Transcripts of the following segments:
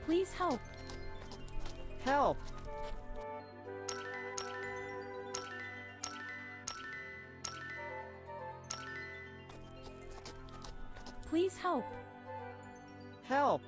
Please help. Help! Please help. Help!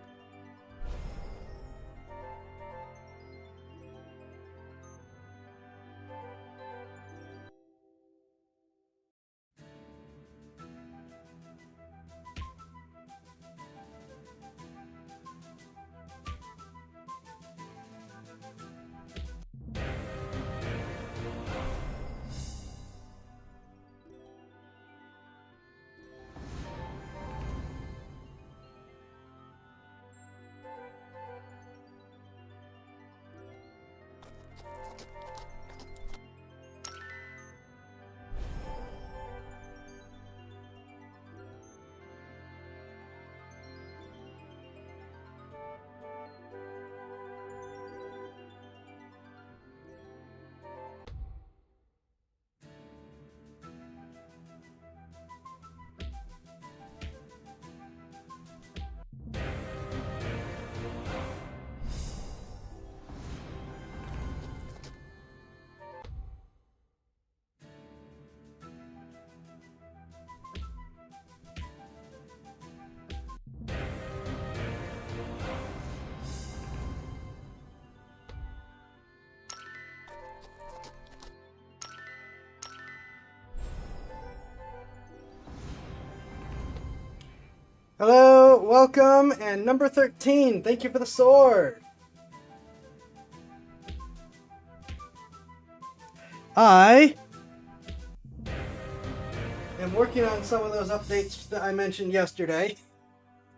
Hello, welcome, and number 13, thank you for the sword. I am working on some of those updates that I mentioned yesterday,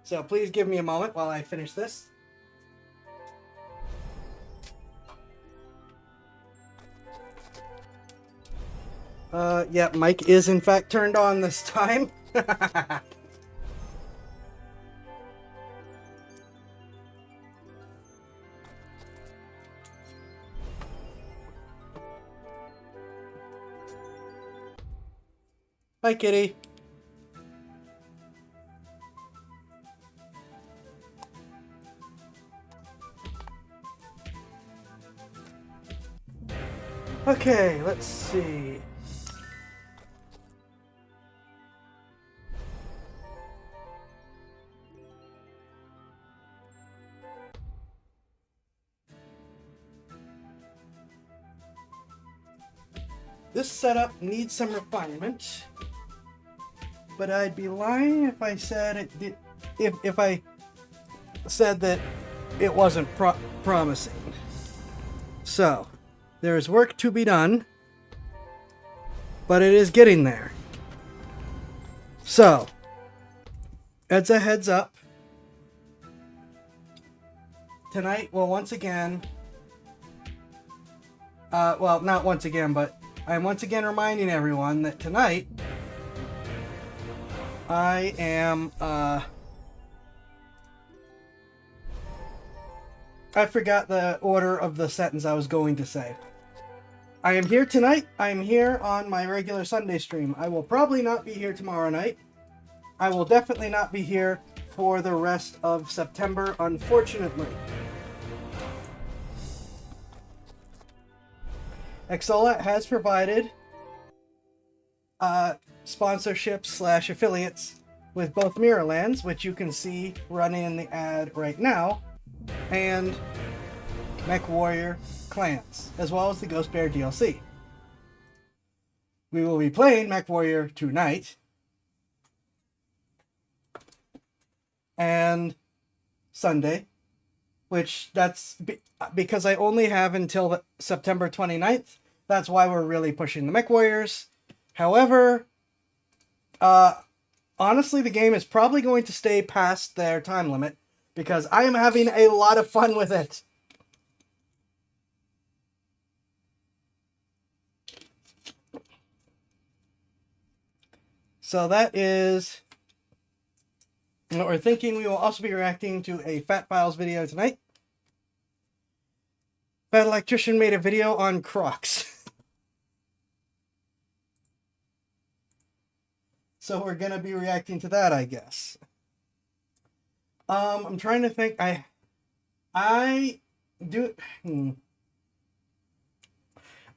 so please give me a moment while I finish this. Yeah, mic is in fact turned on this time. Hi, kitty. Okay, let's see. This setup needs some refinement, but I'd be lying if I said it did. If I said that it wasn't promising. So, there is work to be done, but it is getting there. So, as a heads up, tonight will once again, well, not once again, but I'm once again reminding everyone that tonight I am, I forgot the order of the sentence I was going to say. I am here tonight. I am here on my regular Sunday stream. I will probably not be here tomorrow night. I will definitely not be here for the rest of September, unfortunately. Xsola has provided sponsorships / affiliates with both Mirrorlands, which you can see running in the ad right now, and Mech Warrior Clans, as well as the Ghost Bear DLC. We will be playing Mech Warrior tonight and Sunday, which that's because I only have until September 29th. That's why we're really pushing the Mech Warriors. However, honestly, the game is probably going to stay past their time limit because I am having a lot of fun with it. So that is what we're thinking. We will also be reacting to a Fat Files video tonight. Fat Electrician made a video on Crocs. So we're going to be reacting to that, I guess. I'm trying to think. I do.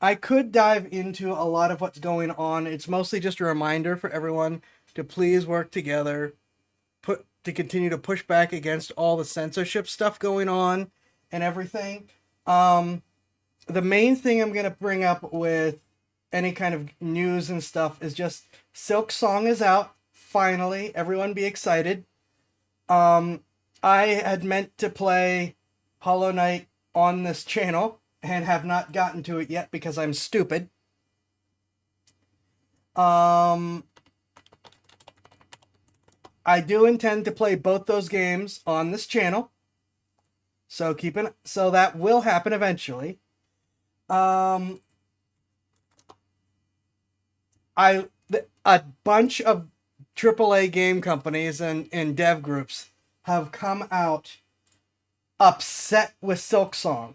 I could dive into a lot of what's going on. It's mostly just a reminder for everyone to please work together, to continue to push back against all the censorship stuff going on and everything. The main thing I'm going to bring up with any kind of news and stuff is just Silk Song is out. Finally, everyone be excited. I had meant to play Hollow Knight on this channel and have not gotten to it yet because I'm stupid. I do intend to play both those games on this channel. So so that will happen eventually. A bunch of AAA game companies and dev groups have come out upset with Silksong,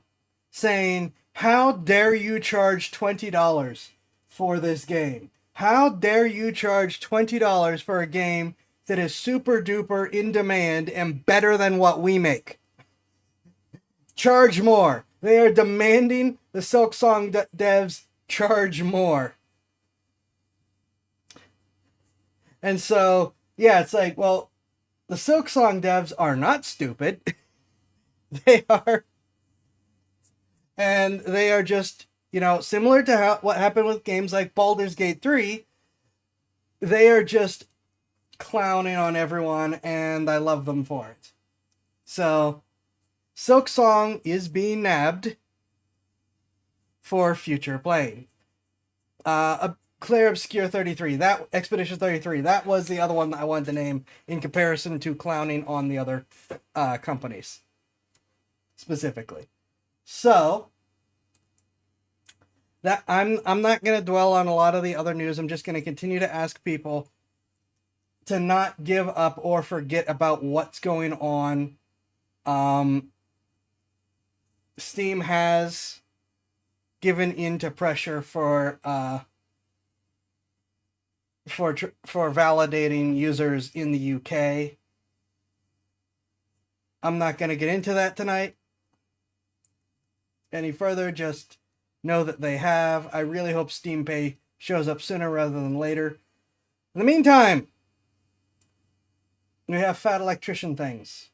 saying, "How dare you charge $20 for this game? How dare you charge $20 for a game that is super duper in demand and better than what we make? Charge more." They are demanding the Silksong devs charge more. And so, yeah, it's like, well, the Silksong devs are not stupid. They are. And they are just, similar to what happened with games like Baldur's Gate 3, they are just clowning on everyone, and I love them for it. So, Silksong is being nabbed for future playing. Clear Obscure 33, that Expedition 33, that was the other one that I wanted to name in comparison to clowning on the other companies specifically. So that I'm not going to dwell on a lot of the other news. I'm just going to continue to ask people to not give up or forget about what's going on. Steam has given in to pressure for validating users in the UK. I'm not going to get into that tonight any further. Just know that they have. I really hope Steam Pay shows up sooner rather than later. In the meantime, we have Fat Electrician things.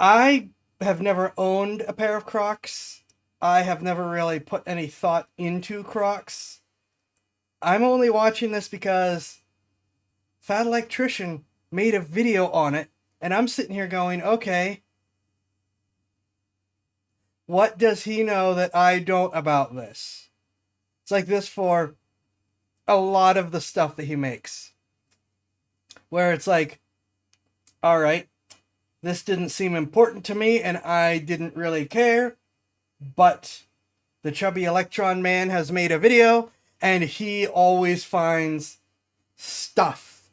I have never owned a pair of Crocs. I have never really put any thought into Crocs. I'm only watching this because Fat Electrician made a video on it, and I'm sitting here going, okay, what does he know that I don't about this? It's like this for a lot of the stuff that he makes, where it's like, all right, this didn't seem important to me, and I didn't really care, but the Chubby Electron Man has made a video, and he always finds stuff.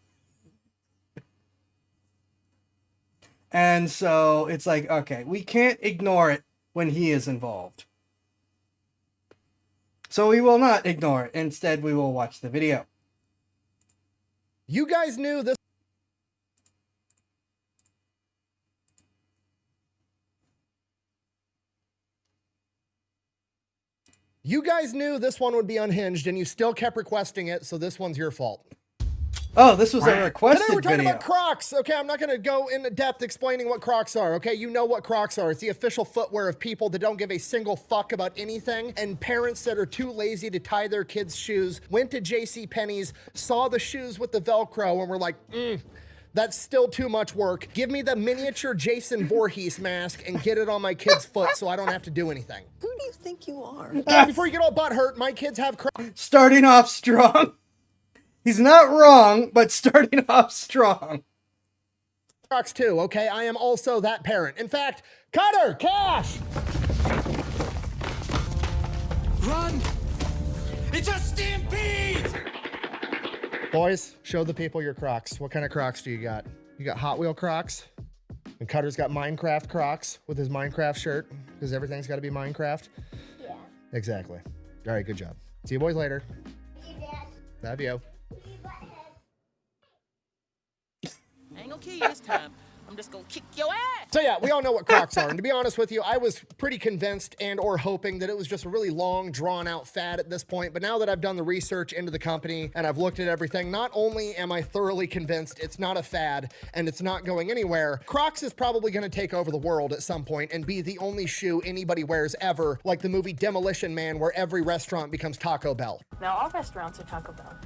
And so it's like, okay, we can't ignore it when he is involved. So we will not ignore it. Instead, we will watch the video. You guys knew this. You guys knew this one would be unhinged, and you still kept requesting it, so this one's your fault. Oh, this was a requested Today we're talking video. about Crocs. Okay, I'm not going to go into depth explaining what Crocs are, okay? You know what Crocs are. It's the official footwear of people that don't give a single fuck about anything, and parents that are too lazy to tie their kids' shoes, went to JCPenney's, saw the shoes with the Velcro, and were like, that's still too much work. Give me the miniature Jason Voorhees mask and get it on my kid's foot so I don't have to do anything. Who do you think you are? And before you get all butthurt, my kids have Crocs. Starting off strong. He's not wrong, but starting off strong. Crocs too, okay? I am also that parent. In fact, Cutter, Cash! Run! It's a stampede! Boys, show the people your Crocs. What kind of Crocs do you got? You got Hot Wheel Crocs? And Cutter's got Minecraft Crocs with his Minecraft shirt, because everything's got to be Minecraft? Yeah. Exactly. All right, good job. See you boys later. See you, Dad. Love you. See you, Butthead. ain't gonna kill you this time. I'm just gonna kick your ass. So yeah, we all know what Crocs are, and to be honest with you, I was pretty convinced and or hoping that it was just a really long, drawn-out fad at this point, but now that I've done the research into the company and I've looked at everything, not only am I thoroughly convinced it's not a fad and it's not going anywhere, Crocs is probably going to take over the world at some point and be the only shoe anybody wears ever, like the movie Demolition Man, where every restaurant becomes Taco Bell. Now all restaurants are Taco Bell.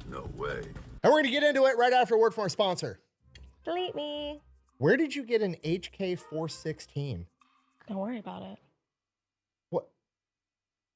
No way. And we're going to get into it right after a word from our sponsor. Delete me. Where did you get an HK416? Don't worry about it. What?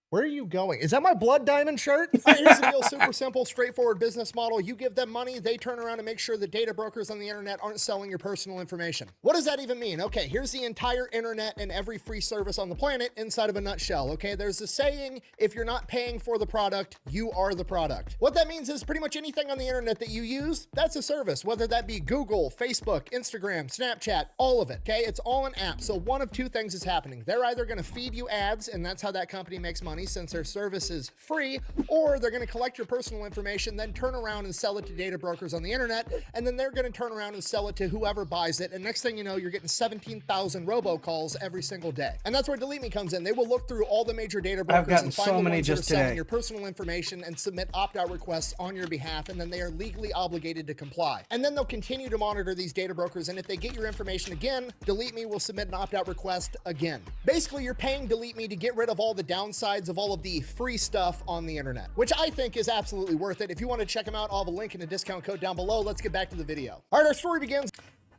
Where are you going? Is that my blood diamond shirt? All right, here's the deal. Super simple, straightforward business model. You give them money, they turn around and make sure the data brokers on the internet aren't selling your personal information. What does that even mean? Okay, here's the entire internet and every free service on the planet inside of a nutshell, okay? There's a saying, if you're not paying for the product, you are the product. What that means is pretty much anything on the internet that you use, that's a service, whether that be Google, Facebook, Instagram, Snapchat, all of it, okay? It's all an app. So one of two things is happening. They're either gonna feed you ads, and that's how that company makes money since their service is free, or they're going to collect your personal information, then turn around and sell it to data brokers on the internet, and then they're going to turn around and sell it to whoever buys it, and next thing you know, you're getting 17,000 robocalls every single day. And that's where Delete Me comes in. They will look through all the major data brokers and find the ones that are selling your personal information and submit opt-out requests on your behalf, and then they are legally obligated to comply. And then they'll continue to monitor these data brokers, and if they get your information again, Delete Me will submit an opt-out request again. Basically, you're paying Delete Me to get rid of all the downsides of all of the free stuff on the internet, which I think is absolutely worth it. If you want to check them out, I'll have a link and a discount code down below. Let's get back to the video. All right, our story begins.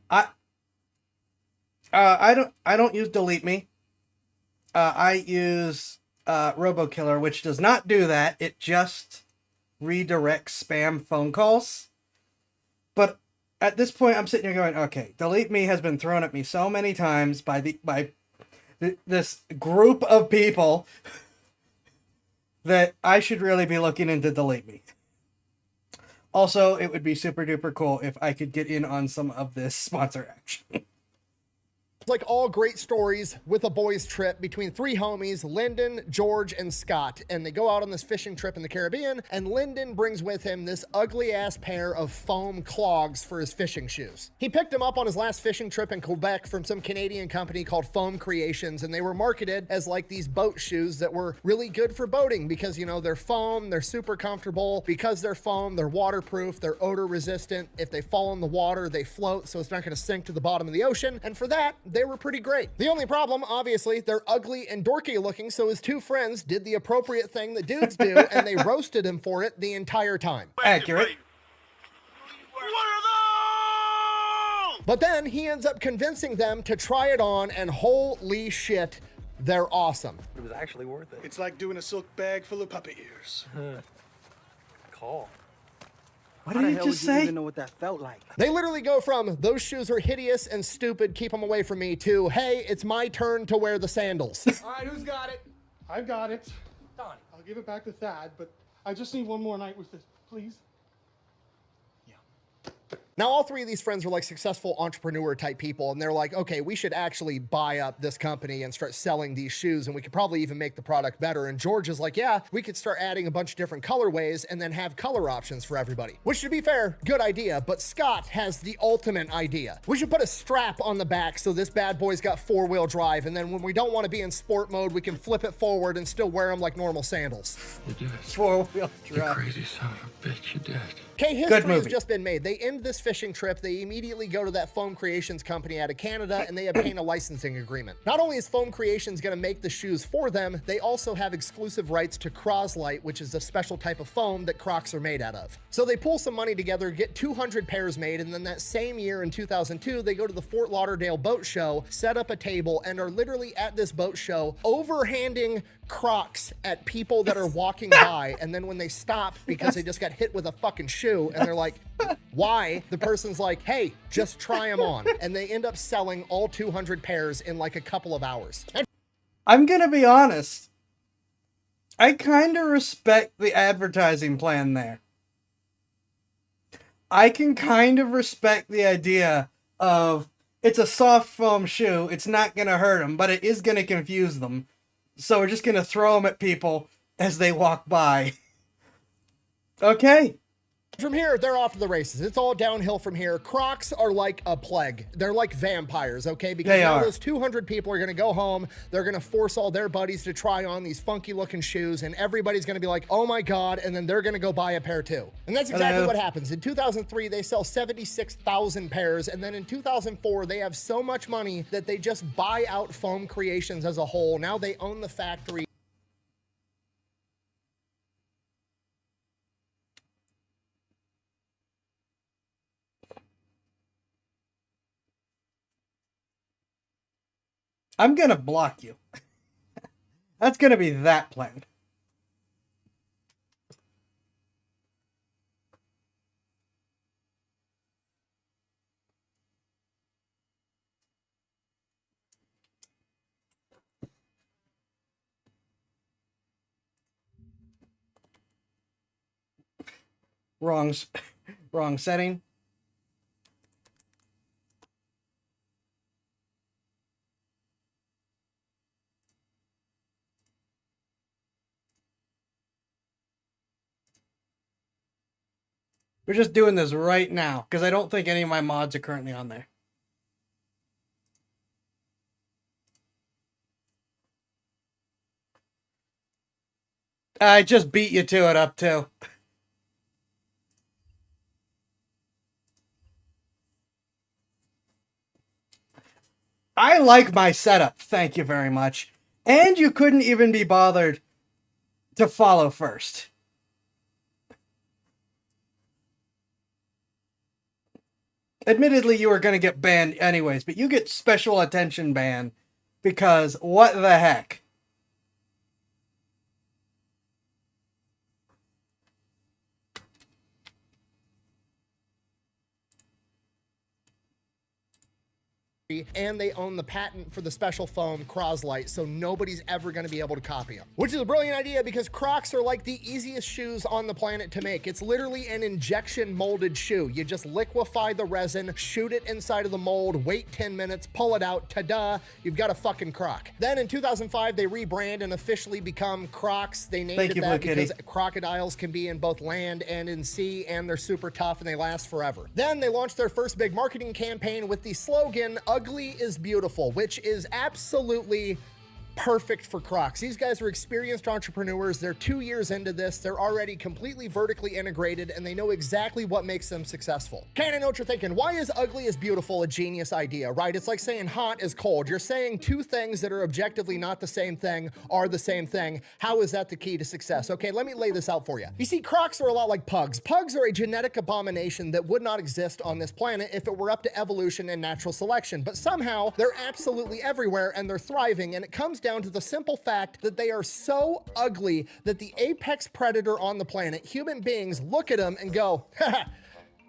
I don't use Delete Me. I use RoboKiller, which does not do that. It just redirects spam phone calls. But at this point, I'm sitting here going, okay, Delete Me has been thrown at me so many times by this group of people that I should really be looking into Delete Me. Also, it would be super duper cool if I could get in on some of this sponsor action. Like all great stories with a boys trip between three homies, Lyndon, George, and Scott, and they go out on this fishing trip in the Caribbean, and Lyndon brings with him this ugly ass pair of foam clogs for his fishing shoes. He picked them up on his last fishing trip in Quebec from some Canadian company called Foam Creations, and they were marketed as like these boat shoes that were really good for boating because, you know, they're foam, they're super comfortable. Because they're foam, they're waterproof, they're odor resistant. If they fall in the water, they float, so it's not going to sink to the bottom of the ocean, and for that, they were pretty great. The only problem, obviously, they're ugly and dorky looking, so his two friends did the appropriate thing that dudes do, and they roasted him for it the entire time. Accurate. What are those? But then he ends up convincing them to try it on, and holy shit, they're awesome. It was actually worth it. It's like doing a silk bag full of puppy ears. Call. What did he just say? Even know what that felt like. They literally go from, those shoes are hideous and stupid, keep them away from me, to, hey, it's my turn to wear the sandals. All right, who's got it? I've got it. Donnie. I'll give it back to Thad, but I just need one more night with this, please. Now, all three of these friends are like successful entrepreneur type people, and they're like, okay, we should actually buy up this company and start selling these shoes, and we could probably even make the product better. And George is like, yeah, we could start adding a bunch of different colorways and then have color options for everybody. Which, to be fair, good idea, but Scott has the ultimate idea. We should put a strap on the back so this bad boy's got four-wheel drive, and then when we don't want to be in sport mode, we can flip it forward and still wear them like normal sandals. You did it. Four-wheel You drive. crazy son of a bitch, you did. Okay, Good history has movie. just been made. They end this fishing trip, they immediately go to that Foam Creations company out of Canada, and they obtain a licensing agreement. Not only is Foam Creations going to make the shoes for them, they also have exclusive rights to Croslite, which is a special type of foam that Crocs are made out of. So they pull some money together, get 200 pairs made, and then that same year in 2002, they go to the Fort Lauderdale Boat Show, set up a table, and are literally at this boat show overhanding Crocs at people that are walking by, and then when they stop because they just got hit with a fucking shoe and they're like, why? The person's like, hey, just try them on. And they end up selling all 200 pairs in like a couple of hours. And I'm gonna be honest. I kind of respect the advertising plan there. I can kind of respect the idea of it's a soft foam shoe, it's not gonna hurt them, but it is gonna confuse them. So we're just gonna throw them at people as they walk by. Okay. From here, they're off to the races. It's all downhill from here. Crocs are like a plague. They're like vampires, okay? Because now those 200 people are gonna go home. They're gonna force all their buddies to try on these funky looking shoes, and everybody's gonna be like, oh my God, and then they're gonna go buy a pair too. And that's exactly what happens. In 2003, they sell 76,000 pairs, and then in 2004, they have so much money that they just buy out Foam Creations as a whole. Now they own the factory. I'm gonna block you. That's gonna be that plan. Wrong setting. We're just doing this right now because I don't think any of my mods are currently on there. I just beat you to it up too. I like my setup, thank you very much. And you couldn't even be bothered to follow first. Admittedly, you were going to get banned anyways, but you get special attention ban because what the heck? And they own the patent for the special foam Croslite, so nobody's ever going to be able to copy them. Which is a brilliant idea because Crocs are like the easiest shoes on the planet to make. It's literally an injection molded shoe. You just liquefy the resin, shoot it inside of the mold, wait 10 minutes, pull it out, ta-da, you've got a fucking Croc. Then in 2005, they rebrand and officially become Crocs. They named it that because crocodiles can be in both land and in sea, and they're super tough and they last forever. Then they launched their first big marketing campaign with the slogan, "Ugly is beautiful," which is absolutely perfect for Crocs. These guys are experienced entrepreneurs. They're 2 years into this. They're already completely vertically integrated, and they know exactly what makes them successful. Okay, I know what you're thinking. Why is ugly is beautiful a genius idea, right? It's like saying hot is cold. You're saying two things that are objectively not the same thing are the same thing. How is that the key to success? Okay, let me lay this out for you. You see, Crocs are a lot like pugs. Pugs are a genetic abomination that would not exist on this planet if it were up to evolution and natural selection. But somehow, they're absolutely everywhere, and they're thriving, and it comes down to the simple fact that they are so ugly that the apex predator on the planet, human beings, look at them and go, haha,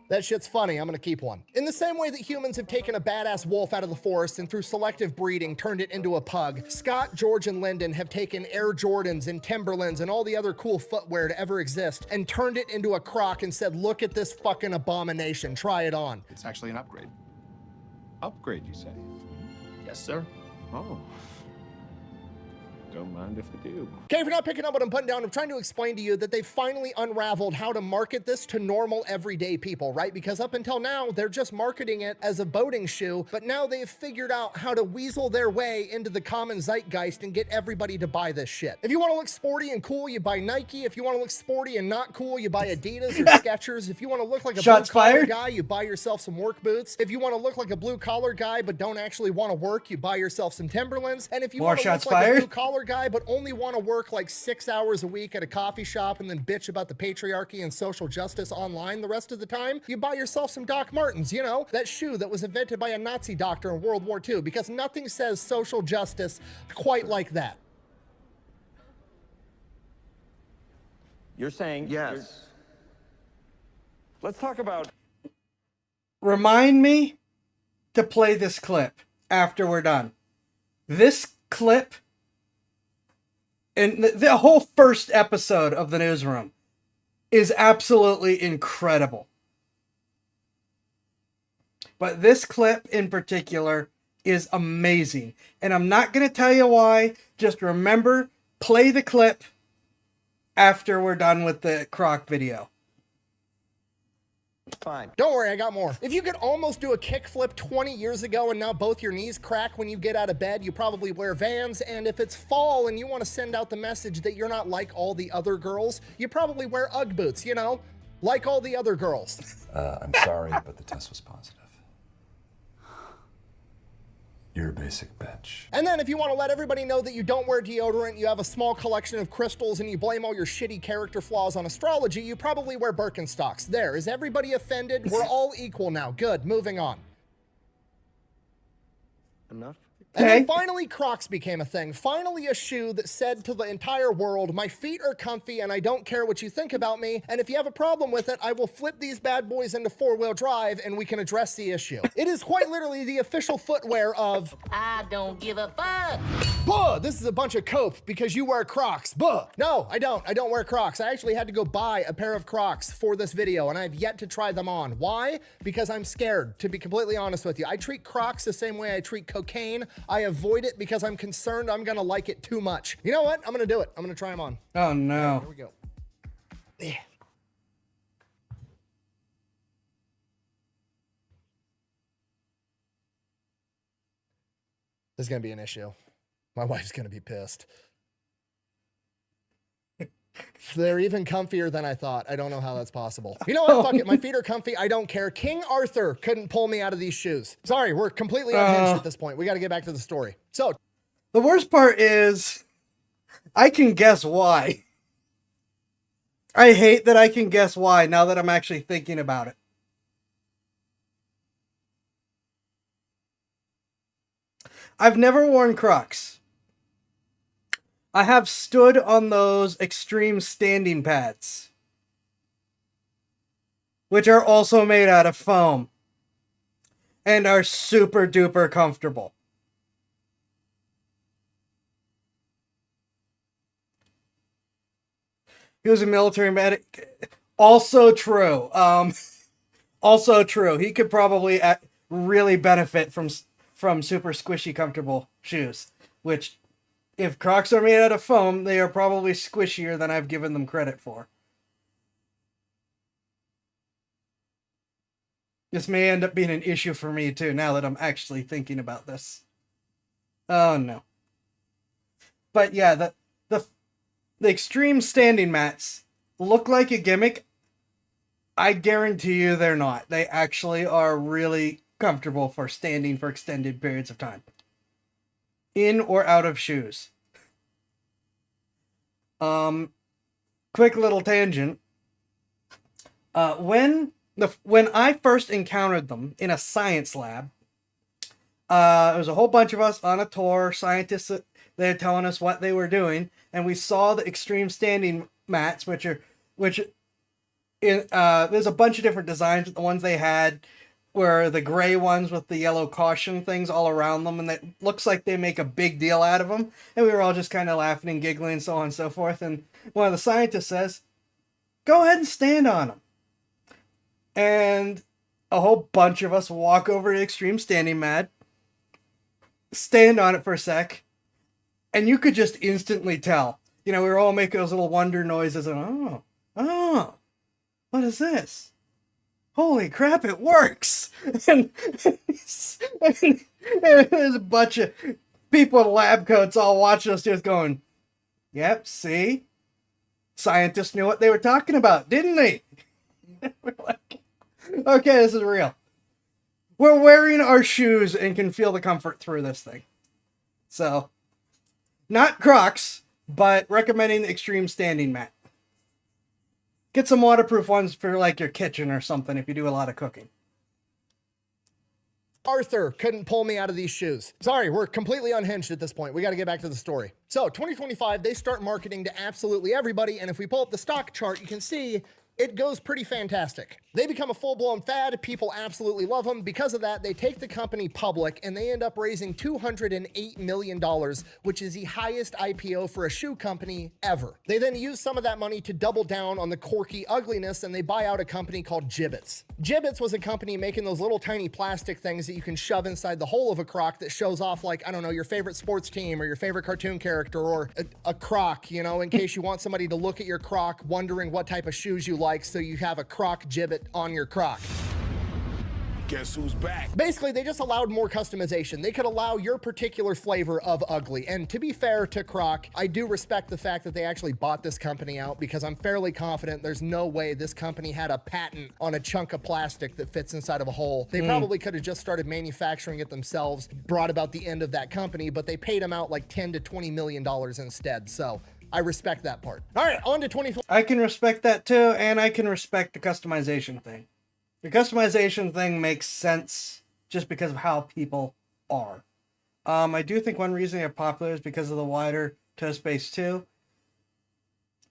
that shit's funny, I'm gonna keep one. In the same way that humans have taken a badass wolf out of the forest and through selective breeding turned it into a pug, Scott, George, and Lyndon have taken Air Jordans and Timberlands and all the other cool footwear to ever exist and turned it into a Croc and said, look at this fucking abomination, try it on. It's actually an upgrade. Upgrade, you say? Yes, sir. Oh. Don't mind if I do. Okay, if you're not picking up what I'm putting down, I'm trying to explain to you that they've finally unraveled how to market this to normal everyday people, right? Because up until now, they're just marketing it as a boating shoe, but now they've figured out how to weasel their way into the common zeitgeist and get everybody to buy this shit. If you want to look sporty and cool, you buy Nike. If you want to look sporty and not cool, you buy Adidas or Skechers. If you want to look like a blue-collar guy, you buy yourself some work boots. If you want to look like a blue-collar guy but don't actually want to work, you buy yourself some Timberlands. And if you want to look like a blue-collar guy but only want to work like 6 hours a week at a coffee shop and then bitch about the patriarchy and social justice online the rest of the time, you buy yourself some Doc Martens, you know, that shoe that was invented by a Nazi doctor in World War II, because nothing says social justice quite like that. You're saying yes. Let's talk about. Remind me to play this clip after we're done. This clip and the whole first episode of the newsroom is absolutely incredible. But this clip in particular is amazing. And I'm not going to tell you why. Just remember, play the clip after we're done with the Croc video. Fine. Don't worry, I got more. If you could almost do a kickflip 20 years ago and now both your knees crack when you get out of bed, you probably wear Vans, and if it's fall and you want to send out the message that you're not like all the other girls, you probably wear Ugg boots, you know? Like all the other girls. I'm sorry, but the test was positive. You're a basic bitch. And then if you want to let everybody know that you don't wear deodorant, you have a small collection of crystals, and you blame all your shitty character flaws on astrology, you probably wear Birkenstocks. There, is everybody offended? We're all equal now. Good, moving on. Enough? And then finally, Crocs became a thing. Finally, a shoe that said to the entire world, my feet are comfy and I don't care what you think about me. And if you have a problem with it, I will flip these bad boys into four-wheel drive and we can address the issue. It is quite literally the official footwear of... I don't give a fuck. Buh! This is a bunch of cope because you wear Crocs. Buh! No, I don't. I don't wear Crocs. I actually had to go buy a pair of Crocs for this video and I have yet to try them on. Why? Because I'm scared, to be completely honest with you. I treat Crocs the same way I treat cocaine. I avoid it because I'm concerned I'm gonna like it too much. You know what? I'm gonna do it. I'm gonna try them on. Oh no. Here we go. Yeah. This is gonna be an issue. My wife's gonna be pissed. They're even comfier than I thought. I don't know how that's possible. You know what? Fuck it. My feet are comfy. I don't care. King Arthur couldn't pull me out of these shoes. Sorry, we're completely unhinged at this point. We got to get back to the story. So, the worst part is, I can guess why. I hate that I can guess why now that I'm actually thinking about it. I've never worn Crocs. I have stood on those extreme standing pads, which are also made out of foam and are super duper comfortable. He was a military medic. Also true. Also true. He could probably really benefit from super squishy, comfortable shoes, which... if Crocs are made out of foam, they are probably squishier than I've given them credit for. This may end up being an issue for me too, now that I'm actually thinking about this. Oh no. But yeah, the extreme standing mats look like a gimmick. I guarantee you they're not. They actually are really comfortable for standing for extended periods of time. In or out of shoes. Quick little tangent. When I first encountered them in a science lab, there was a whole bunch of us on a tour, scientists, they're telling us what they were doing, and we saw the extreme standing mats, there's a bunch of different designs. The ones they had were the gray ones with the yellow caution things all around them, and it looks like they make a big deal out of them. And we were all just kind of laughing and giggling and so on and so forth. And one of the scientists says, go ahead and stand on them. And a whole bunch of us walk over to Extreme Standing Mat, stand on it for a sec, and you could just instantly tell. You know, we were all making those little wonder noises and, oh, what is this? Holy crap, it works! And there's a bunch of people in lab coats all watching us just going, yep, see? Scientists knew what they were talking about, didn't they? We're like, okay, this is real. We're wearing our shoes and can feel the comfort through this thing. So, not Crocs, but recommending the Extreme Standing Mat. Get some waterproof ones for like your kitchen or something if you do a lot of cooking. Arthur couldn't pull me out of these shoes. Sorry, we're completely unhinged at this point. We got to get back to the story. So 2025, they start marketing to absolutely everybody. And if we pull up the stock chart, you can see it goes pretty fantastic. They become a full-blown fad. People absolutely love them. Because of that, they take the company public and they end up raising $208 million, which is the highest IPO for a shoe company ever. They then use some of that money to double down on the quirky ugliness and they buy out a company called Jibbitz. Jibbitz was a company making those little tiny plastic things that you can shove inside the hole of a Croc that shows off, like, I don't know, your favorite sports team or your favorite cartoon character or a Croc, you know, in case you want somebody to look at your Croc wondering what type of shoes you like so you have a croc gibbet on your croc. Guess who's back? Basically, they just allowed more customization. They could allow your particular flavor of ugly. And to be fair to Croc, I do respect the fact that they actually bought this company out, because I'm fairly confident there's no way this company had a patent on a chunk of plastic that fits inside of a hole. They probably could have just started manufacturing it themselves, brought about the end of that company, but they paid them out like $10 to $20 million instead. So I respect that part. All right, on to 2020. I can respect that too, and I can respect the customization thing. The customization thing makes sense just because of how people are. I do think one reason they're popular is because of the wider toe space too.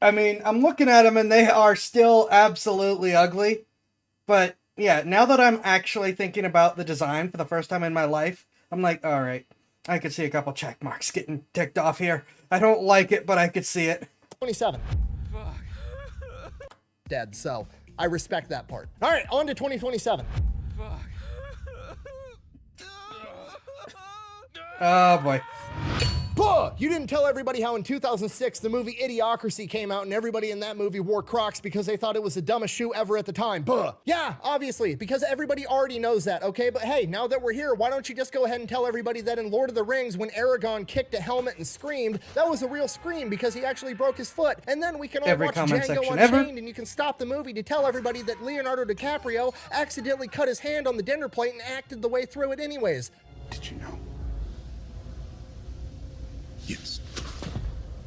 I mean, I'm looking at them and they are still absolutely ugly. But yeah, now that I'm actually thinking about the design for the first time in my life, I'm like, all right, I could see a couple check marks getting ticked off here. I don't like it, but I could see it. 27. Dead, so I respect that part. All right, on to 2027. Oh boy. Buh! You didn't tell everybody how in 2006 the movie Idiocracy came out and everybody in that movie wore Crocs because they thought it was the dumbest shoe ever at the time. Buh! Yeah, obviously, because everybody already knows that, okay? But hey, now that we're here, why don't you just go ahead and tell everybody that in Lord of the Rings, when Aragorn kicked a helmet and screamed, that was a real scream because he actually broke his foot. And then we can all Every watch comment Django section Unchained ever. and you can stop the movie to tell everybody that Leonardo DiCaprio accidentally cut his hand on the dinner plate and acted the way through it anyways. Did you know? Yes.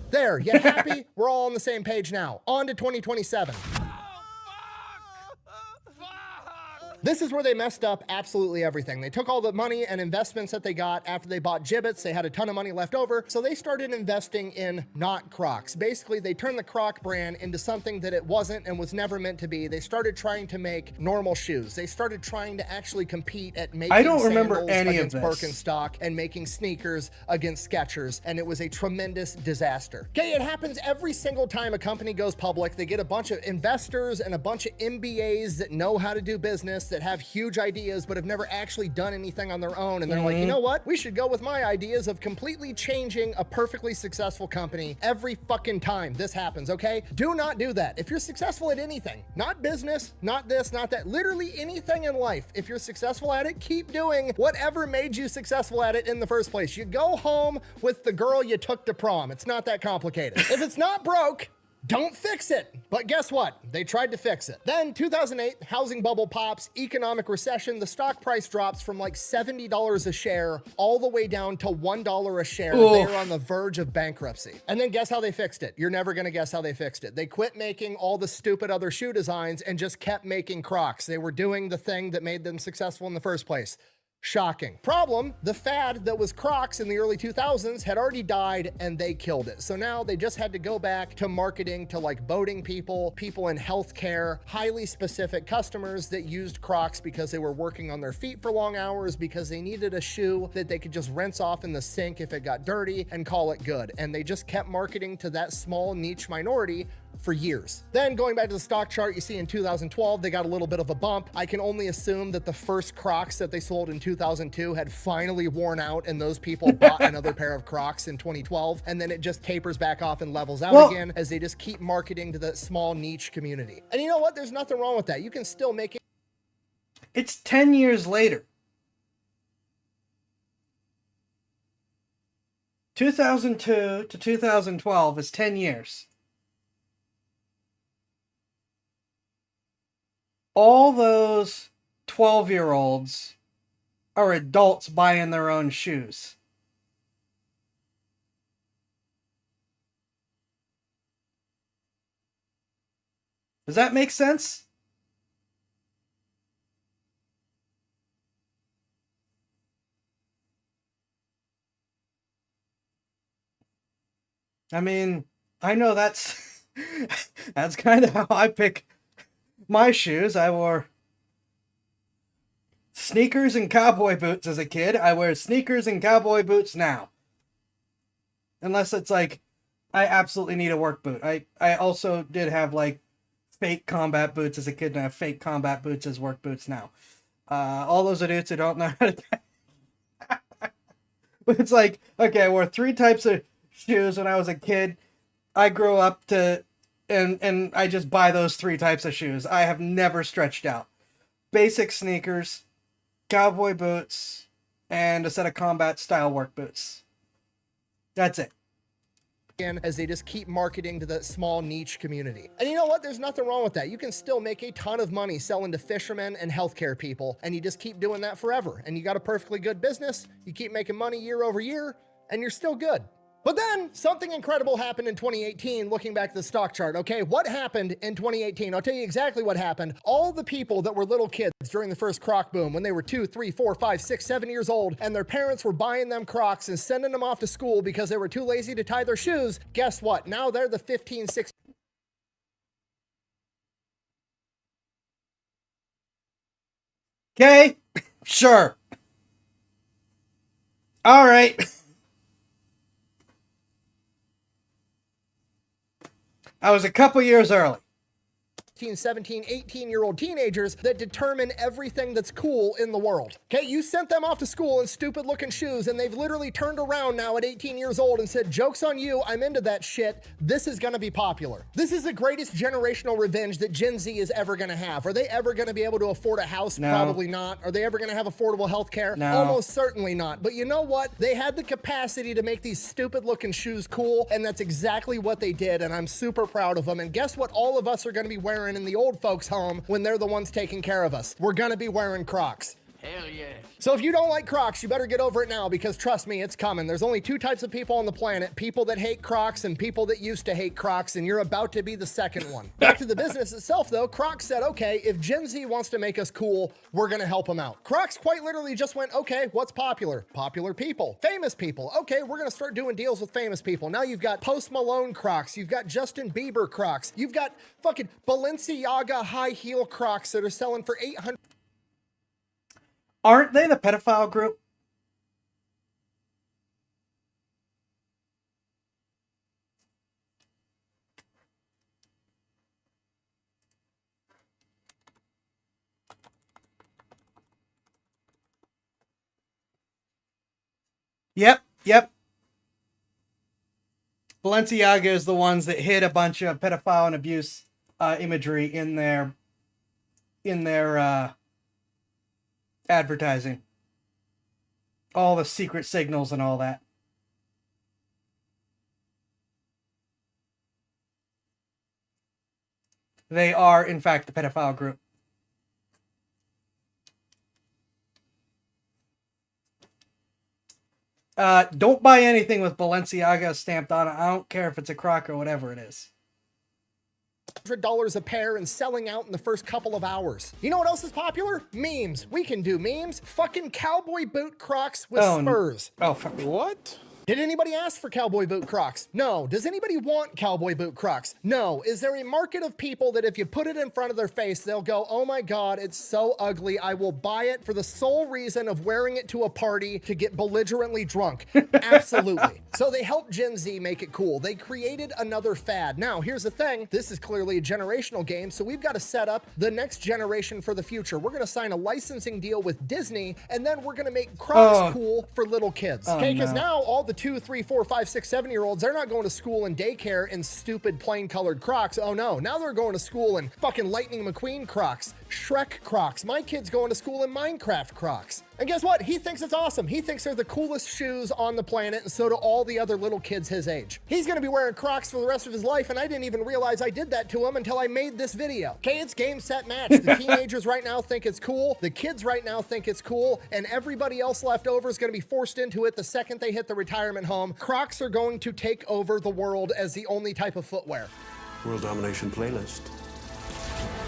There, you happy? We're all on the same page now. On to 2027. This is where they messed up absolutely everything. They took all the money and investments that they got after they bought gibbets. They had a ton of money left over, so they started investing in not Crocs. Basically, they turned the Croc brand into something that it wasn't and was never meant to be. They started trying to make normal shoes. They started trying to actually compete at making I don't remember sandals any of against this. Birkenstock and making sneakers against Skechers, and it was a tremendous disaster. Okay, it happens every single time a company goes public. They get a bunch of investors and a bunch of MBAs that know how to do business, that have huge ideas but have never actually done anything on their own, and they're like, you know what, we should go with my ideas of completely changing a perfectly successful company every fucking time this happens. Okay, do not do that. If you're successful at anything, not business, not this, not that, literally anything in life, if you're successful at it, keep doing whatever made you successful at it in the first place. You go home with the girl you took to prom. It's not that complicated. If it's not broke, don't fix it. But guess what? They tried to fix it. Then 2008, housing bubble pops, economic recession, the stock price drops from like $70 a share all the way down to $1 a share. They are on the verge of bankruptcy. And then guess how they fixed it? You're never gonna guess how they fixed it. They quit making all the stupid other shoe designs and just kept making Crocs. They were doing the thing that made them successful in the first place. Shocking. Problem, the fad that was Crocs in the early 2000s had already died and they killed it. So now they just had to go back to marketing to like boating people, people in healthcare, highly specific customers that used Crocs because they were working on their feet for long hours, because they needed a shoe that they could just rinse off in the sink if it got dirty and call it good. And they just kept marketing to that small niche minority for years. Then going back to the stock chart, you see in 2012, they got a little bit of a bump. I can only assume that the first Crocs that they sold in 2002 had finally worn out and those people bought another pair of Crocs in 2012. And then it just tapers back off and levels out again as they just keep marketing to that small niche community. And you know what? There's nothing wrong with that. You can still make it. It's 10 years later. 2002 to 2012 is 10 years. All those 12-year-olds are adults buying their own shoes. Does that make sense? I mean, I know that's that's kind of how I pick my shoes. I wore sneakers and cowboy boots as a kid. I wear sneakers and cowboy boots now. Unless it's like, I absolutely need a work boot. I also did have like fake combat boots as a kid, and I have fake combat boots as work boots now. All those idiots who don't know how to... But it's like, okay, I wore 3 types of shoes when I was a kid. I grew up to and I just buy those 3 types of shoes. I have never stretched out. Basic sneakers, cowboy boots, and a set of combat style work boots. That's it. As they just keep marketing to the small niche community. And you know what? There's nothing wrong with that. You can still make a ton of money selling to fishermen and healthcare people, and you just keep doing that forever. And you got a perfectly good business, you keep making money year over year, and you're still good. But then something incredible happened in 2018, looking back at the stock chart. Okay, what happened in 2018? I'll tell you exactly what happened. All the people that were little kids during the first Croc boom, when they were 2, 3, 4, 5, 6, 7 years old, and their parents were buying them Crocs and sending them off to school because they were too lazy to tie their shoes, guess what? Now they're the 15, 16. Okay, sure. All right. I was a couple years early. 17, 18-year-old teenagers that determine everything that's cool in the world. Okay, you sent them off to school in stupid-looking shoes, and they've literally turned around now at 18 years old and said, joke's on you, I'm into that shit. This is gonna be popular. This is the greatest generational revenge that Gen Z is ever gonna have. Are they ever gonna be able to afford a house? No. Probably not. Are they ever gonna have affordable health care? No. Almost certainly not. But you know what? They had the capacity to make these stupid-looking shoes cool, and that's exactly what they did, and I'm super proud of them. And guess what all of us are gonna be wearing in the old folks' home when they're the ones taking care of us? We're gonna be wearing Crocs. Hell yeah. So if you don't like Crocs, you better get over it now, because trust me, it's coming. There's only 2 types of people on the planet: people that hate Crocs and people that used to hate Crocs, and you're about to be the second one. Back to the business itself though, Crocs said, okay, if Gen Z wants to make us cool, we're gonna help them out. Crocs quite literally just went, okay, what's popular? Popular people, famous people. Okay, we're gonna start doing deals with famous people. Now you've got Post Malone Crocs, you've got Justin Bieber Crocs, you've got fucking Balenciaga high heel Crocs that are selling for $800. Aren't they the pedophile group? Yep. Balenciaga is the ones that hid a bunch of pedophile and abuse imagery in their advertising. All the secret signals and all that. They are, in fact, the pedophile group. Don't buy anything with Balenciaga stamped on it. I don't care if it's a Croc or whatever it is. $100 a pair and selling out in the first couple of hours. You know what else is popular? Memes. We can do memes. Fucking cowboy boot Crocs with spurs. Oh, fuck. What? Did anybody ask for cowboy boot Crocs? No. Does anybody want cowboy boot Crocs? No. Is there a market of people that if you put it in front of their face, they'll go, oh my God, it's so ugly, I will buy it for the sole reason of wearing it to a party to get belligerently drunk? Absolutely. So they helped Gen Z make it cool. They created another fad. Now, here's the thing. This is clearly a generational game, so we've got to set up the next generation for the future. We're going to sign a licensing deal with Disney, and then we're going to make Crocs cool for little kids. Okay, because now all the 2, 3, 4, 5, 6, 7-year-olds, they're not going to school and daycare in stupid plain colored Crocs. Oh no, now they're going to school in fucking Lightning McQueen Crocs, Shrek Crocs. My kid's going to school in Minecraft Crocs. And guess what? He thinks it's awesome. He thinks they're the coolest shoes on the planet, and so do all the other little kids his age. He's gonna be wearing Crocs for the rest of his life, and I didn't even realize I did that to him until I made this video. Okay, it's game, set, match. The teenagers right now think it's cool, the kids right now think it's cool, and everybody else left over is gonna be forced into it the second they hit the retirement home. Crocs are going to take over the world as the only type of footwear. World Domination Playlist.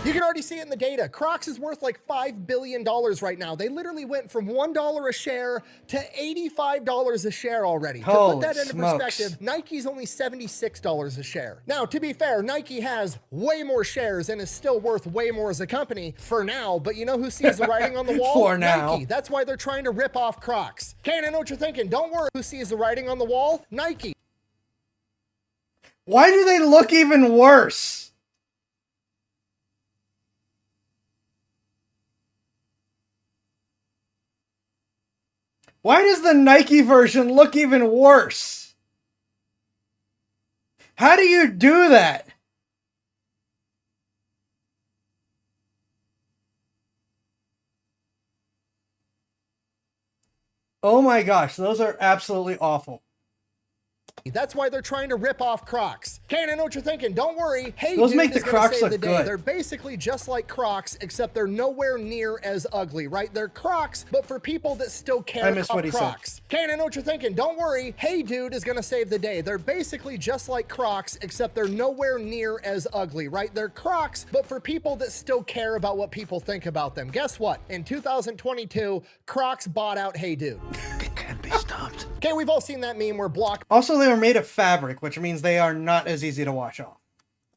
You can already see it in the data. Crocs is worth like $5 billion right now. They literally went from $1 a share to $85 a share already. Holy to put that into smokes. perspective, Nike's only $76 a share. Now, to be fair, Nike has way more shares and is still worth way more as a company for now, but you know who sees the writing on the wall? For now. Nike. That's why they're trying to rip off Crocs. Okay, and I know what you're thinking. Don't worry, who sees the writing on the wall? Nike. Why do they look even worse? Why does the Nike version look even worse? How do you do that? Oh my gosh, those are absolutely awful. That's why they're trying to rip off Crocs. Okay, and I know what you're thinking. Don't worry. Hey, Those Dude make the is gonna Crocs save look the day. good. They're basically just like Crocs, except they're nowhere near as ugly, right? They're Crocs, but for people that still care I missed about what he said. Crocs. Okay, and I know what you're thinking. Don't worry. Hey, Dude is gonna save the day. They're basically just like Crocs, except they're nowhere near as ugly, right? They're Crocs, but for people that still care about what people think about them. Guess what? In 2022, Crocs bought out Hey Dude. It can't be stopped. Okay, we've all seen that meme where Also, they are made of fabric, which means they are not as easy to wash off.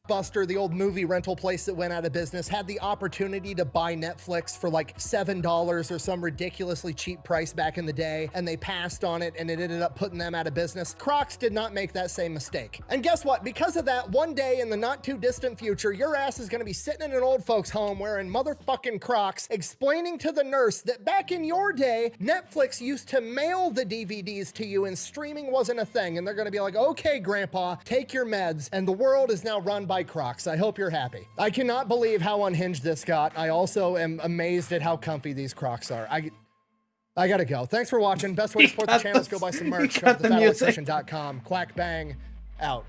Blockbuster, the old movie rental place that went out of business, had the opportunity to buy Netflix for like $7 or some ridiculously cheap price back in the day, and they passed on it, and it ended up putting them out of business. Crocs did not make that same mistake. And guess what? Because of that, one day in the not too distant future, your ass is gonna be sitting in an old folks home wearing motherfucking Crocs, explaining to the nurse that back in your day, Netflix used to mail the DVDs to you and streaming wasn't a thing. And they're gonna be like, okay, grandpa, take your meds. And the world is now run by Crocs. I hope you're happy. I cannot believe how unhinged this got. I also am amazed at how comfy these Crocs are. I gotta go. Thanks for watching. Best way to support the channel is go buy some merch. Go to thefatelectrician.com. Quack bang out.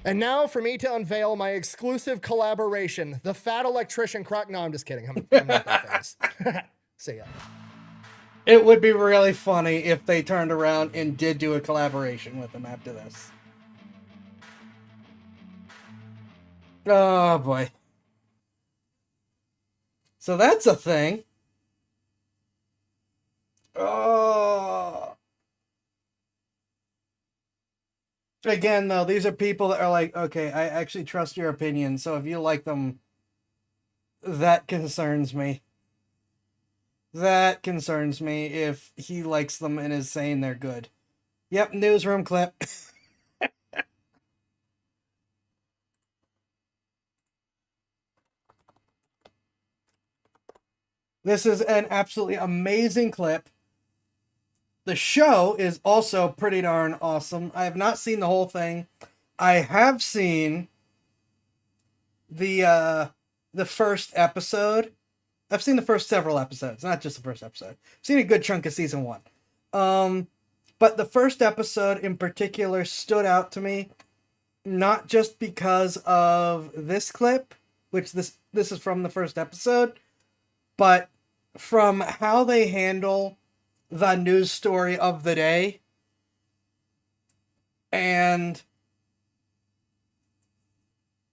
And now for me to unveil my exclusive collaboration, the Fat Electrician Croc. No, I'm just kidding. I'm not that famous. See ya. It would be really funny if they turned around and did do a collaboration with them after this. Oh boy. So that's a thing. Oh. Again, though, these are people that are like, okay, I actually trust your opinion, so if you like them, that concerns me. That concerns me if he likes them and is saying they're good. Yep, newsroom clip. This is an absolutely amazing clip. The show is also pretty darn awesome. I have not seen the whole thing. I have seen the first episode. I've seen the first several episodes, not just the first episode. I've seen a good chunk of season 1. But the first episode in particular stood out to me, not just because of this clip, which this is from the first episode, but from how they handle the news story of the day. And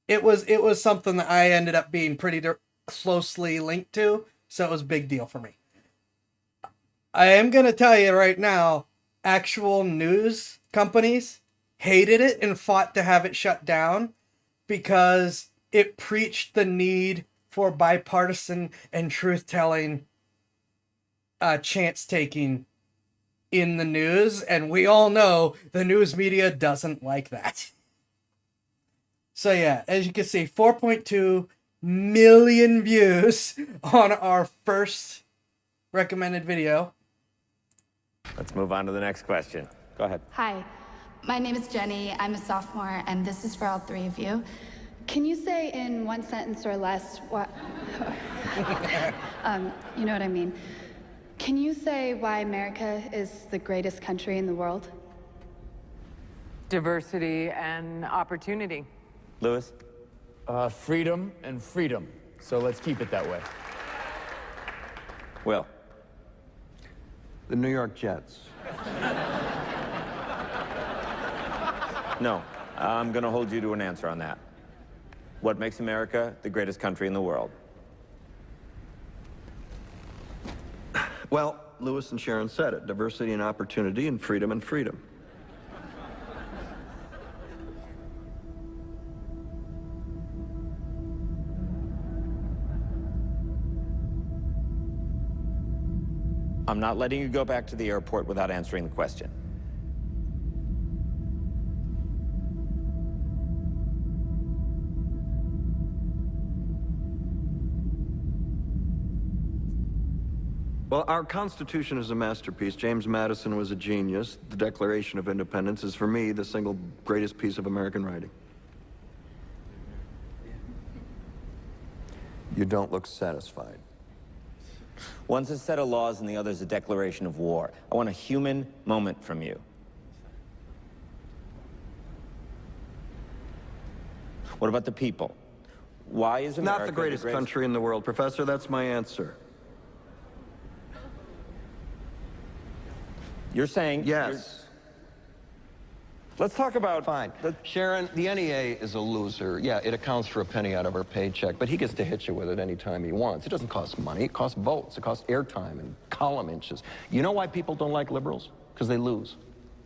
it was something that I ended up being pretty closely linked to, so it was a big deal for me. I am going to tell you right now, actual news companies hated it and fought to have it shut down because it preached the need for bipartisan and truth-telling, chance-taking in the news, and we all know the news media doesn't like that. So yeah, as you can see, 4.2 million views on our first recommended video. Let's move on to the next question. Go ahead. Hi, my name is Jenny. I'm a sophomore, and this is for all three of you. Can you say in one sentence or less what... you know what I mean. Can you say why America is the greatest country in the world? Diversity and opportunity. Lewis? Freedom and freedom. So let's keep it that way. Will? The New York Jets. No, I'm going to hold you to an answer on that. What makes America the greatest country in the world? Well, Lewis and Sharon said it. Diversity and opportunity and freedom and freedom. I'm not letting you go back to the airport without answering the question. Well, our Constitution is a masterpiece. James Madison was a genius. The Declaration of Independence is, for me, the single greatest piece of American writing. You don't look satisfied. One's a set of laws and the other's a declaration of war. I want a human moment from you. What about the people? Why is America Not the greatest country in the world, Professor. That's my answer. You're saying... Yes. Let's talk about... Fine. Sharon, the NEA is a loser. Yeah, it accounts for a penny out of our paycheck, but he gets to hit you with it anytime he wants. It doesn't cost money. It costs votes. It costs airtime and column inches. You know why people don't like liberals? Because they lose.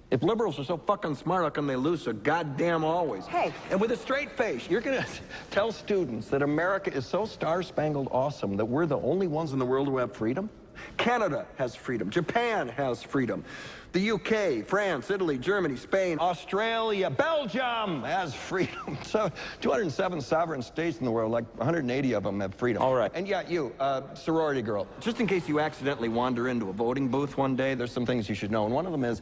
If liberals are so fucking smart, how come they lose so goddamn always? Hey. And with a straight face, you're going to tell students that America is so star-spangled awesome that we're the only ones in the world who have freedom? Canada has freedom. Japan has freedom. The UK, France, Italy, Germany, Spain, Australia, Belgium has freedom. So 207 sovereign states in the world, like 180 of them have freedom. All right. And yeah, you, sorority girl, just in case you accidentally wander into a voting booth one day, there's some things you should know. And one of them is,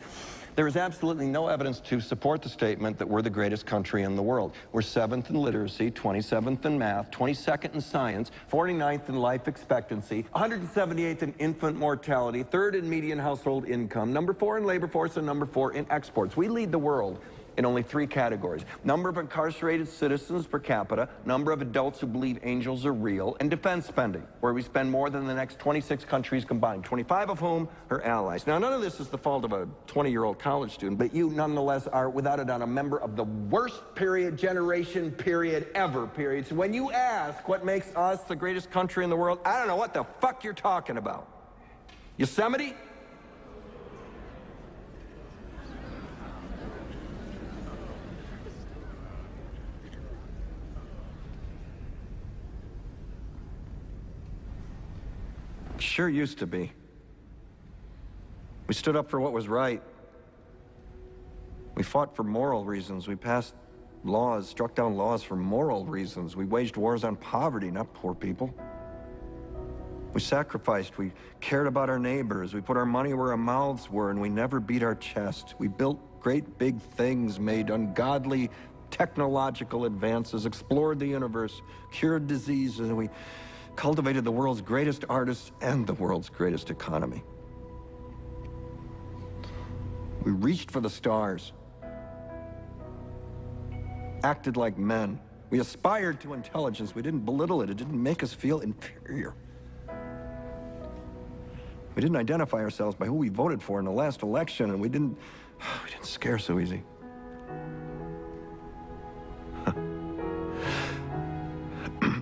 there is absolutely no evidence to support the statement that we're the greatest country in the world. We're 7th in literacy, 27th in math, 22nd in science, 49th in life expectancy, 178th in infant mortality, 3rd in median household income, number 4 in labor force, and number 4 in exports. We lead the world in only 3 categories: number of incarcerated citizens per capita, number of adults who believe angels are real, and defense spending, where we spend more than the next 26 countries combined, 25 of whom are allies. Now, none of this is the fault of a 20-year-old college student, but you nonetheless are, without a doubt, a member of the worst generation ever. So when you ask what makes us the greatest country in the world, I don't know what the fuck you're talking about. Yosemite? Sure used to be. We stood up for what was right. We fought for moral reasons. We passed laws, struck down laws for moral reasons. We waged wars on poverty, not poor people. We sacrificed. We cared about our neighbors. We put our money where our mouths were, and we never beat our chest. We built great big things, made ungodly technological advances, explored the universe, cured diseases, and we cultivated the world's greatest artists and the world's greatest economy. We reached for the stars, acted like men. We aspired to intelligence. We didn't belittle it. It didn't make us feel inferior. We didn't identify ourselves by who we voted for in the last election, and we didn't scare so easy.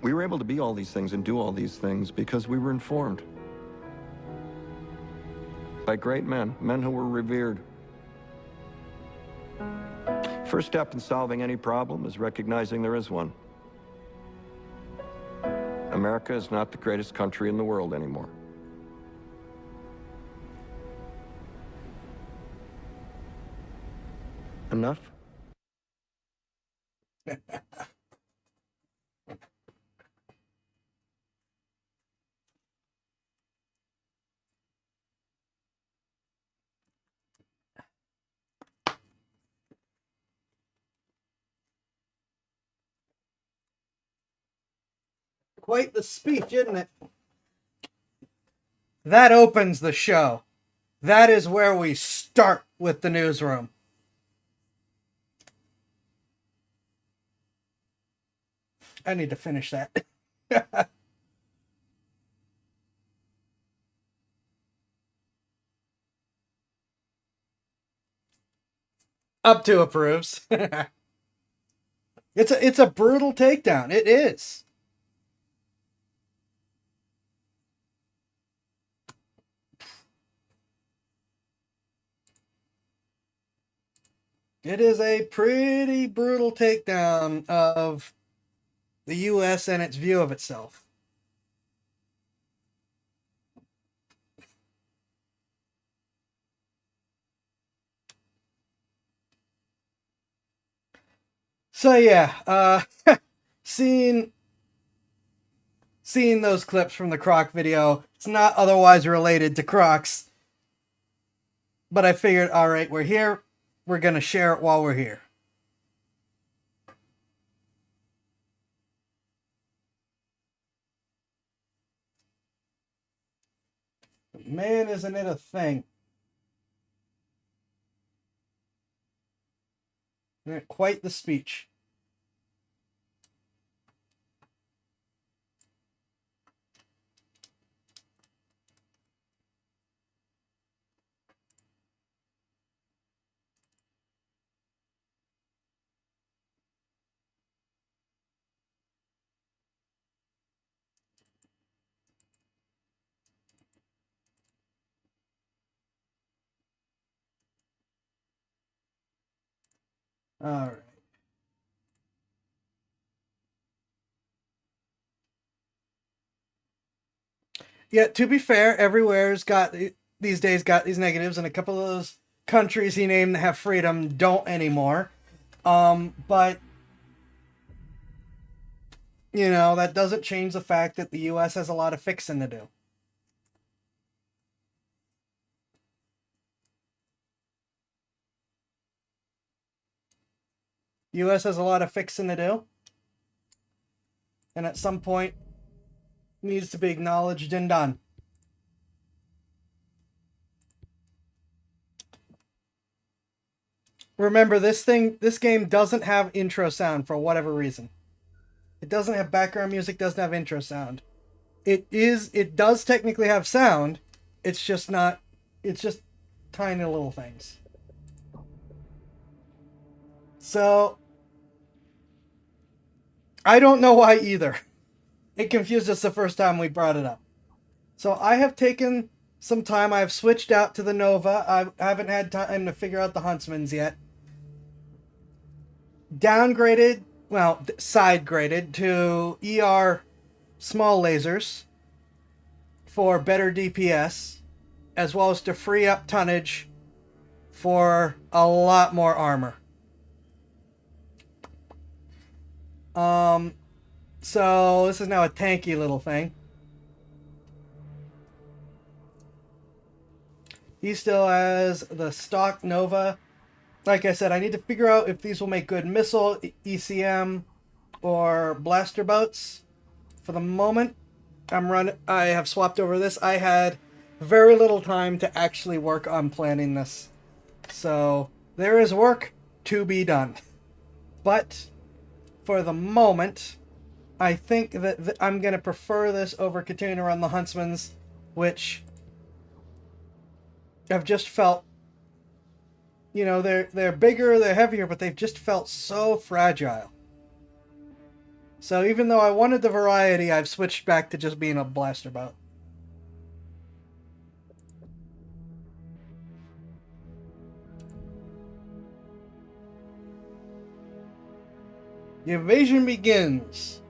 We were able to be all these things and do all these things because we were informed by great men, men who were revered. First step in solving any problem is recognizing there is one. America is not the greatest country in the world anymore. Enough? Quite the speech, isn't it? That opens the show. That is where we start with the newsroom. I need to finish that. Up to approves. It's a brutal takedown. It is. It is a pretty brutal takedown of the U.S. and its view of itself. So yeah, seeing those clips from the Croc video, it's not otherwise related to Crocs, but I figured, all right, we're here. We're going to share it while we're here. Man, isn't it a thing? Quite the speech. All right. Yeah, to be fair, everywhere's got these days got these negatives, and a couple of those countries he named that have freedom don't anymore. But you know, that doesn't change the fact that the US has a lot of fixing to do. US has a lot of fixing to do. And at some point needs to be acknowledged and done. Remember, this game doesn't have intro sound for whatever reason. It doesn't have background music, doesn't have intro sound. It does technically have sound. It's just tiny little things. So I don't know why either. It confused us the first time we brought it up. So I have taken some time. I've switched out to the Nova. I haven't had time to figure out the Huntsman's yet. Downgraded, well, side graded to ER small lasers for better DPS, as well as to free up tonnage for a lot more armor. So this is now a tanky little thing. He still has the stock Nova. Like I said, I need to figure out if these will make good missile, ECM, or blaster boats. For the moment, I have swapped over this. I had very little time to actually work on planning this. So there is work to be done. But for the moment, I think that I'm going to prefer this over continuing to run the Huntsmans, which I've just felt, you know, they're bigger, they're heavier, but they've just felt so fragile. So even though I wanted the variety, I've switched back to just being a blaster boat. The invasion begins.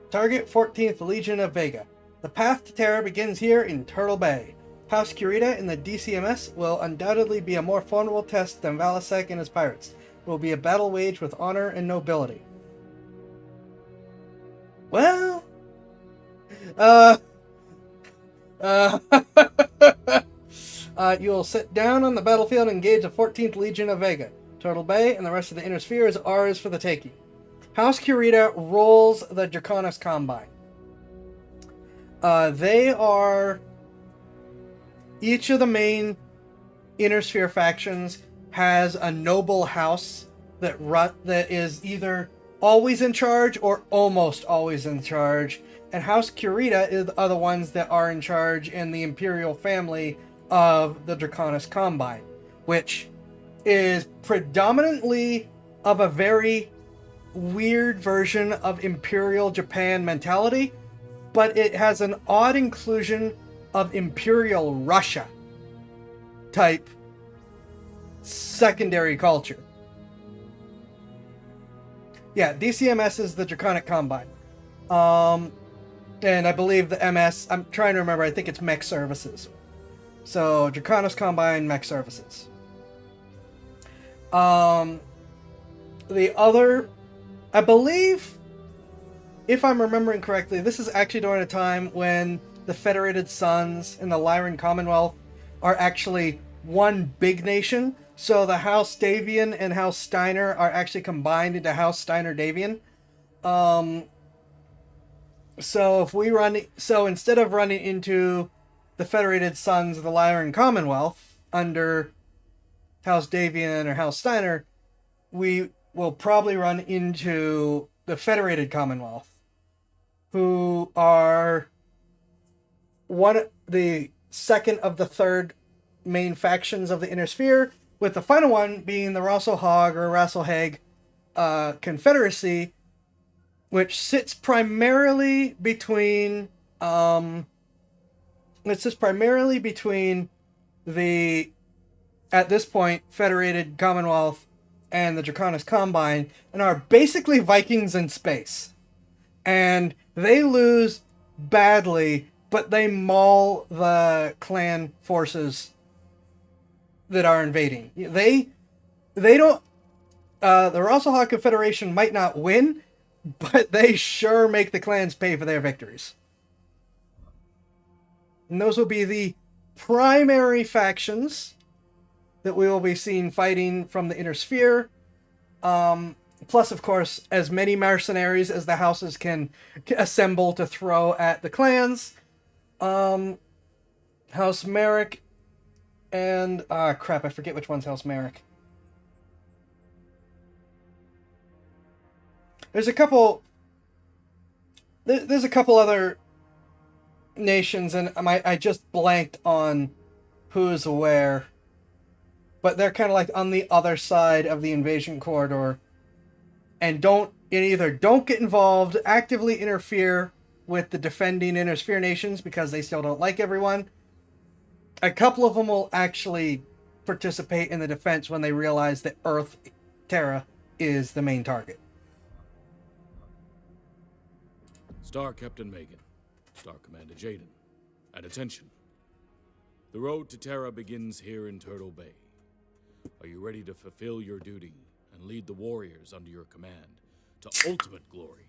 Target 14th Legion of Vega. The path to terror begins here in Turtle Bay. House Kurita in the DCMS will undoubtedly be a more formidable test than Valasek and his pirates. It will be a battle waged with honor and nobility. Well... you'll sit down on the battlefield and engage the 14th Legion of Vega. Turtle Bay and the rest of the Inner Sphere is ours for the taking. House Kurita rolls the Draconis Combine. They are... Each of the main Inner Sphere factions has a noble house that is either always in charge or almost always in charge. And House Kurita are the ones that are in charge in the Imperial family of the Draconis Combine, which is predominantly of a very weird version of Imperial Japan mentality, but it has an odd inclusion of Imperial Russia type secondary culture. Yeah, DCMS is the Draconic Combine. And I believe the MS, I'm trying to remember, I think it's Mech Services. So, Draconis Combine, Mech Services. The other, I believe, if I'm remembering correctly, this is actually during a time when the Federated Suns and the Lyran Commonwealth are actually one big nation. So the House Davian and House Steiner are actually combined into House Steiner-Davian. So instead of running into the Federated Sons of the Lyran Commonwealth under House Davian or House Steiner, we will probably run into the Federated Commonwealth, who are the second of the third main factions of the Inner Sphere, with the final one being the Rasselhag or Rasselhag Confederacy, which sits primarily between the, at this point, Federated Commonwealth and the Draconis Combine, and are basically Vikings in space. And they lose badly, but they maul the clan forces that are invading. They don't, the Rasselhag Confederation might not win, but they sure make the clans pay for their victories. And those will be the primary factions that we will be seeing fighting from the Inner Sphere. Plus, of course, as many mercenaries as the houses can assemble to throw at the clans. House Merrick and... crap, I forget which one's House Merrick. There's a couple other nations, and I just blanked on who's where. But they're kind of like on the other side of the invasion corridor. And either don't get involved, actively interfere with the defending Inner Sphere nations because they still don't like everyone. A couple of them will actually participate in the defense when they realize that Earth, Terra, is the main target. Star Captain Megan, Star Commander Jaden, at attention. The road to Terra begins here in Turtle Bay. Are you ready to fulfill your duty and lead the warriors under your command to ultimate glory?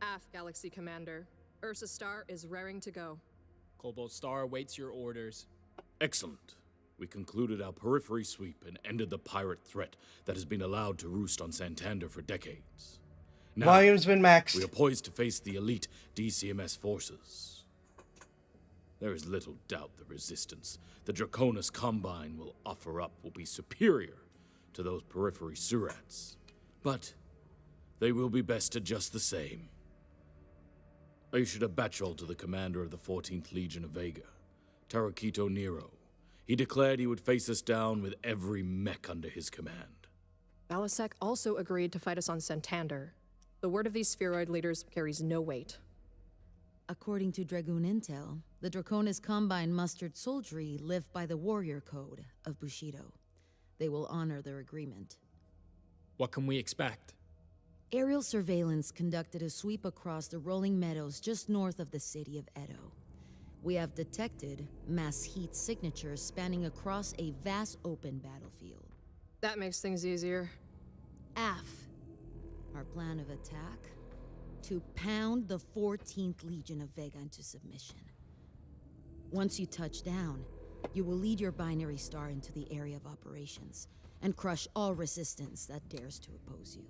Aft, Galaxy Commander. Ursa Star is raring to go. Cobalt Star awaits your orders. Excellent. We concluded our periphery sweep and ended the pirate threat that has been allowed to roost on Santander for decades. Now, Volume's been maxed. We are poised to face the elite DCMS forces. There is little doubt the resistance the Draconis Combine will offer up will be superior to those periphery surats. But they will be bested just the same. I issued a batchel to the commander of the 14th Legion of Vega, Tarakito Nero. He declared he would face us down with every mech under his command. Balasek also agreed to fight us on Santander. The word of these spheroid leaders carries no weight. According to Dragoon Intel, the Draconis Combine mustered soldiery live by the warrior code of Bushido. They will honor their agreement. What can we expect? Aerial surveillance conducted a sweep across the rolling meadows just north of the city of Edo. We have detected mass heat signatures spanning across a vast open battlefield. That makes things easier. AF, our plan of attack? To pound the 14th Legion of Vega into submission. Once you touch down, you will lead your binary star into the area of operations and crush all resistance that dares to oppose you.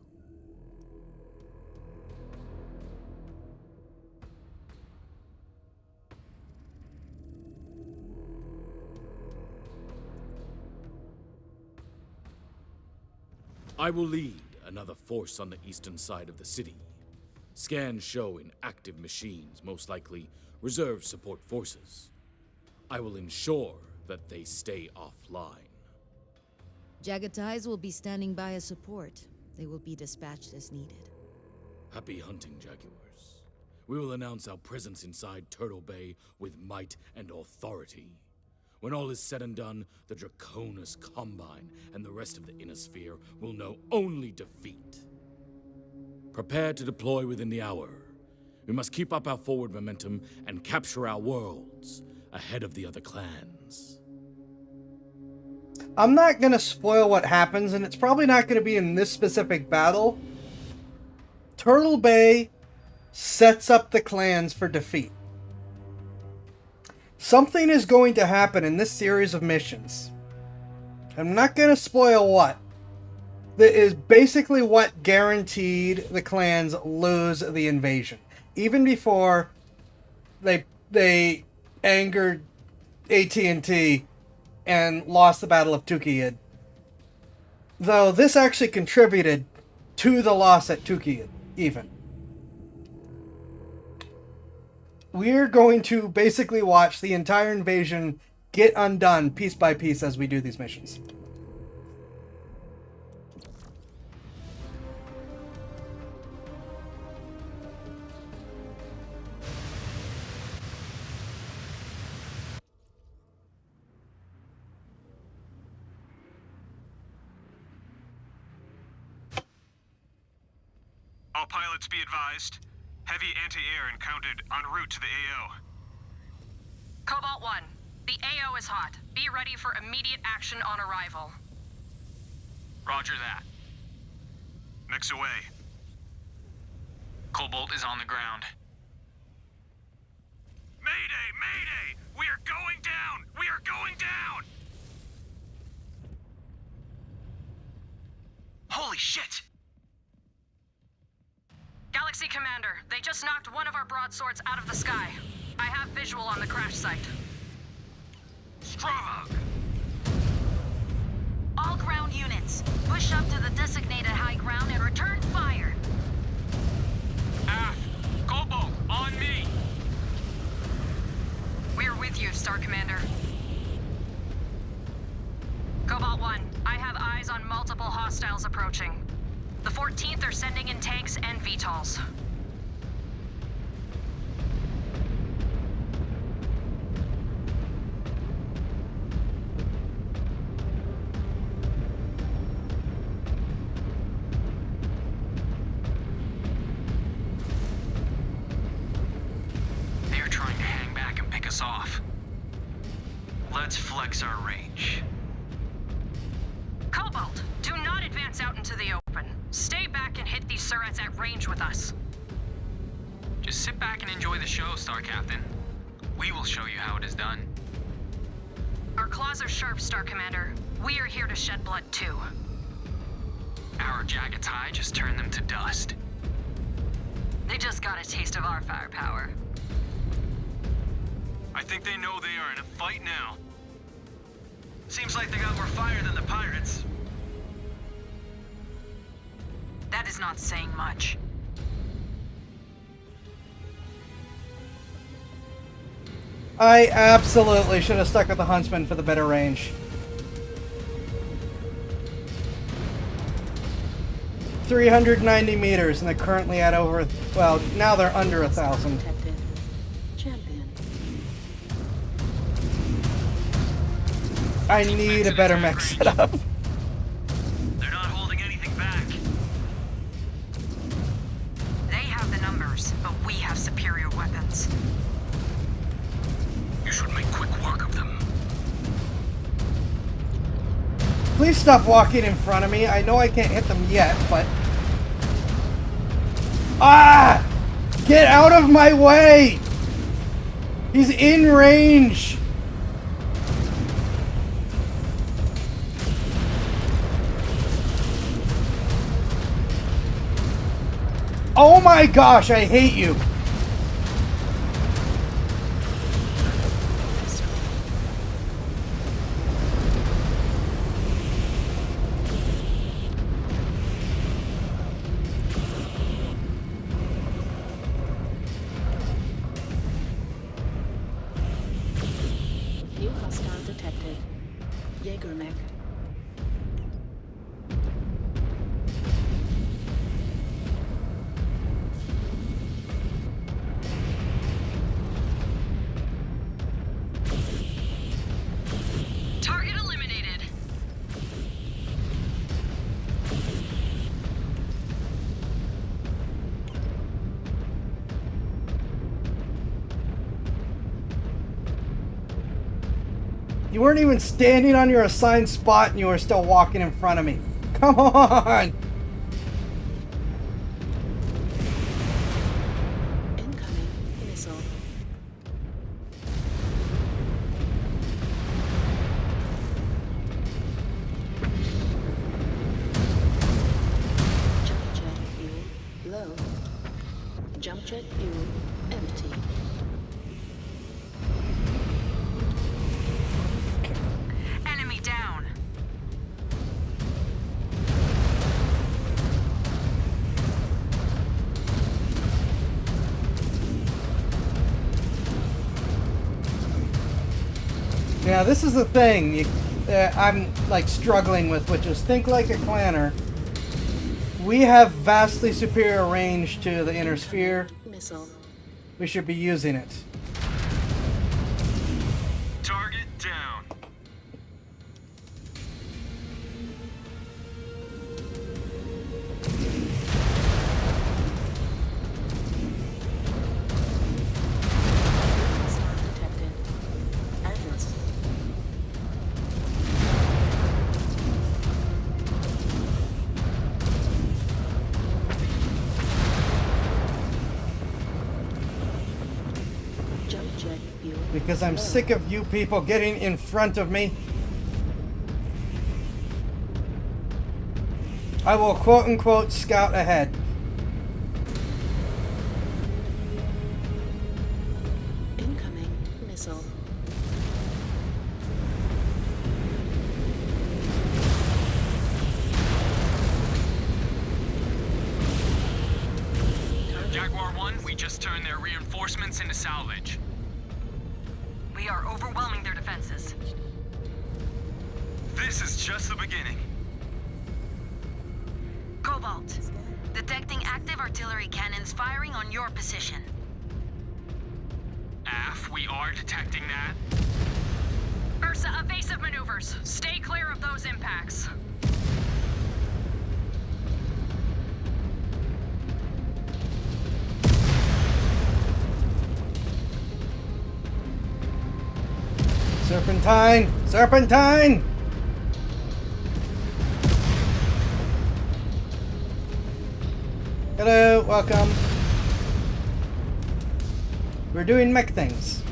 I will lead another force on the eastern side of the city. Scans show inactive machines, most likely reserve support forces. I will ensure that they stay offline. Jagatais will be standing by as support. They will be dispatched as needed. Happy hunting, Jaguars. We will announce our presence inside Turtle Bay with might and authority. When all is said and done, the Draconis Combine and the rest of the Inner Sphere will know only defeat. Prepare to deploy within the hour. We must keep up our forward momentum and capture our worlds ahead of the other clans. I'm not going to spoil what happens, and it's probably not going to be in this specific battle. Turtle Bay sets up the clans for defeat. Something is going to happen in this series of missions. I'm not going to spoil what. That is basically what guaranteed the clans lose the invasion. Even before they angered AT&T and lost the Battle of Tukiyid. Though this actually contributed to the loss at Tukiyid, even. We're going to basically watch the entire invasion get undone piece by piece as we do these missions. All pilots be advised. Heavy anti-air encountered en route to the AO. Cobalt 1, the AO is hot. Be ready for immediate action on arrival. Roger that. Mechs away. Cobalt is on the ground. Mayday! Mayday! We are going down! We are going down! Holy shit! Galaxy Commander, they just knocked one of our broadswords out of the sky. I have visual on the crash site. Strava! All ground units, push up to the designated high ground and return fire. Aft! Cobalt, on me! We're with you, Star Commander. Cobalt 1, I have eyes on multiple hostiles approaching. The 14th are sending in tanks and VTOLs. They're trying to hang back and pick us off. Let's flex our range. Cobalt, do not advance out into the open. Stay back and hit these turrets at range with us. Just sit back and enjoy the show, Star Captain. We will show you how it is done. Our claws are sharp, Star Commander. We are here to shed blood too. Our jackets high just turned them to dust. They just got a taste of our firepower. I think they know they are in a fight now. Seems like they got more fire than the pirates. That is not saying much. I absolutely should have stuck with the Huntsman for the better range. 390 meters, and they're currently at over, well, now they're under 1,000. I need a better mech setup. They're not holding anything back. They have the numbers, but we have superior weapons. You should make quick work of them. Please stop walking in front of me. I know I can't hit them yet, but... Ah! Get out of my way! He's in range! Oh my gosh, I hate you! New hostile detected. Jaeger mech. Target eliminated. You weren't even standing on your assigned spot and you were still walking in front of me. Come on! Incoming missile. Jump jet fuel low. Jump jet fuel empty. Yeah, this is the thing I'm like struggling with, which is think like a clanner. We have vastly superior range to the inner sphere. Missile. We should be using it. Target down. Detected. Atlas. Jump jet fuel. Because I'm sick of you people getting in front of me. I will quote-unquote scout ahead. Incoming missile. Jaguar 1, we just turned their reinforcements into salvage. We are overwhelming their defenses. This is just the beginning. Cobalt, detecting active artillery cannons firing on your position. AF, we are detecting that. Ursa, evasive maneuvers. Stay clear of those impacts. Serpentine! Serpentine! Hello, welcome. We're doing mech things.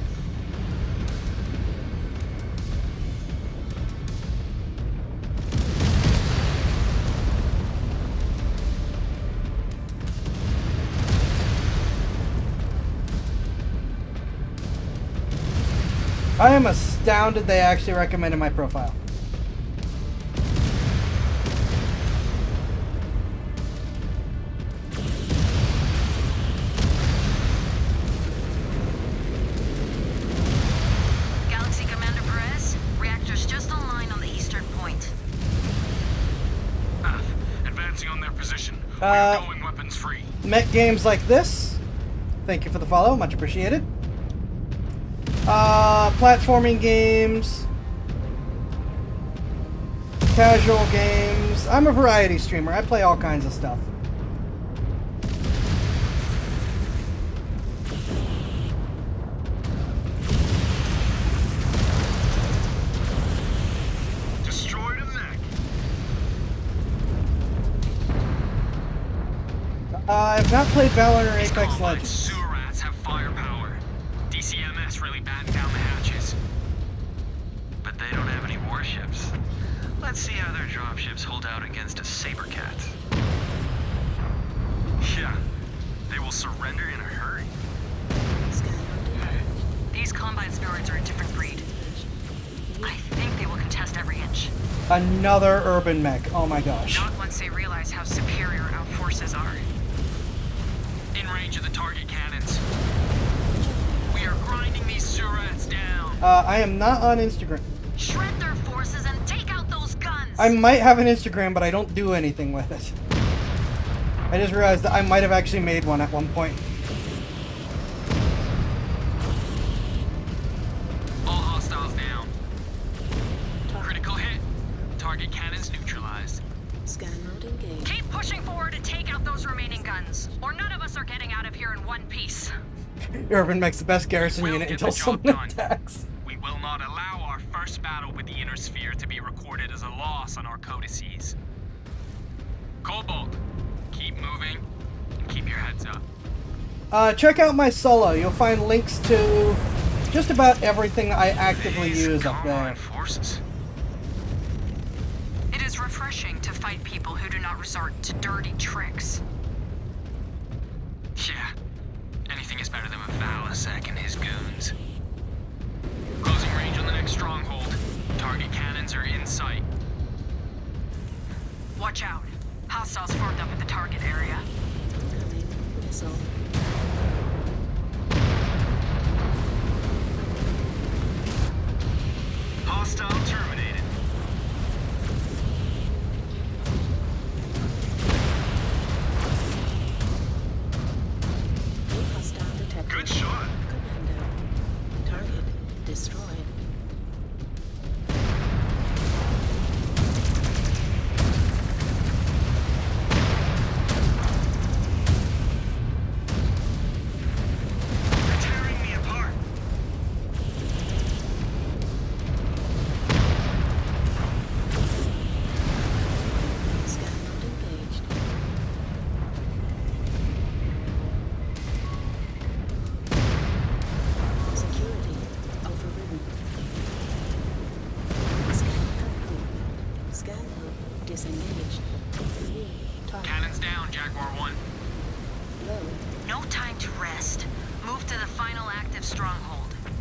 I am astounded they actually recommended my profile. Galaxy Commander Perez, reactors just online on the eastern point. AF, advancing on their position. We're going weapons free. Mech games like this. Thank you for the follow, much appreciated. Platforming games, casual games. I'm a variety streamer. I play all kinds of stuff. Destroyed a mech. I've not played Valorant or These Apex combine Legends. sewer rats have firepower. DCMS really battened down the hatches. But they don't have any warships. Let's see how their dropships hold out against a Sabercat. Yeah, they will surrender in a hurry. These Combine spheroids are a different breed. I think they will contest every inch. Another urban mech. Oh my gosh. Not once they realize how superior our forces are. In range of the target cannons. We are grinding these surats down. I am not on Instagram. Shred their forces and take out those guns! I might have an Instagram, but I don't do anything with it. I just realized that I might have actually made one at one point. All hostiles down. Critical hit. Target cannons neutralized. Scan mode engaged. Keep pushing forward to take out those remaining guns, or none of us are getting out of here in one piece. Urban Mech's the best garrison We'll unit get until the job someone done. attacks. We will not allow our first battle with the inner sphere to be recorded as a loss on our codices. Cobalt, keep moving and keep your heads up. Check out my solo. You'll find links to just about everything I actively use up there. Forces. It is refreshing to fight people who do not resort to dirty tricks. Yeah, anything is better than Valasek and his goons. Closing range on the next stronghold. Target cannons are in sight. Watch out. Hostiles formed up at the target area. Incoming missile.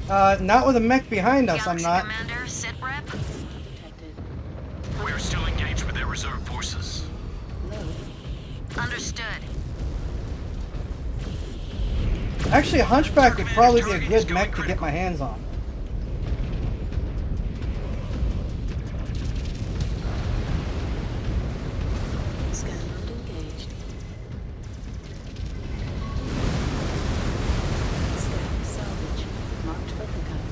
Not with a mech behind us, Galaxy I'm not. Commander, sit rep. We're still engaged with their reserve forces. Understood. Actually, a Hunchback would probably be a good mech to get my hands on. Scan mode engaged. Scan salvage. Marked for pickup.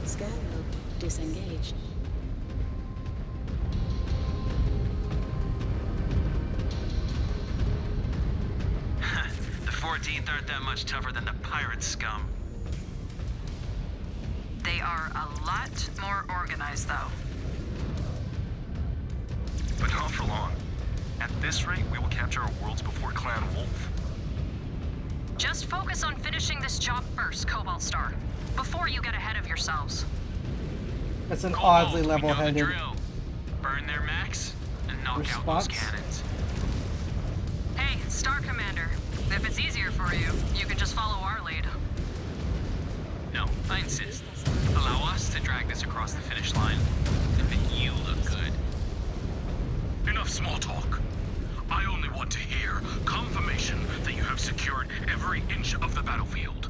Scan mode disengaged. The 14th aren't that much tougher than the pirate scum. They are a lot more organized, though. But not for long. At this rate, we will capture our worlds before Clan Wolf. Just focus on finishing this job first, Cobalt Star, before you get ahead of yourselves. That's an oddly We know the level-headed drill. Burn their mechs and knock out those response. cannons. Hey, Star Commander, if it's easier for you, you can just follow our lead. No, I insist. Allow us to drag this across the finish line and make you look good. Enough small talk. I only want to hear confirmation that you have secured every inch of the battlefield.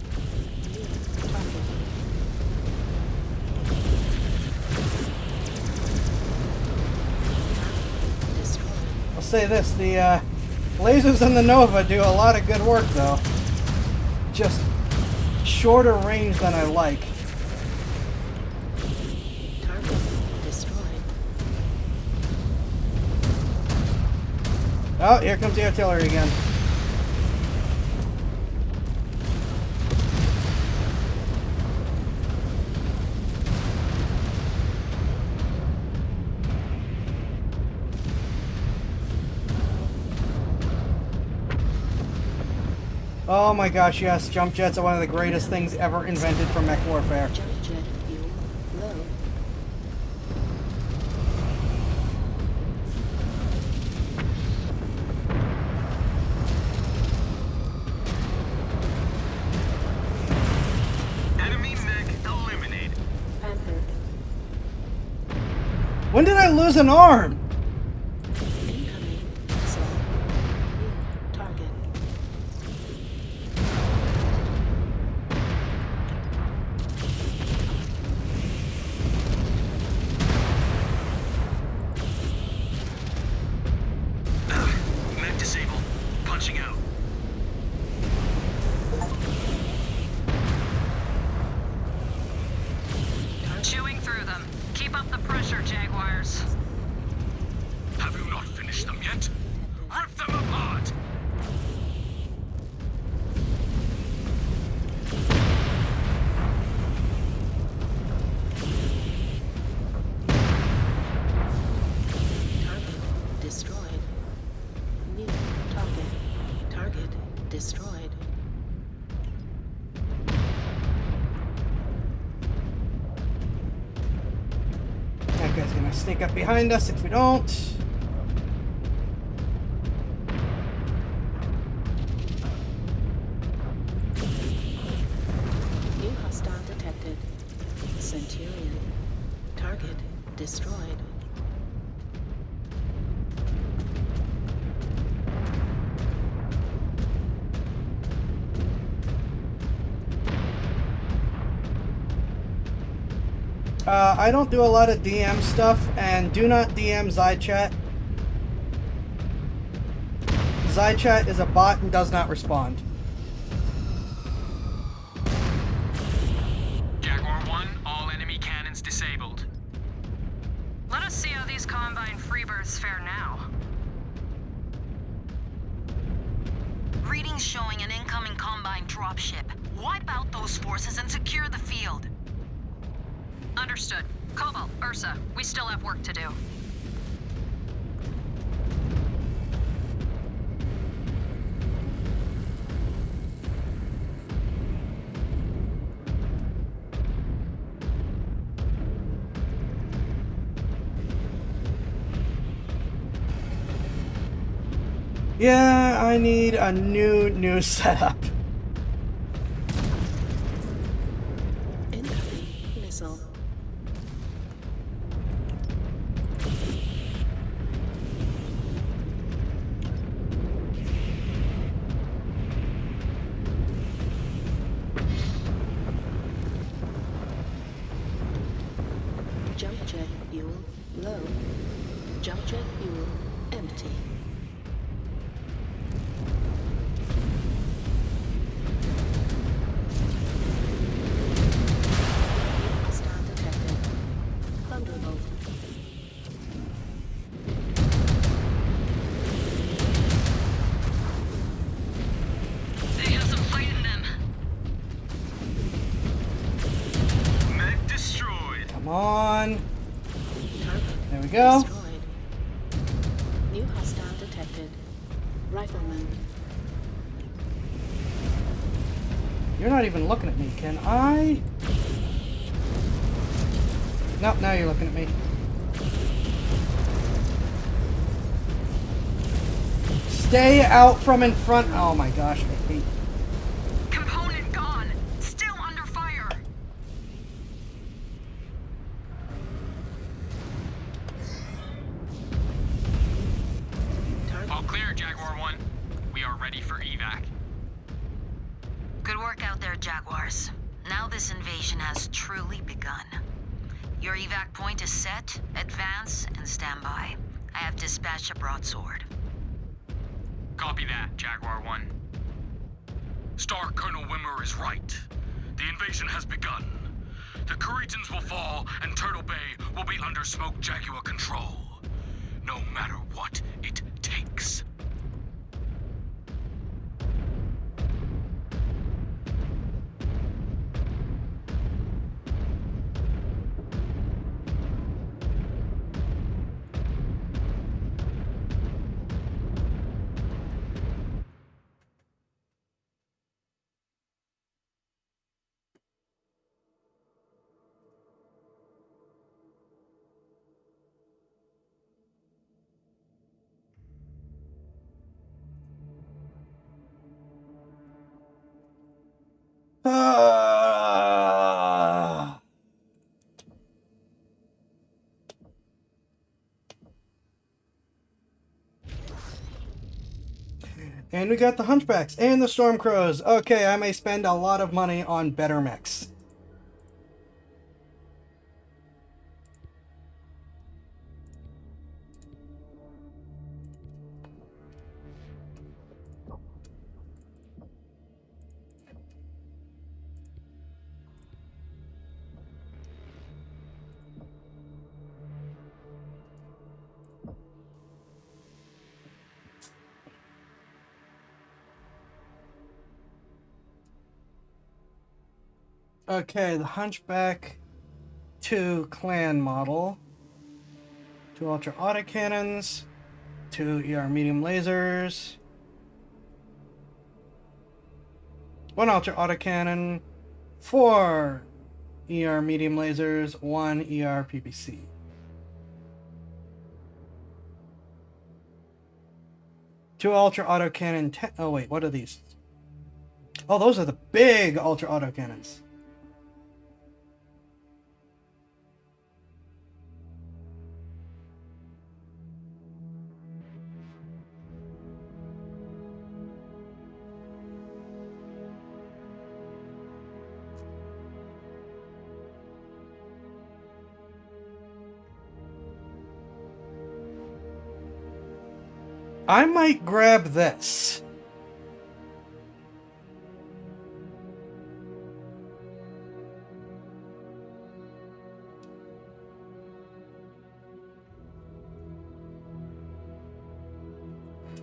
I'll say this, the lasers in the Nova do a lot of good work, though. Just shorter range than I like. Target destroyed. Oh, here comes the artillery again. Oh my gosh, yes, jump jets are one of the greatest things ever invented for mech warfare. Jump jet fuel low. Enemy mech eliminated. Panther. When did I lose an arm? Incoming. Cell. New target. Mech disabled. Punching out. Chewing through them. Keep up the pressure, Jaguars. Have you not finished them yet? Rip them apart! Target destroyed. New target. Target destroyed. That guy's gonna sneak up behind us if we don't. New hostile detected. Centurion. Target destroyed. I don't do a lot of DM stuff, and do not DM Zychat. Zychat is a bot and does not respond. Jaguar 1, all enemy cannons disabled. Let us see how these Combine Freebirds fare now. Readings showing an incoming Combine dropship. Wipe out those forces and secure the field. Understood. Cobalt, Ursa, we still have work to do. Yeah, I need a new setup. Incoming vessel. Jump jet fuel low. Jump jet fuel empty. Hostile detected. Thunderbolt. They have some fight in them. Mech destroyed. Come on. There we go. Destroyed. New hostile detected. Rifleman. You're not even looking at me, can I? Nope, now you're looking at me. Stay out from in front. Oh my gosh, I hate. Component gone. Still under fire. All clear, Jaguar 1. We are ready for evac. Good work out there, Jaguars. Now this invasion has truly begun. Your evac point is set, advance, and stand by. I have dispatched a broadsword. Copy that, Jaguar 1. Star Colonel Wimmer is right. The invasion has begun. The Kuritans will fall, and Turtle Bay will be under Smoke Jaguar control. No matter what it takes. And we got the Hunchbacks and the Stormcrows. Okay, I may spend a lot of money on better mechs. Okay, the Hunchback 2 clan model. 2 ultra autocannons. 2 ER medium lasers. 1 ultra autocannon. 4 ER medium lasers. 1 ER PPC. Two ultra autocannon. Oh wait, what are these? Oh, those are the big ultra autocannons. I might grab this.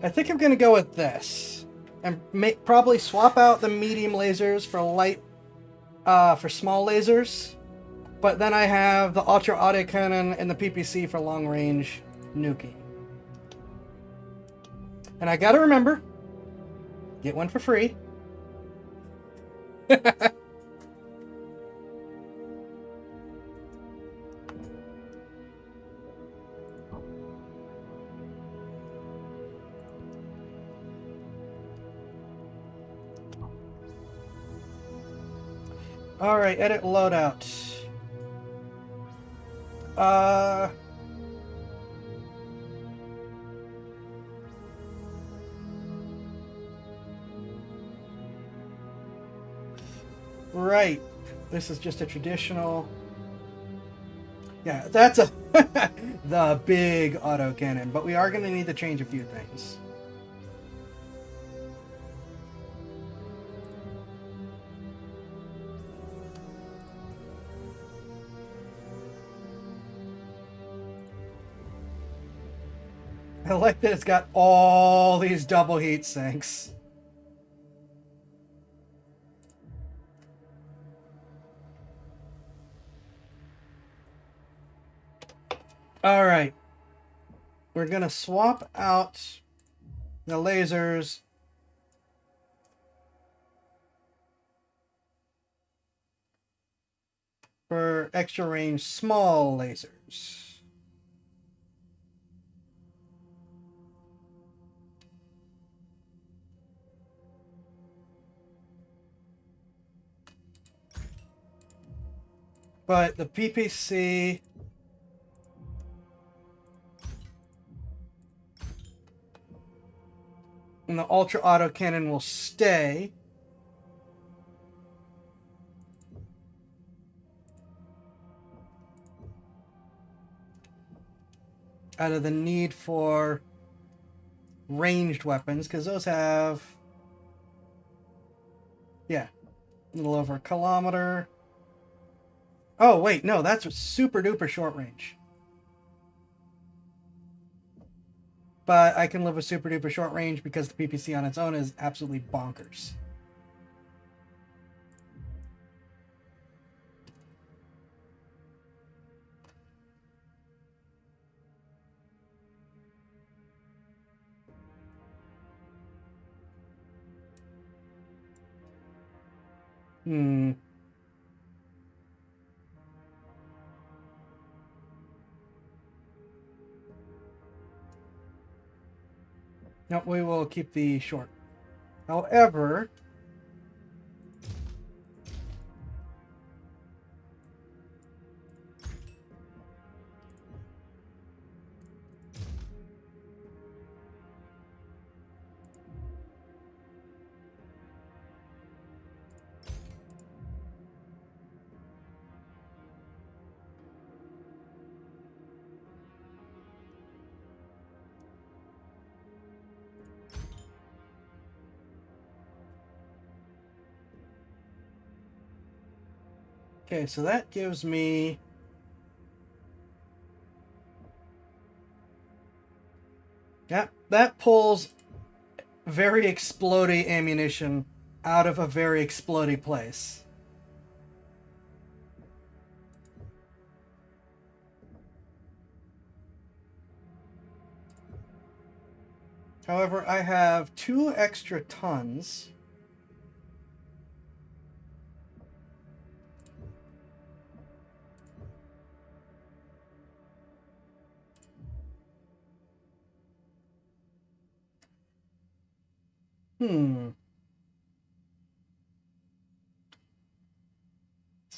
I think I'm going to go with this. And probably swap out the medium lasers for for small lasers. But then I have the ultra autocannon and the PPC for long range nuking. And I gotta remember, get one for free. Alright, edit loadout. Uh... Right. This is just a traditional... Yeah, that's a the big autocannon, but we are going to need to change a few things. I like that it's got all these double heat sinks. All right. We're going to swap out the lasers for extra range small lasers. But the PPC and the ultra autocannon will stay. Out of the need for ranged weapons, because those have, yeah, a little over a kilometer. Oh, wait, no, that's super duper short range. But I can live with super duper short range because the PPC on its own is absolutely bonkers. Hmm. No, we will keep the short. However, okay, so that gives me that pulls very explodey ammunition out of a very explodey place. However, I have 2 extra tons.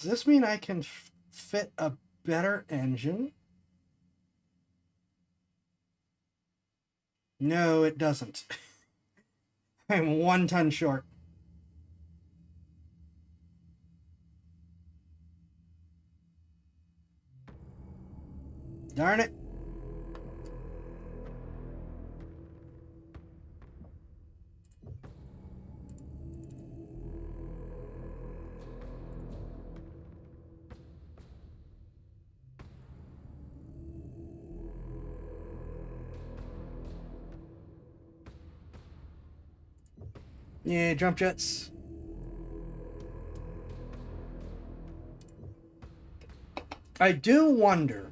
Does this mean I can fit a better engine? No, it doesn't. I'm 1 ton short. Darn it. Yeah, jump jets. I do wonder.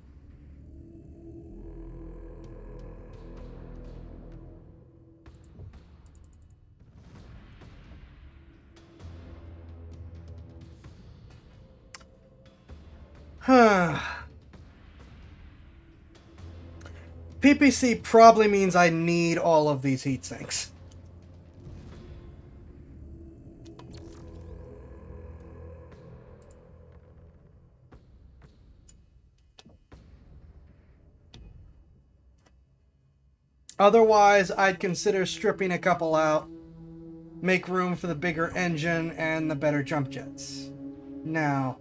PPC probably means I need all of these heat sinks. Otherwise, I'd consider stripping a couple out, make room for the bigger engine and the better jump jets. Now,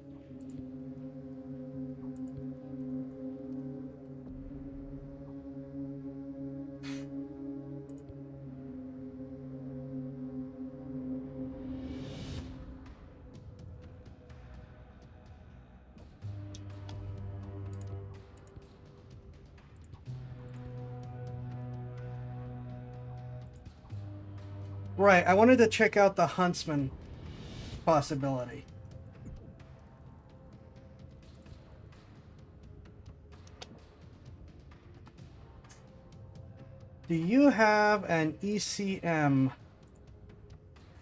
right, I wanted to check out the Huntsman possibility. Do you have an ECM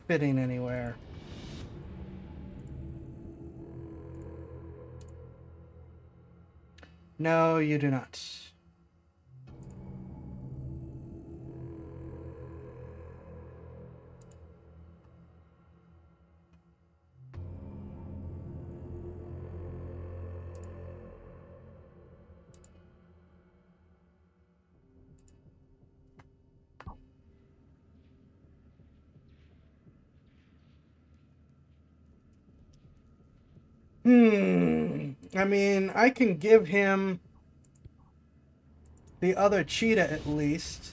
fitting anywhere? No, you do not. I mean, I can give him the other cheetah at least.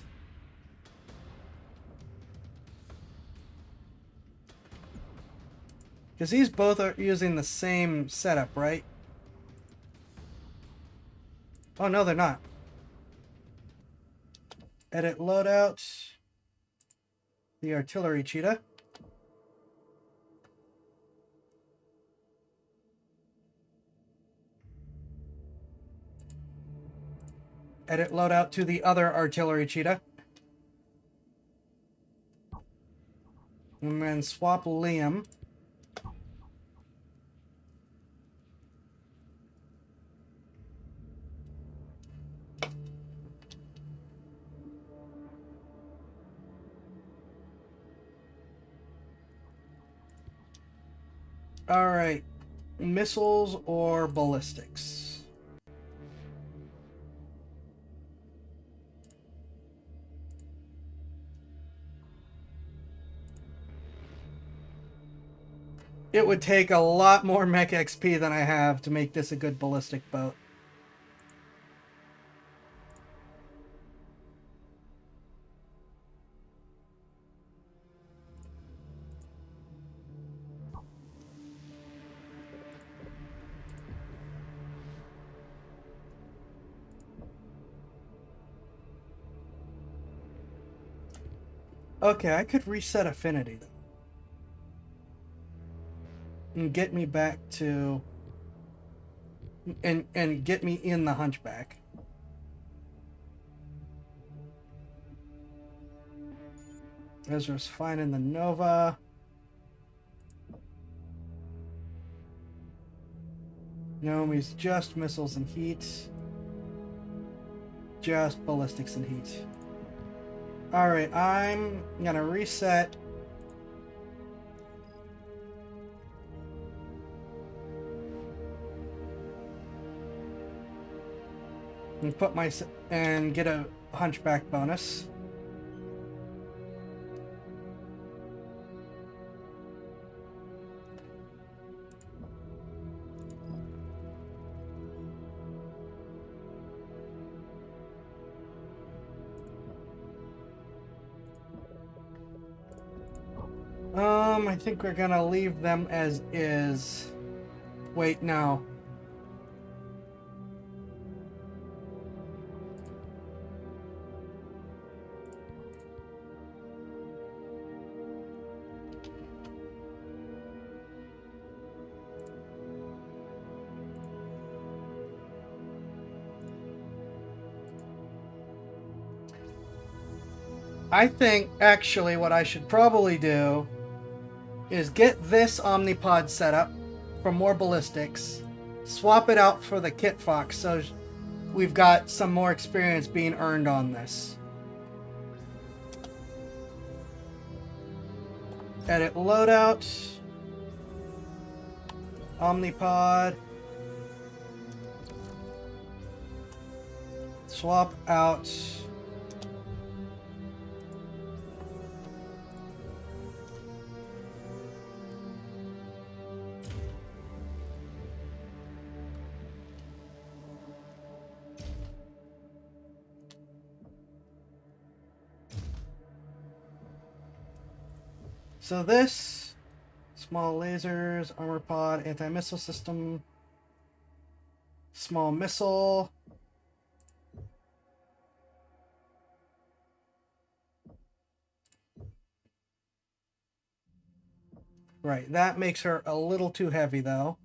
Because these both are using the same setup, right? Oh, no, they're not. Edit loadout. The artillery cheetah. Edit loadout to the other artillery cheetah. And then swap Liam. Alright. Missiles or ballistics? It would take a lot more mech XP than I have to make this a good ballistic boat. Okay, I could reset affinity though. And get me back to and get me in the Hunchback. Ezra's fine in the Nova. Naomi's just missiles and heat. Just ballistics and heat. Alright, I'm gonna reset. And put my and get a Hunchback bonus. I think we're gonna leave them as is. Wait, no. I think actually what I should probably do is get this Omnipod set up for more ballistics, swap it out for the Kit Fox so we've got some more experience being earned on this. Edit loadout. Omnipod. Swap out So this, small lasers, armor pod, anti-missile system, small missile. Right, that makes her a little too heavy though.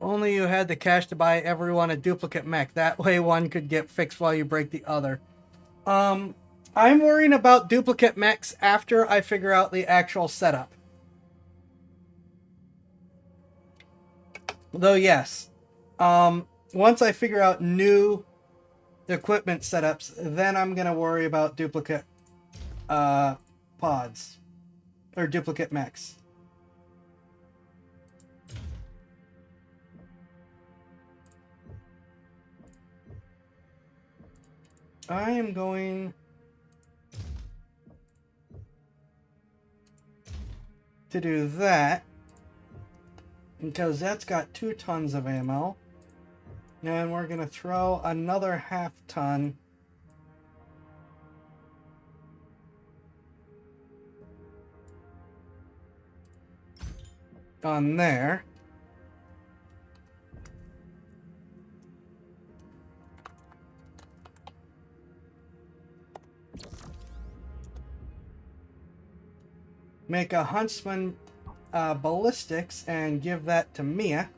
Only you had the cash to buy everyone a duplicate mech. That way one could get fixed while you break the other. I'm worrying about duplicate mechs after I figure out the actual setup. Though yes, once I figure out new equipment setups, then I'm gonna worry about duplicate pods or duplicate mechs. I am going to do that because that's got 2 tons of ammo. And we're going to throw another half ton on there. Make a Huntsman ballistics and give that to Mia.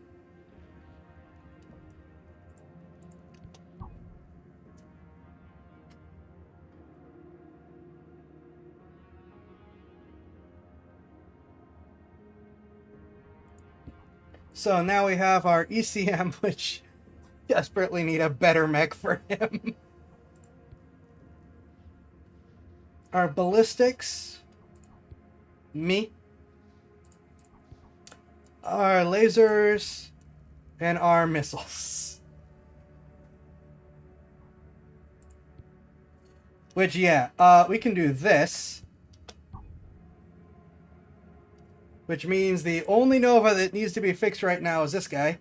So now we have our ECM, which desperately need a better mech for him. Our ballistics, me. Our lasers, and our missiles. Which, yeah, we can do this. Which means the only Nova that needs to be fixed right now is this guy.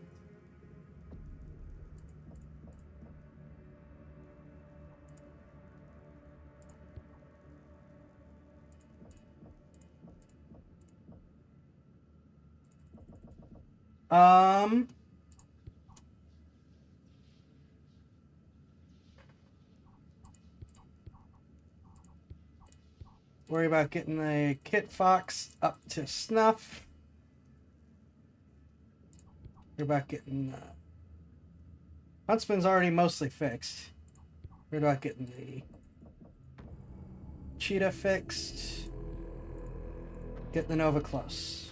Worry about getting the Kit Fox up to snuff. Worry about getting Huntsman's already mostly fixed. Worry about getting the Cheetah fixed. Get the Nova close.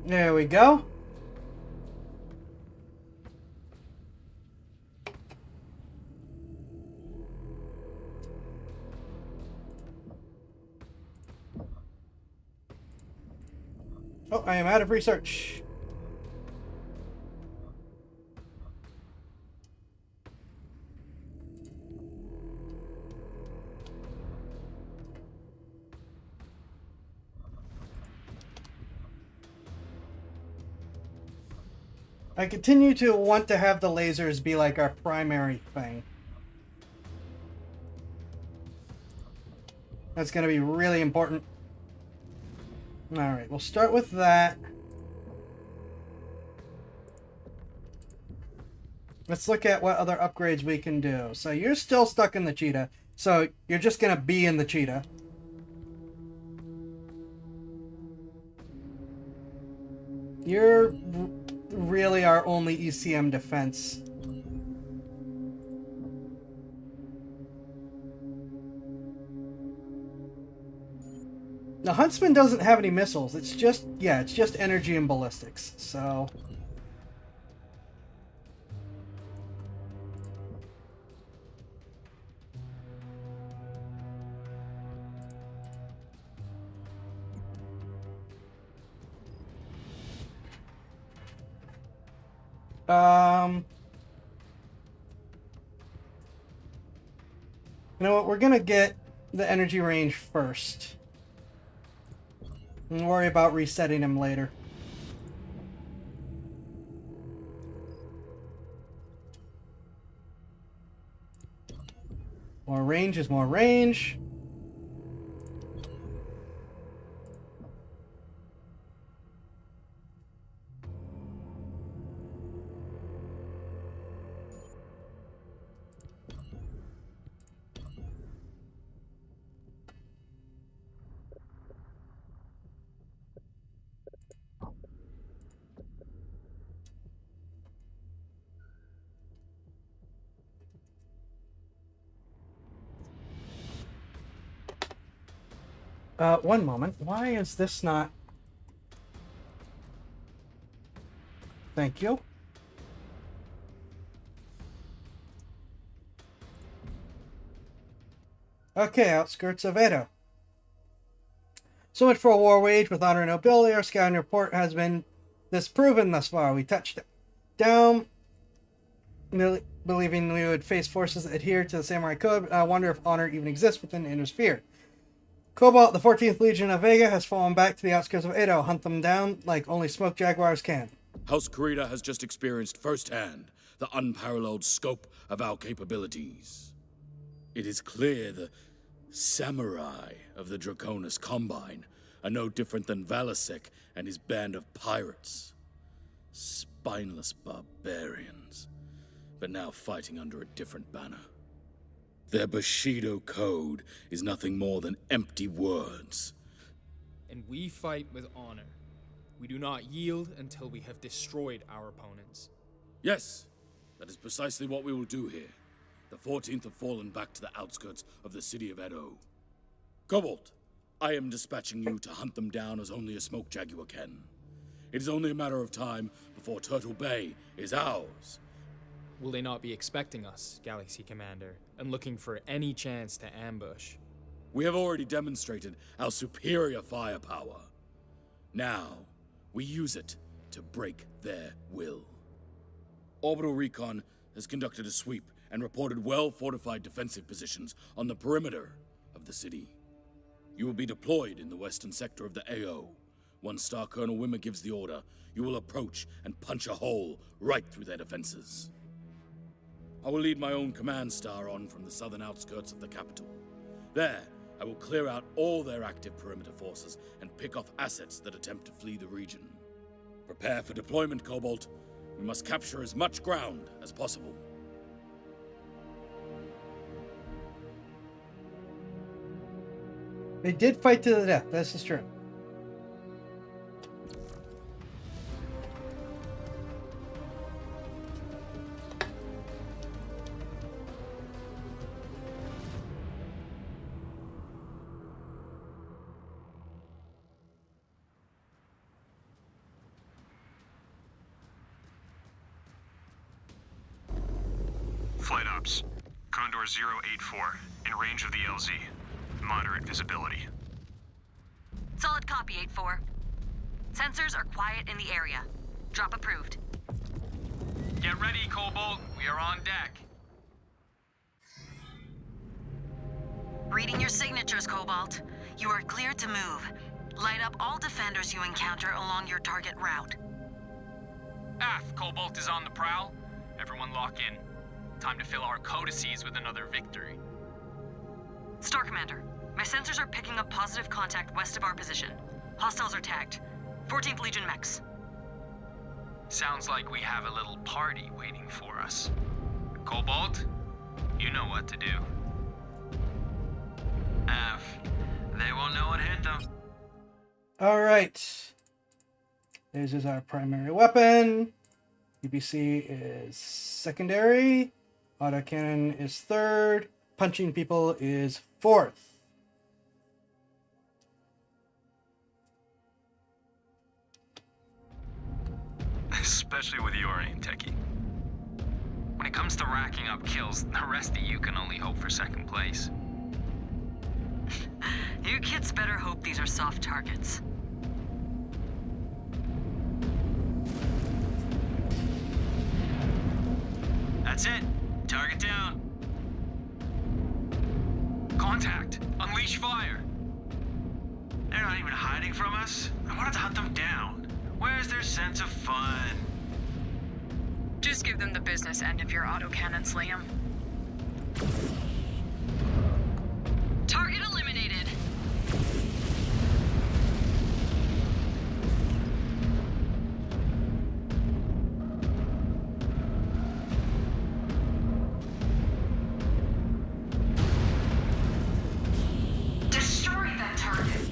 There we go. Oh, I am out of research. I continue to want to have the lasers be like our primary thing. That's going to be really important. Alright, we'll start with that. Let's look at what other upgrades we can do. So you're still stuck in the Cheetah. So you're just going to be in the Cheetah. You're really our only ECM defense. The Huntsman doesn't have any missiles. It's just, yeah, it's just energy and ballistics. So You know what? We're gonna get the energy range first. And worry about resetting him later. More range is more range. One moment. Why is this not... Thank you. Okay, outskirts of Edo. So much for a war waged with honor and nobility. Our scouting report has been disproven thus far. We touched down, believing we would face forces that adhere to the Samurai Code, but I wonder if honor even exists within the Inner Sphere. Cobalt, the 14th Legion of Vega, has fallen back to the outskirts of Edo. Hunt them down like only smoke jaguars can. House Kurita has just experienced firsthand the unparalleled scope of our capabilities. It is clear the samurai of the Draconis Combine are no different than Valasek and his band of pirates. Spineless barbarians, but now fighting under a different banner. Their Bushido code is nothing more than empty words. And we fight with honor. We do not yield until we have destroyed our opponents. Yes, that is precisely what we will do here. The 14th have fallen back to the outskirts of the city of Edo. Cobalt, I am dispatching you to hunt them down as only a smoke jaguar can. It is only a matter of time before Turtle Bay is ours. Will they not be expecting us, Galaxy Commander, and looking for any chance to ambush? We have already demonstrated our superior firepower. Now, we use it to break their will. Orbital Recon has conducted a sweep and reported well-fortified defensive positions on the perimeter of the city. You will be deployed in the western sector of the AO. Once Star Colonel Wimmer gives the order, you will approach and punch a hole right through their defenses. I will lead my own command star on from the southern outskirts of the capital. There, I will clear out all their active perimeter forces and pick off assets that attempt to flee the region. Prepare for deployment, Cobalt. We must capture as much ground as possible. They did fight to the death, this is true. Flight ops. Condor 084, in range of the LZ. Moderate visibility. Solid copy, 8-4. Sensors are quiet in the area. Drop approved. Get ready, Cobalt. We are on deck. Reading your signatures, Cobalt. You are cleared to move. Light up all defenders you encounter along your target route. Cobalt is on the prowl. Everyone lock in. Time to fill our codices with another victory. Star Commander, my sensors are picking up positive contact west of our position. Hostiles are tagged. 14th Legion mechs. Sounds like we have a little party waiting for us. Cobalt, you know what to do. They won't know what hit them. Alright. This is our primary weapon. UBC is secondary. Autocannon is third. Punching people is fourth. Especially with your aim, Techie. When it comes to racking up kills, the rest of you can only hope for second place. You kids better hope these are soft targets. That's it. Target down. Contact! Unleash fire! They're not even hiding from us. I wanted to hunt them down. Where's their sense of fun? Just give them the business end of your autocannons, Liam. Target eliminated. Destroy that target.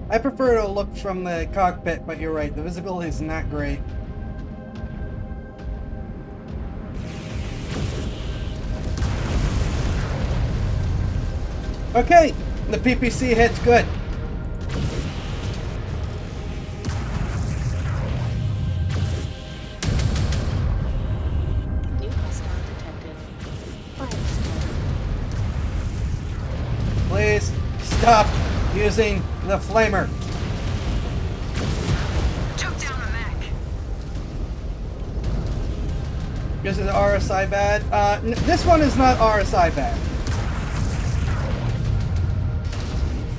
I prefer to look from the cockpit, but you're right, the visibility is not great. Okay, the PPC hit's good. New hostile detected. Fire started. Please stop using the flamer. Took down the mech. This is RSI bad. This one is not RSI bad.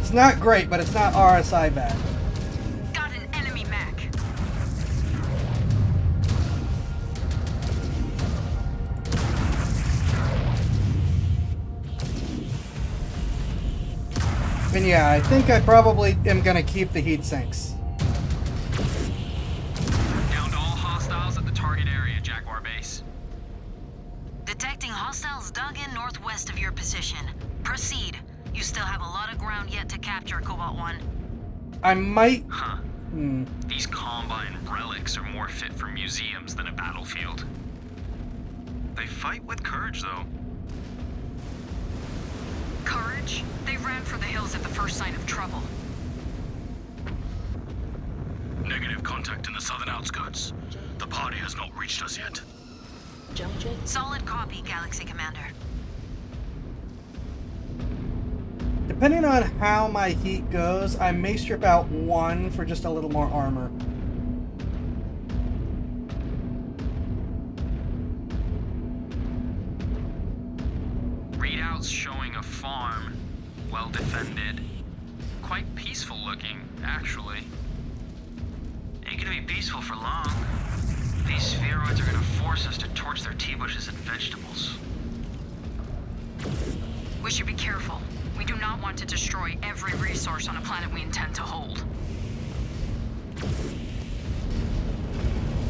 It's not great, but it's not RSI bad. Got an enemy mech. And yeah, I think I probably am gonna keep the heat sinks. Down to all hostiles at the target area, Jaguar base. Detecting hostiles dug in northwest of your position. Proceed. You still have a lot of ground yet to capture, Cobalt 1. I might... Huh. These Combine relics are more fit for museums than a battlefield. They fight with courage, though. Courage? They ran for the hills at the first sign of trouble. Negative contact in the southern outskirts. The party has not reached us yet. Solid copy, Galaxy Commander. Depending on how my heat goes, I may strip out one for just a little more armor. Readouts showing a farm, well defended. Quite peaceful looking, actually. Ain't gonna be peaceful for long. These spheroids are gonna force us to torch their tea bushes and vegetables. We should be careful. We do not want to destroy every resource on a planet we intend to hold.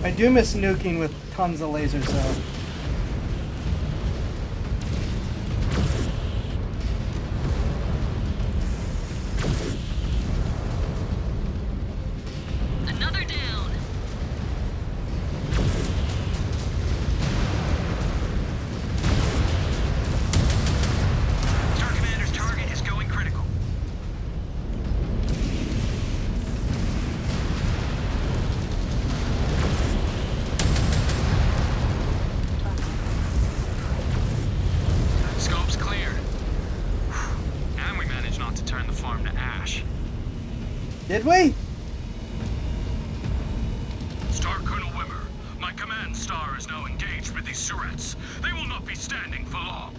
I do miss nuking with tons of lasers, though. Another down. Star Commander's target is going critical. Scope's cleared. And we managed not to turn the farm to ash. Did we? Star Colonel Wimmer, my command star is now engaged with these Surets. They will not be standing for long.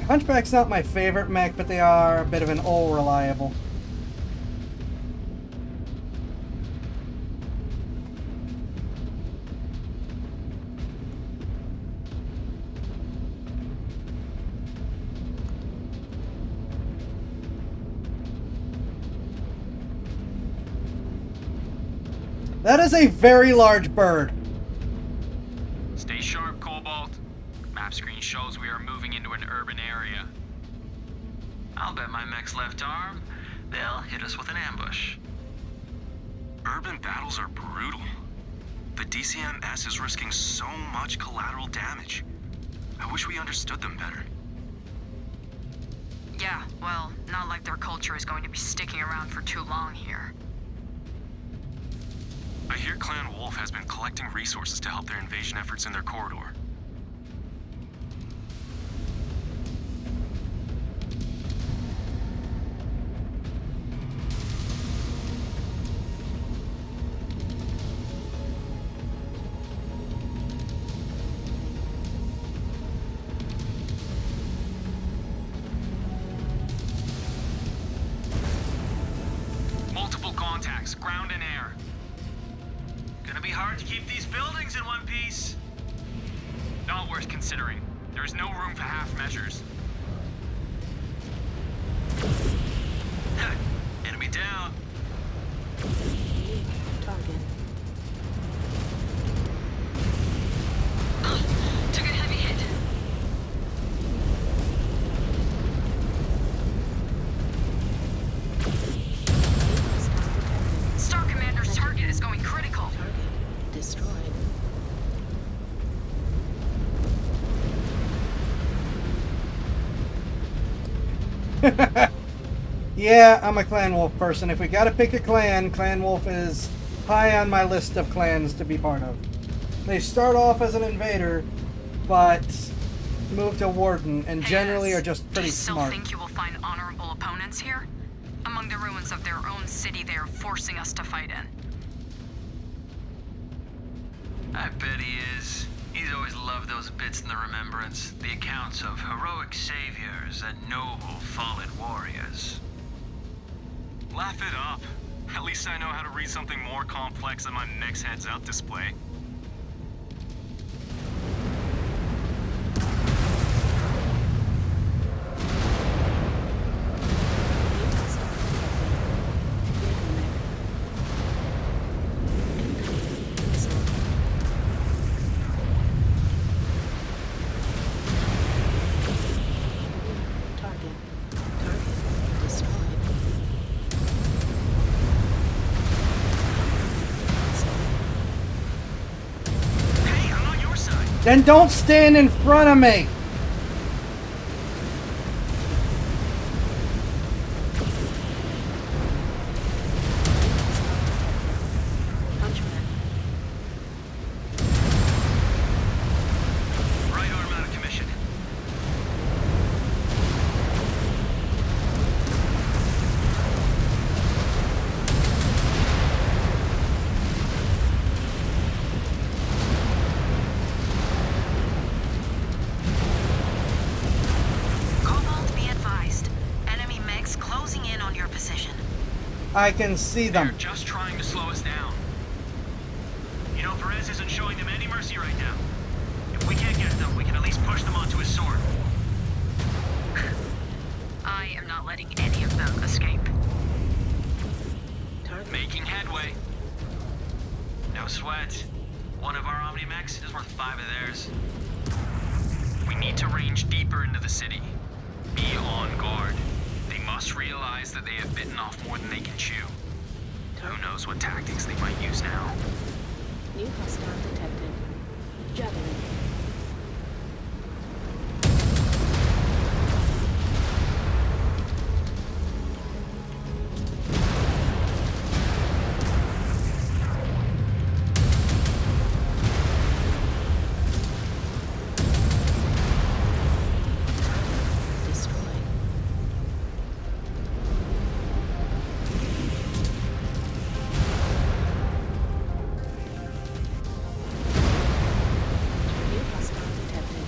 Hunchback's not my favorite mech, but they are a bit of an old reliable. That is a very large bird. Stay sharp, Cobalt. Map screen shows we are moving into an urban area. I'll bet my mech's left arm, they'll hit us with an ambush. Urban battles are brutal. The DCMS is risking so much collateral damage. I wish we understood them better. Yeah, Yeah, well, not like their culture is going to be sticking around for too long here. I hear Clan Wolf has been collecting resources to help their invasion efforts in their corridor. Multiple contacts, ground and air. Gonna be hard to keep these buildings in one piece. Not worth considering. There's no room for half measures. Enemy down. Target. Took a heavy hit. Star Commander's target is going critical. Target destroyed. Yeah, I'm a Clan Wolf person. If we gotta pick a clan, Clan Wolf is high on my list of clans to be part of. They start off as an invader, but move to Warden, and generally are just Do pretty you still smart. think you will find honorable opponents here? Among the ruins of their own city they are forcing us to fight in. I bet he is. He's always loved those bits in the Remembrance. The accounts of heroic saviors and noble fallen warriors. Laugh it up. At least I know how to read something more complex than my Mechs heads-up display. Target. Target destroyed. Hey, I'm on your side. Then don't stand in front of me! Punchman. Right arm out of commission. Cobalt, be advised. Enemy mechs closing in on your position. I can see them. They're just trying to slow us down. You know, Perez isn't showing them any mercy right now. If we can't get them, we can at least push them onto his sword. I am not letting any of them escape. Target. Making headway. No sweat. One of our Omni Mechs is worth 5 of theirs. We need to range deeper into the city. Be on guard. They must realize that they have bitten off more than they can chew. Who knows what tactics they might use now. New hostile detected. Javelin. Destroyed. New hostile detected.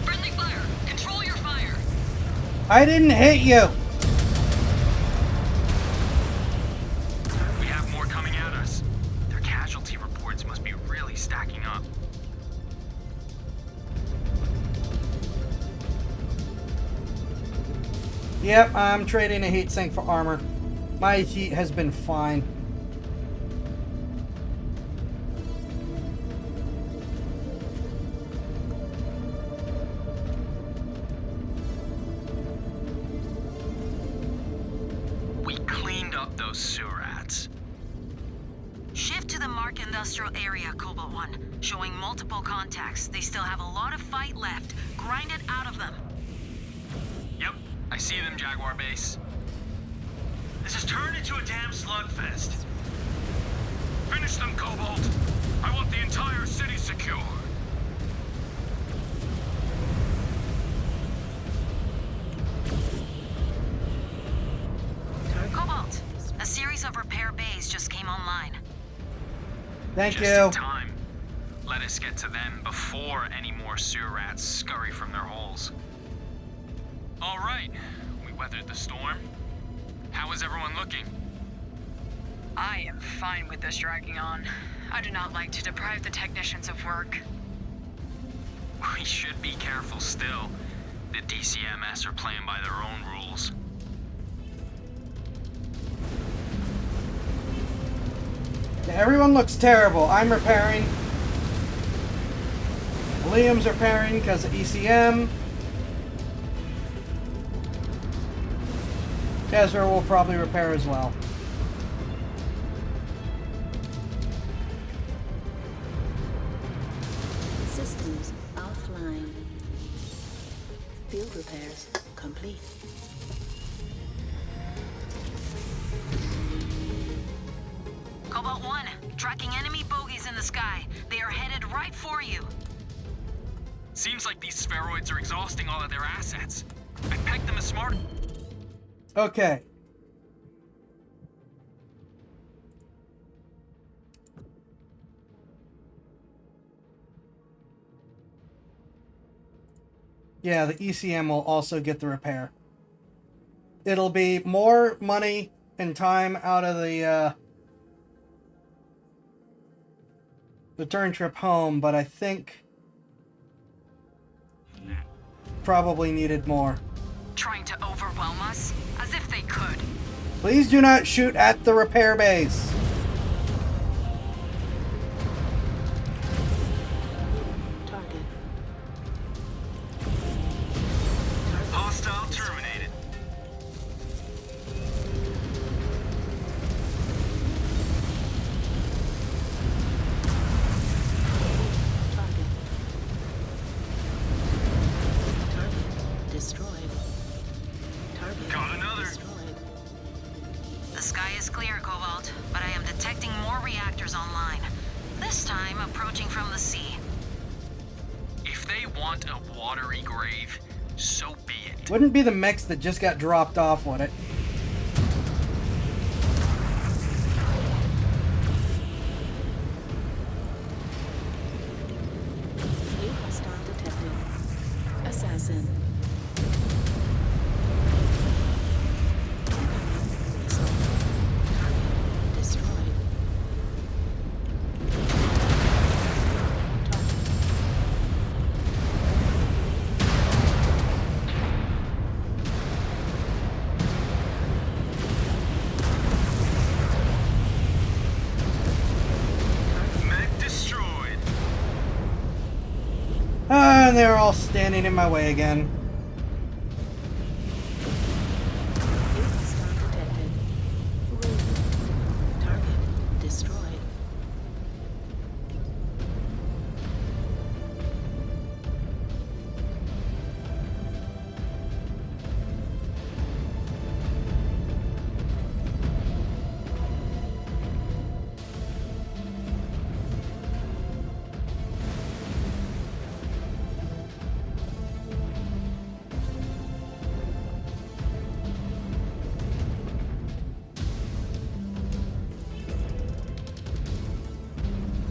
Friendly fire! Control your fire! I didn't hit you! We have more coming at us. Their casualty reports must be really stacking up. Yep, I'm trading a heat sink for armor. My heat has been fine. industrial area, Cobalt 1. Showing multiple contacts. They still have a lot of fight left. Grind it out of them. Yep, I see them, Jaguar Base. This has turned into a damn slugfest. Finish them, Cobalt. I want the entire city secure. Cobalt, a series of repair bays just came online. Thank Just you. in time. Let us get to them before any more sewer rats scurry from their holes. All right, we weathered the storm. How is everyone looking? I am fine with this dragging on. I do not like to deprive the technicians of work. We should be careful still. The DCMS are playing by their own rules. Everyone looks terrible. I'm repairing. Liam's repairing because of ECM. Ezra will probably repair as well. Systems offline. Field repairs complete. Cobalt 1, tracking enemy bogies in the sky. They are headed right for you. Seems like these spheroids are exhausting all of their assets. I pegged them as smart. Okay. Yeah, the ECM will also get the repair. It'll be more money and time out of the return trip home, but I think probably needed more. Trying to overwhelm us? As if they could. Please do not shoot at the repair base. Target. Hostile terminated. Target. Target destroyed. Target Got another. destroyed. The sky is clear, Cobalt, but I am detecting more reactors online. This time approaching from the sea. If they want a watery grave, so be it. Wouldn't be the mechs that just got dropped off, would it? New hostile detected. Assassin. Target destroyed. Mech destroyed. Ah, and they're all standing in my way again. New hostile detected. Room. Target destroyed.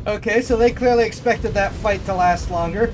Okay, so they clearly expected that fight to last longer.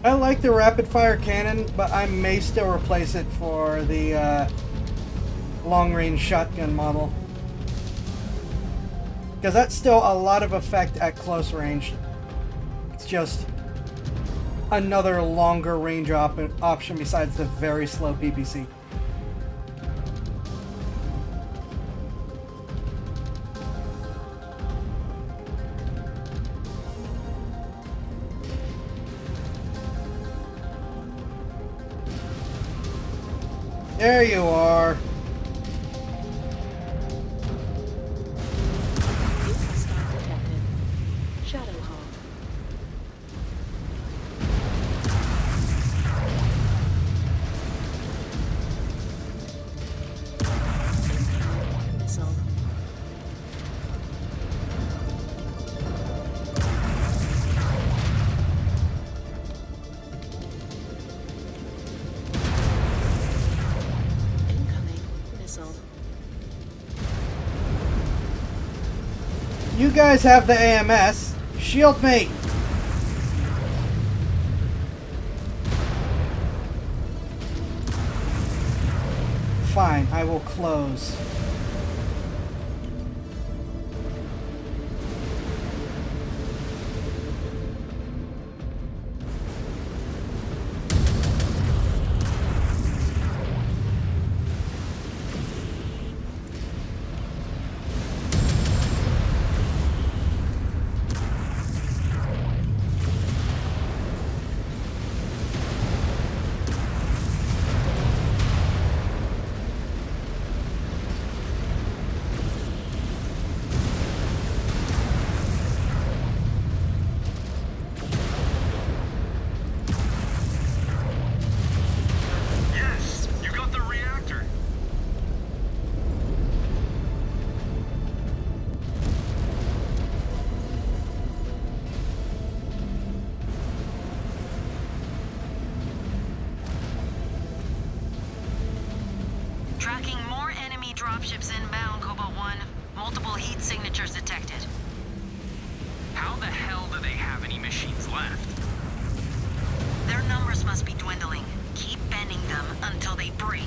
I like the rapid fire cannon, but I may still replace it for the long range shotgun model. Because that's still a lot of effect at close range. It's just another longer range option besides the very slow PPC. There you are. You guys have the AMS. Shield me. Fine, I will close. Tracking more enemy dropships inbound, Cobalt 1. Multiple heat signatures detected. How the hell do they have any machines left? Their numbers must be dwindling. Keep bending them until they break.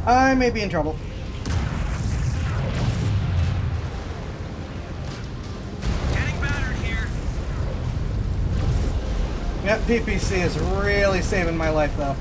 I may be in trouble. Getting battered here. Yep, PPC is really saving my life though.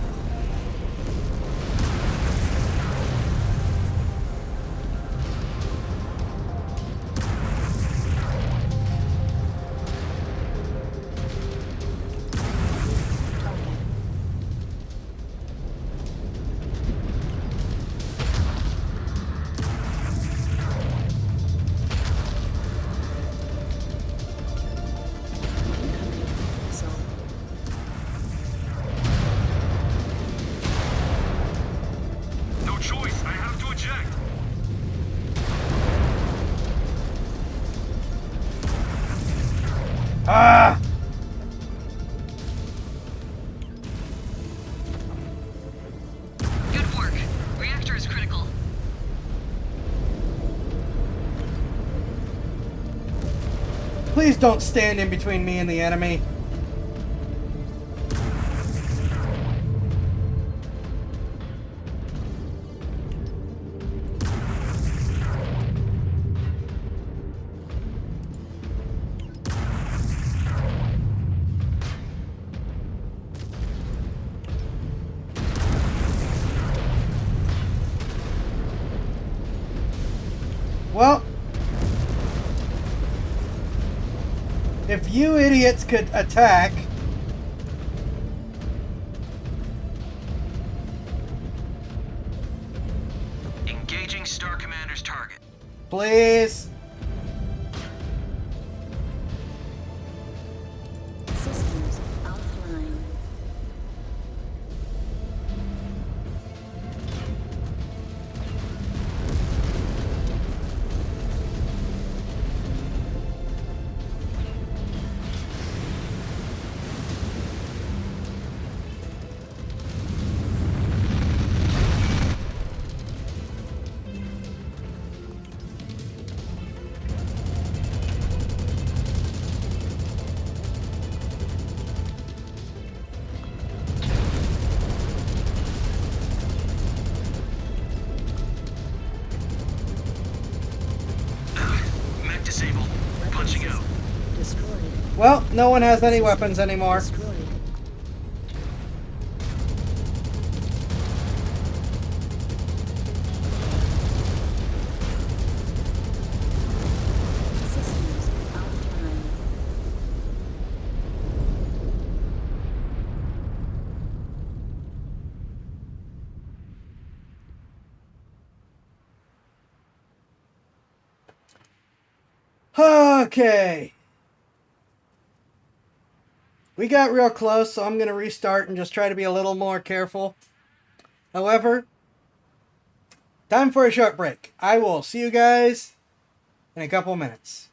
Ah! Good work. Reactor is critical. Please don't stand in between me and the enemy. Well, if you idiots could attack... Engaging Star Commander's target. Please. Systems offline. Mech disabled. Punching out. Destroyed. Well, no one has any weapons anymore. Destroyed. Systems offline. Okay. We got real close, so I'm going to restart and just try to be a little more careful. However, time for a short break. I will see you guys in a couple minutes.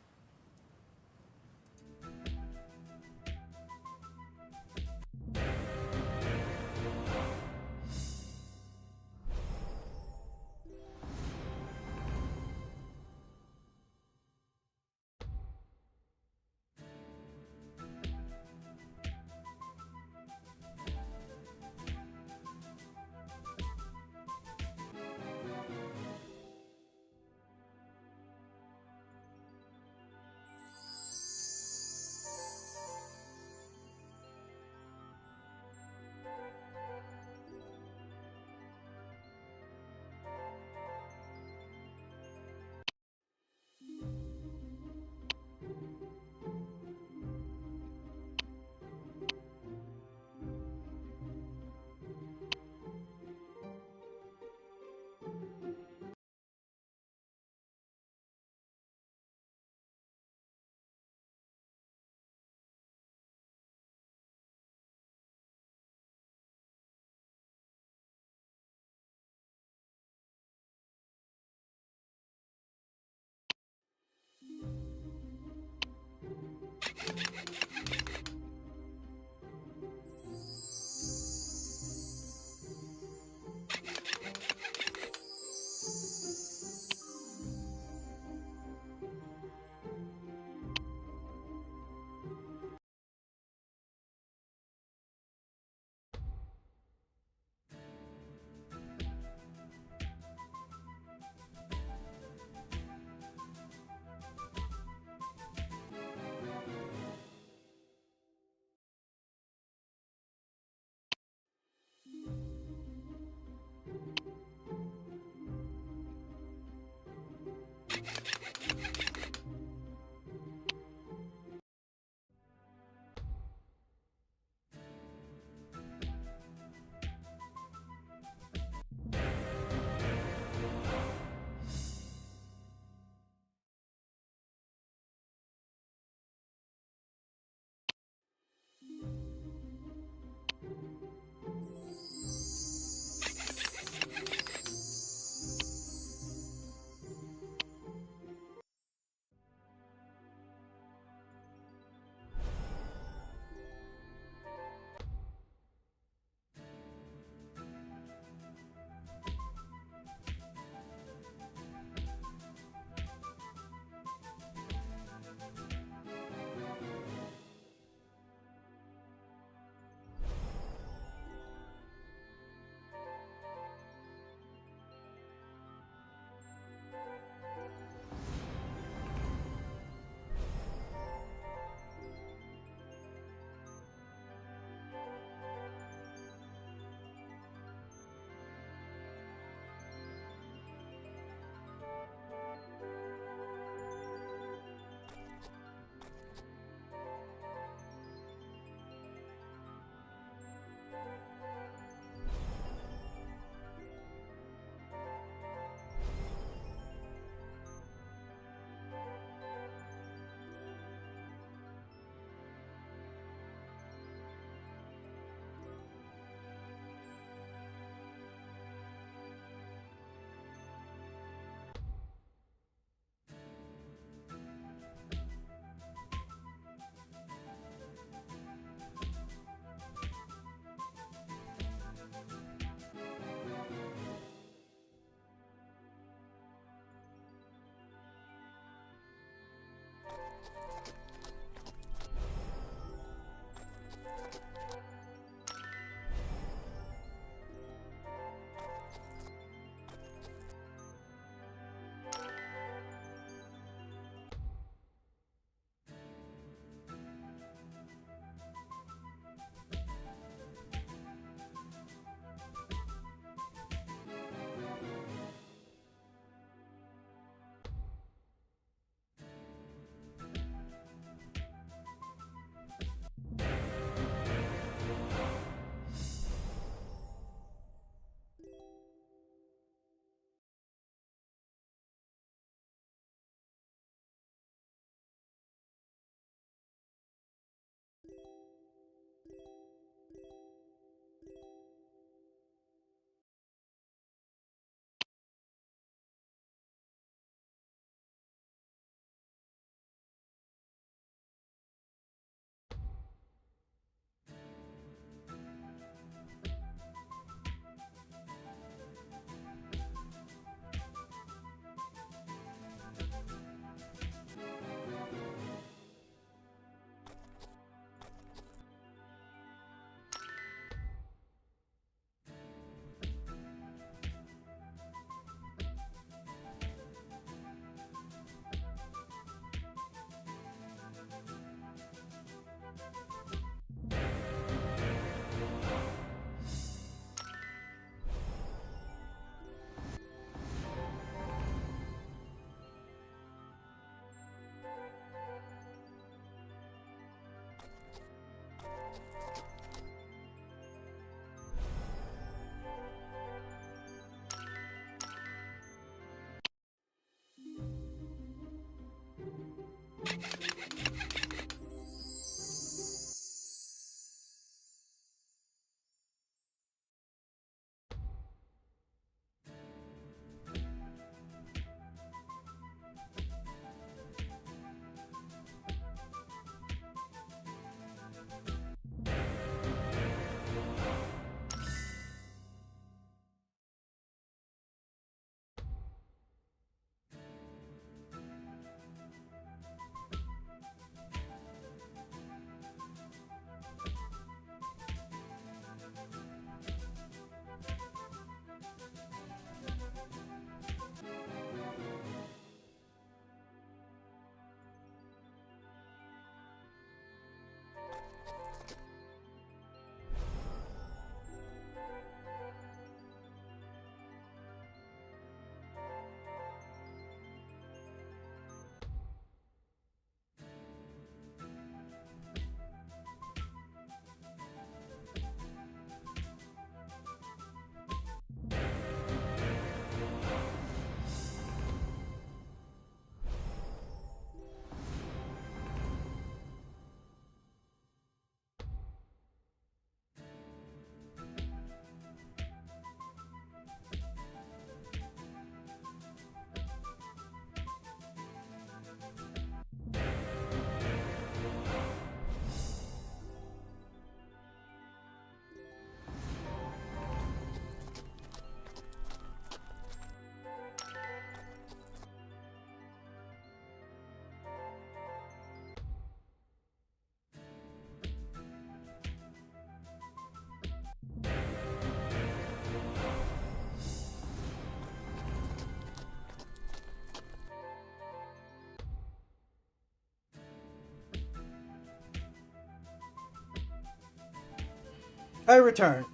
I return.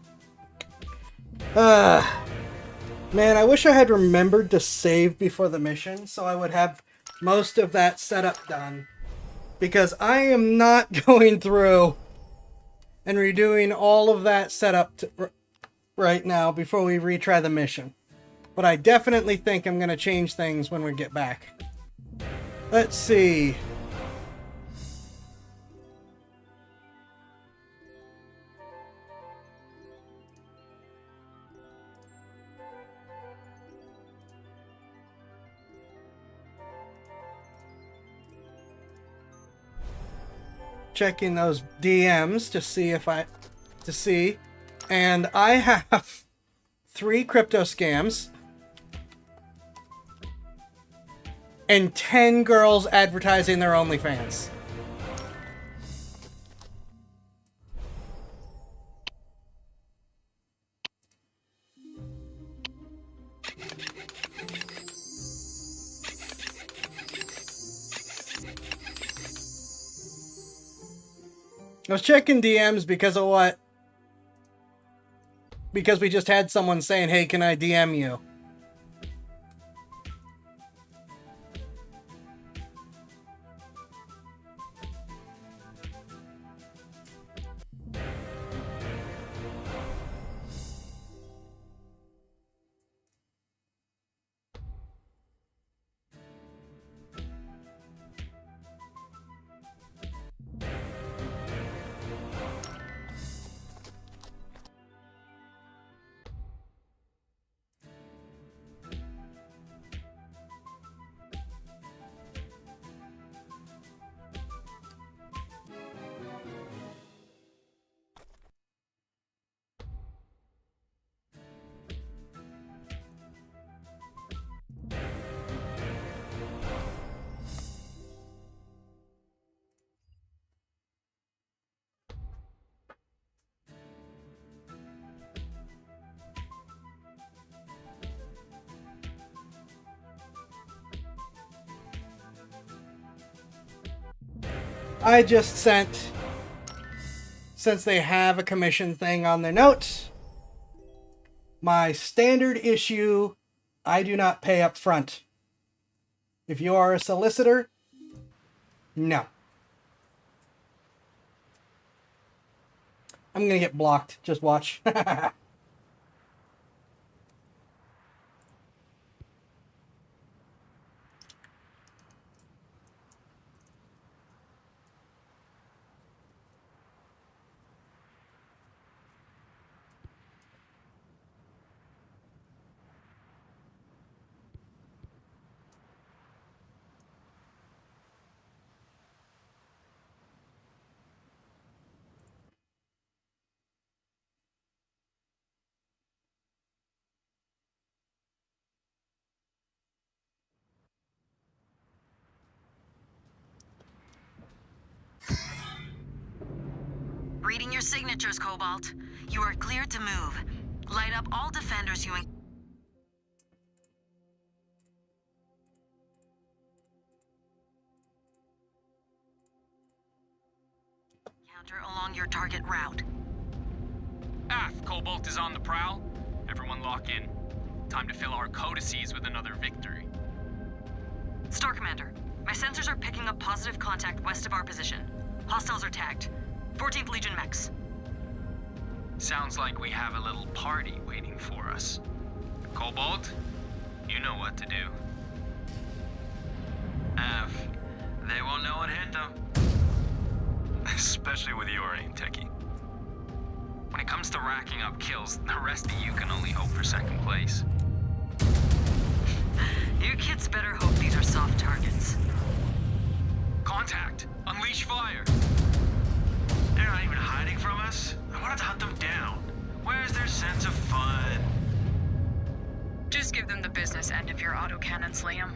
Man, I wish I had remembered to save before the mission so I would have most of that setup done. Because I am not going through and redoing all of that setup right now before we retry the mission. But I definitely think I'm going to change things when we get back. Let's see. Checking those DMs to see and I have 3 crypto scams, and 10 girls advertising their OnlyFans. I was checking DMs because of what? Because we just had someone saying, hey, can I DM you? I just sent, since they have a commission thing on their notes, my standard issue, I do not pay up front. If you are a solicitor, no. I'm gonna get blocked, just watch. Reading your signatures, Cobalt. You are cleared to move. Light up all defenders you encounter along your target route. Aft, Cobalt is on the prowl. Everyone lock in. Time to fill our codices with another victory. Star Commander, my sensors are picking up positive contact west of our position. Hostiles are tagged. 14th Legion mechs. Sounds like we have a little party waiting for us. Cobalt, you know what to do. Av, they won't know what hit them. Especially with your aim, Techie. When it comes to racking up kills, the rest of you can only hope for second place. You kids better hope these are soft targets. Contact! Unleash fire! They're not even hiding from us. I wanted to hunt them down. Where's their sense of fun? Just give them the business end of your autocannons, Liam.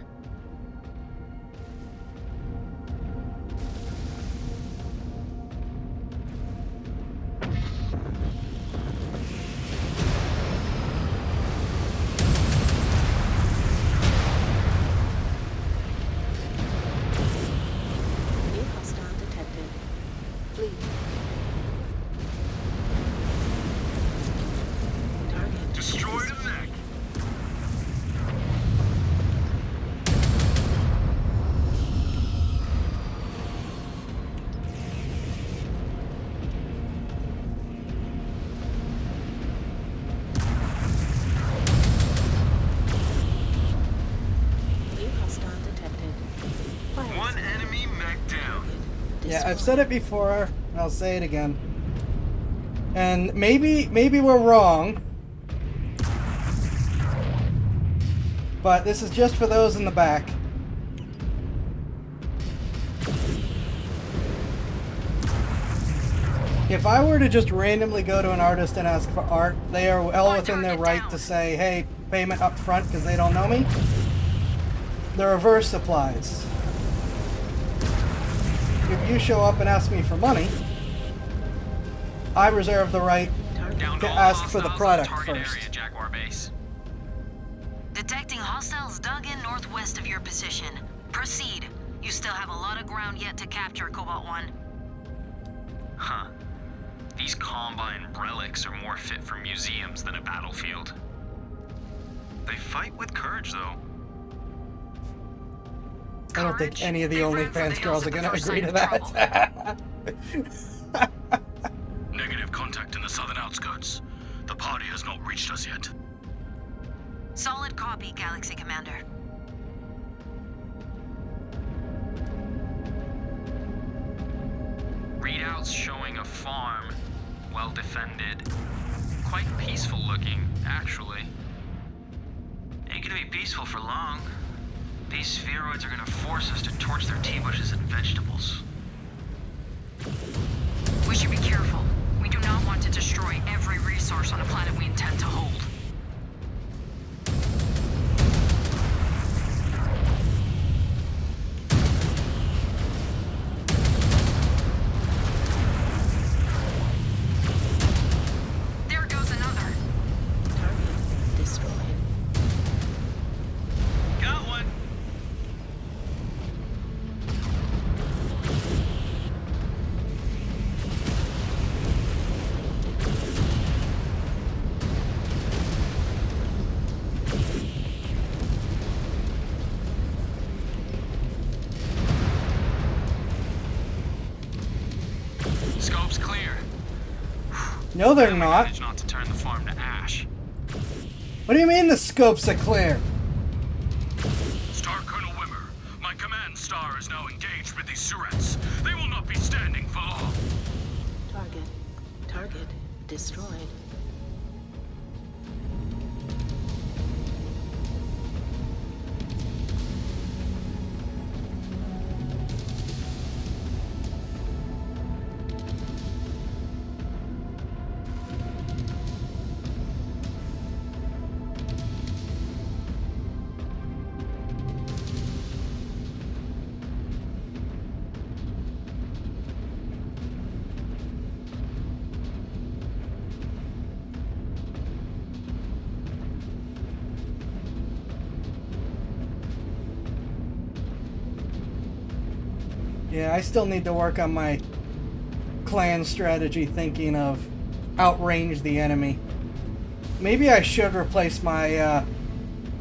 New hostile detected. Flee. Target. Destroy the mech. New hostile detected. Fire. One enemy mech down. Yeah, I've said it before, and I'll say it again. And maybe we're wrong, but this is just for those in the back. If I were to just randomly go to an artist and ask for art, they are well within their right to say, hey, payment up front because they don't know me. The reverse applies. If you show up and ask me for money, I reserve the right to ask for the product first. Jaguar base. Detecting hostiles dug in northwest of your position. Proceed. You still have a lot of ground yet to capture, Cobalt 1. Huh. These Combine relics are more fit for museums than a battlefield. They fight with courage, though. I don't think any of the OnlyFans girls are gonna agree to that. Negative contact in the southern outskirts. The party has not reached us yet. Solid copy, Galaxy Commander. Readouts showing a farm, well defended. Quite peaceful looking, actually. Ain't gonna be peaceful for long. These spheroids are gonna force us to torch their tea bushes and vegetables. We should be careful. We do not want to destroy every resource on a planet we intend to hold. There goes another. Target destroyed. Got one. Scope's clear. No, they're We not. managed not to turn the farm to ash. What do you mean the scopes are clear? Star Colonel Wimmer, my command star is now engaged with these Surets. They will not be standing for long. Target destroyed. Yeah, I still need to work on my clan strategy, thinking of outrange the enemy. Maybe I should replace my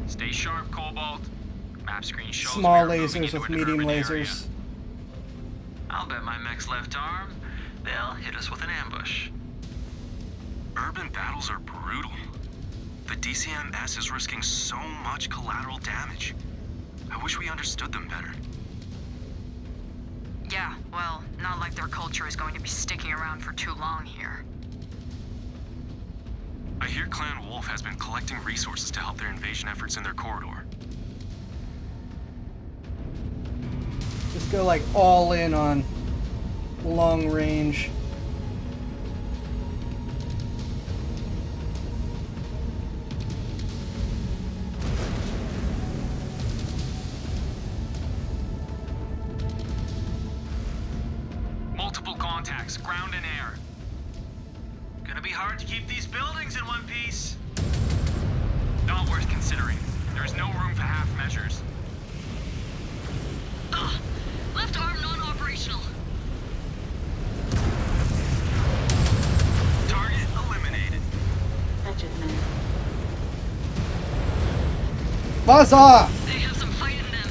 Stay sharp, Cobalt. Map screen shows small we are moving lasers into with an medium urban lasers. area. I'll bet my mech's left arm, they'll hit us with an ambush. Urban battles are brutal. The DCMS is risking so much collateral damage. I wish we understood them better. Yeah, well, not like their culture is going to be sticking around for too long here. I hear Clan Wolf has been collecting resources to help their invasion efforts in their corridor. Just go like all in on long range. Multiple contacts, ground and air. Gonna be hard to keep these buildings in one piece. Not worth considering. There's no room for half measures. Ugh! Left arm non-operational. Target eliminated. Hatchet man. Buzz off! They have some fight in them.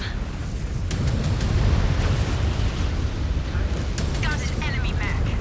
Got an enemy mech.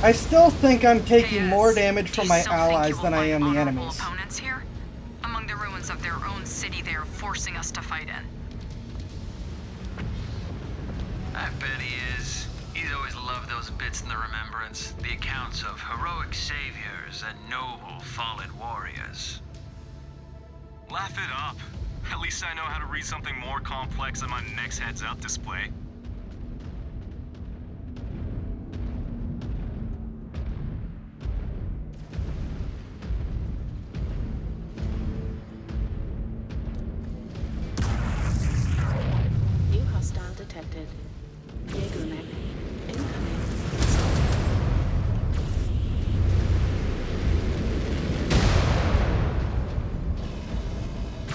I still think I'm taking more damage from my allies than I am the enemies. Opponents here? Among the ruins of their own city they are forcing us to fight in. I bet he is. He's always loved those bits in the remembrance. The accounts of heroic saviors and noble fallen warriors. Laugh it up. At least I know how to read something more complex than my Mechs heads-up display. New hostile detected. Jaeger mech incoming.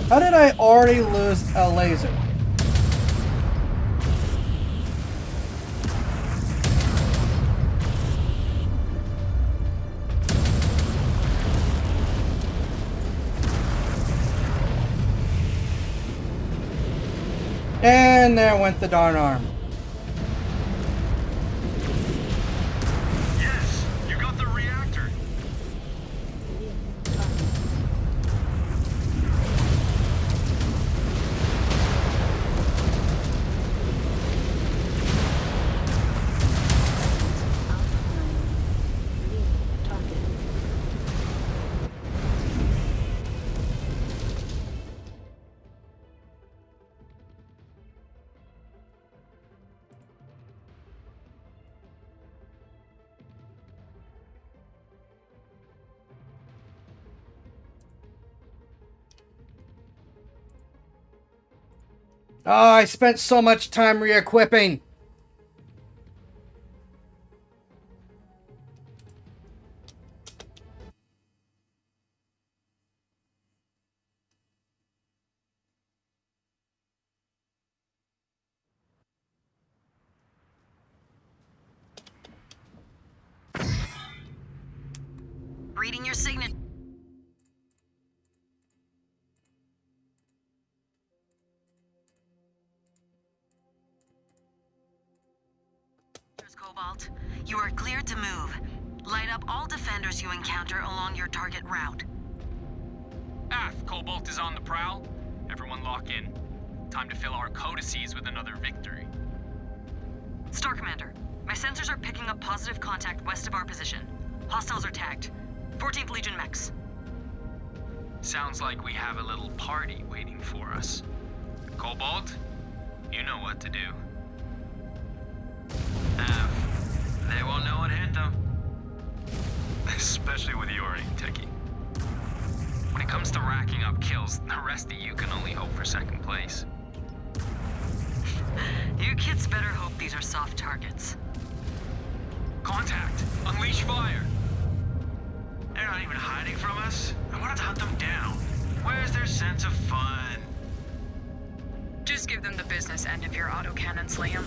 How did I already lose a laser? And there went the darn arm. Yes, you got the reactor. Oh, I spent so much time re-equipping. Reading your signature. Cobalt, you are cleared to move. Light up all defenders you encounter along your target route. Cobalt is on the prowl. Everyone lock in. Time to fill our codices with another victory. Star Commander, my sensors are picking up positive contact west of our position. Hostiles are tagged. 14th Legion mechs. Sounds like we have a little party waiting for us. Cobalt, you know what to do. They won't know what hit them. Especially with your aim, Techie. When it comes to racking up kills, the rest of you can only hope for second place. You kids better hope these are soft targets. Contact! Unleash fire! They're not even hiding from us. I wanted to hunt them down. Where's their sense of fun? Just give them the business end of your autocannons, Liam.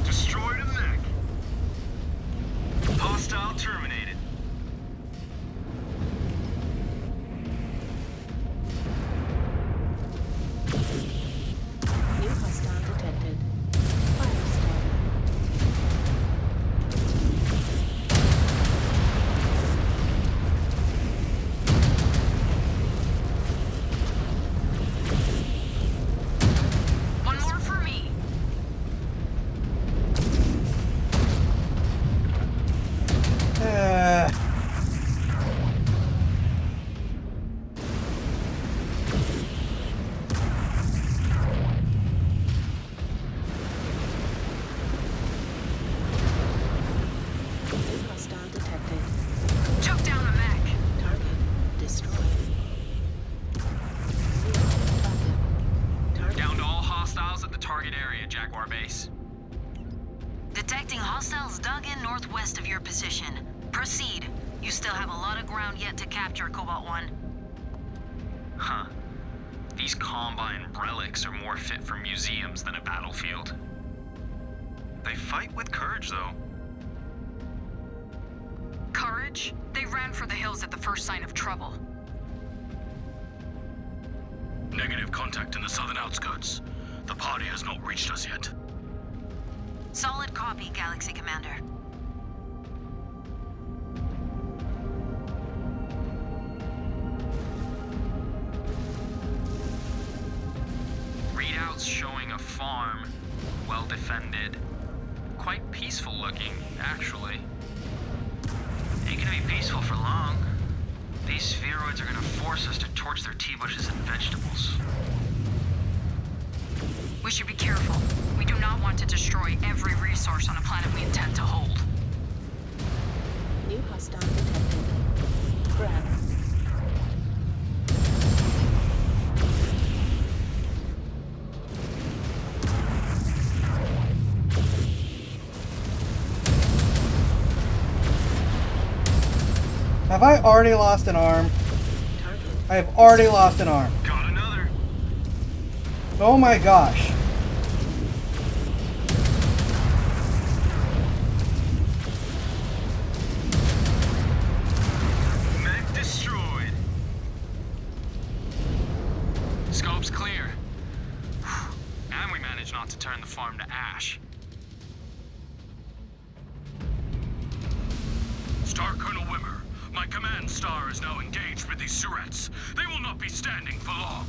Destroyed a mech. Hostile terminated. New hostile detected. Fire started. One more for me. New hostile detected. Took down a mech. Target destroyed. Down to all hostiles at the target area, Jaguar Base. Detecting hostiles dug in northwest of your position. Proceed. You still have a lot of ground yet to capture, Cobalt 1. Huh. These Combine relics are more fit for museums than a battlefield. They fight with courage, though. Courage? They ran for the hills at the first sign of trouble. Negative contact in the southern outskirts. The party has not reached us yet. Solid copy, Galaxy Commander. Readouts showing a farm, well defended. Quite peaceful looking, actually. Ain't gonna be peaceful for long. These spheroids are gonna force us to torch their tea bushes and vegetables. We should be careful. We do not want to destroy every resource on a planet we intend to hold. New hostile detected. Grab. Have I already lost an arm? I have already lost an arm. Got another. Oh my gosh. Mech destroyed. Scope's clear. And we managed not to turn the farm to ash. Star Colonel Wimmer, my command star is now engaged with these Surets. They will not be standing for long.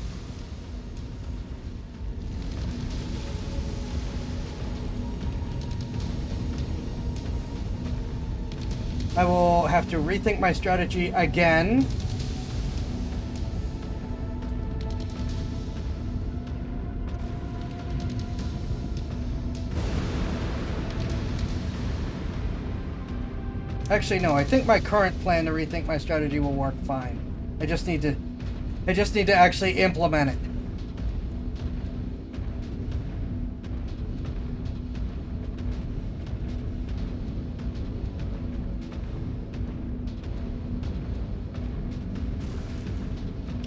I will have to rethink my strategy again. Actually, no, I think my current plan to rethink my strategy will work fine. I just need to actually implement it.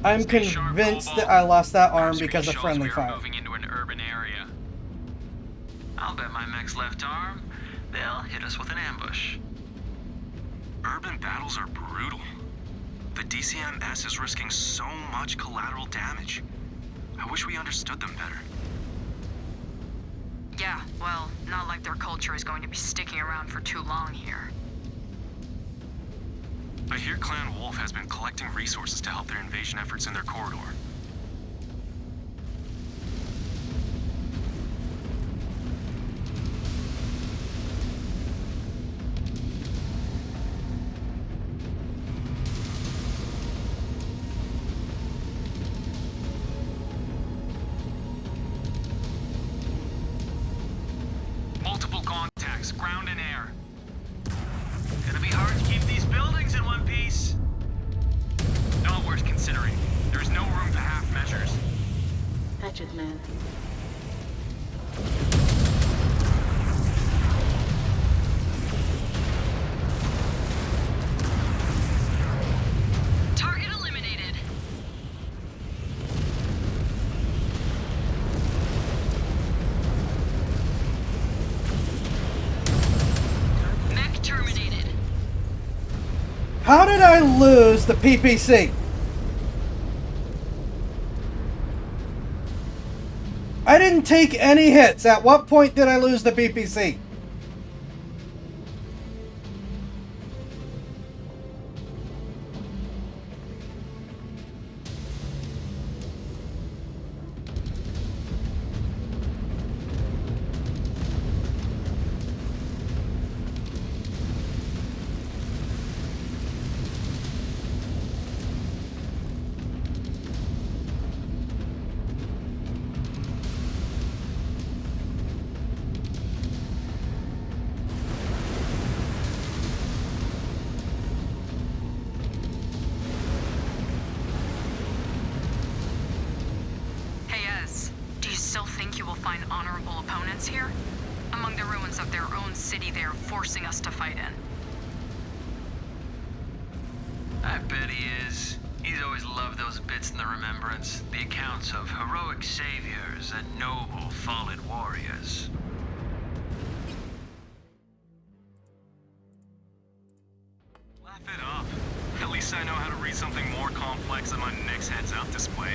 I'm convinced that I lost that arm because of friendly fire. Moving into an urban area. I'll bet my mech's left arm, they'll hit us with an ambush. Urban battles are brutal. The DCMS is risking so much collateral damage. I wish we understood them better. Yeah, well, not like their culture is going to be sticking around for too long here. I hear Clan Wolf has been collecting resources to help their invasion efforts in their corridor. Multiple contacts, ground and air. Gonna be hard to keep these buildings in one piece. Not worth considering. There's no room for half measures. Hatchet man. Target eliminated. Mech terminated. How did I lose the PPC? I didn't take any hits. At what point did I lose the PPC? find honorable opponents here? Among the ruins of their own city they are forcing us to fight in. I bet he is. He's always loved those bits in the remembrance. The accounts of heroic saviors and noble fallen warriors. Laugh it up. At least I know how to read something more complex than my next heads-up display.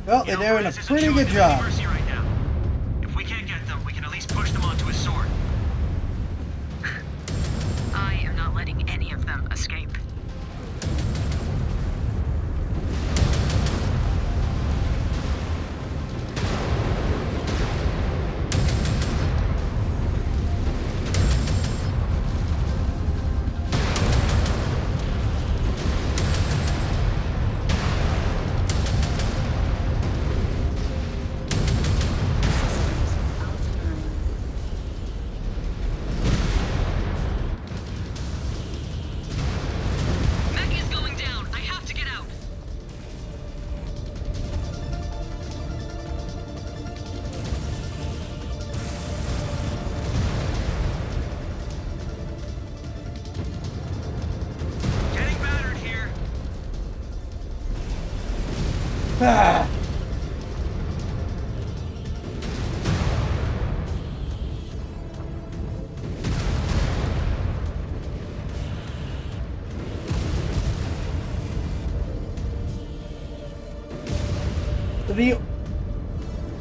Well, they're doing a pretty good job. Right now. If we can't get them, we can at least push them onto a sword. I am not letting any of them escape. Mech is going down. I have to get out. Getting battered here. Ah.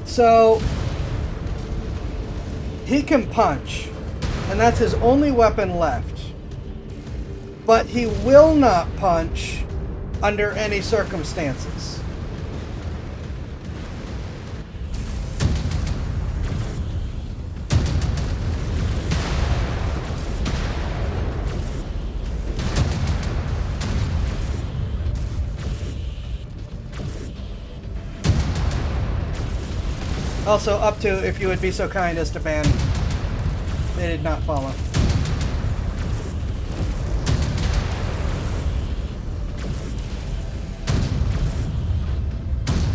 So he can punch, and that's his only weapon left. But he will not punch under any circumstances. Also, up to if you would be so kind as to ban. They did not follow.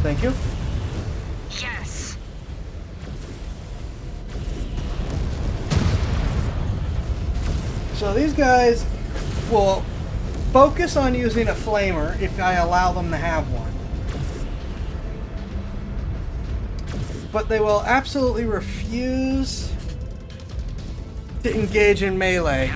Thank you. Yes. So these guys will focus on using a flamer if I allow them to have one. But they will absolutely refuse to engage in melee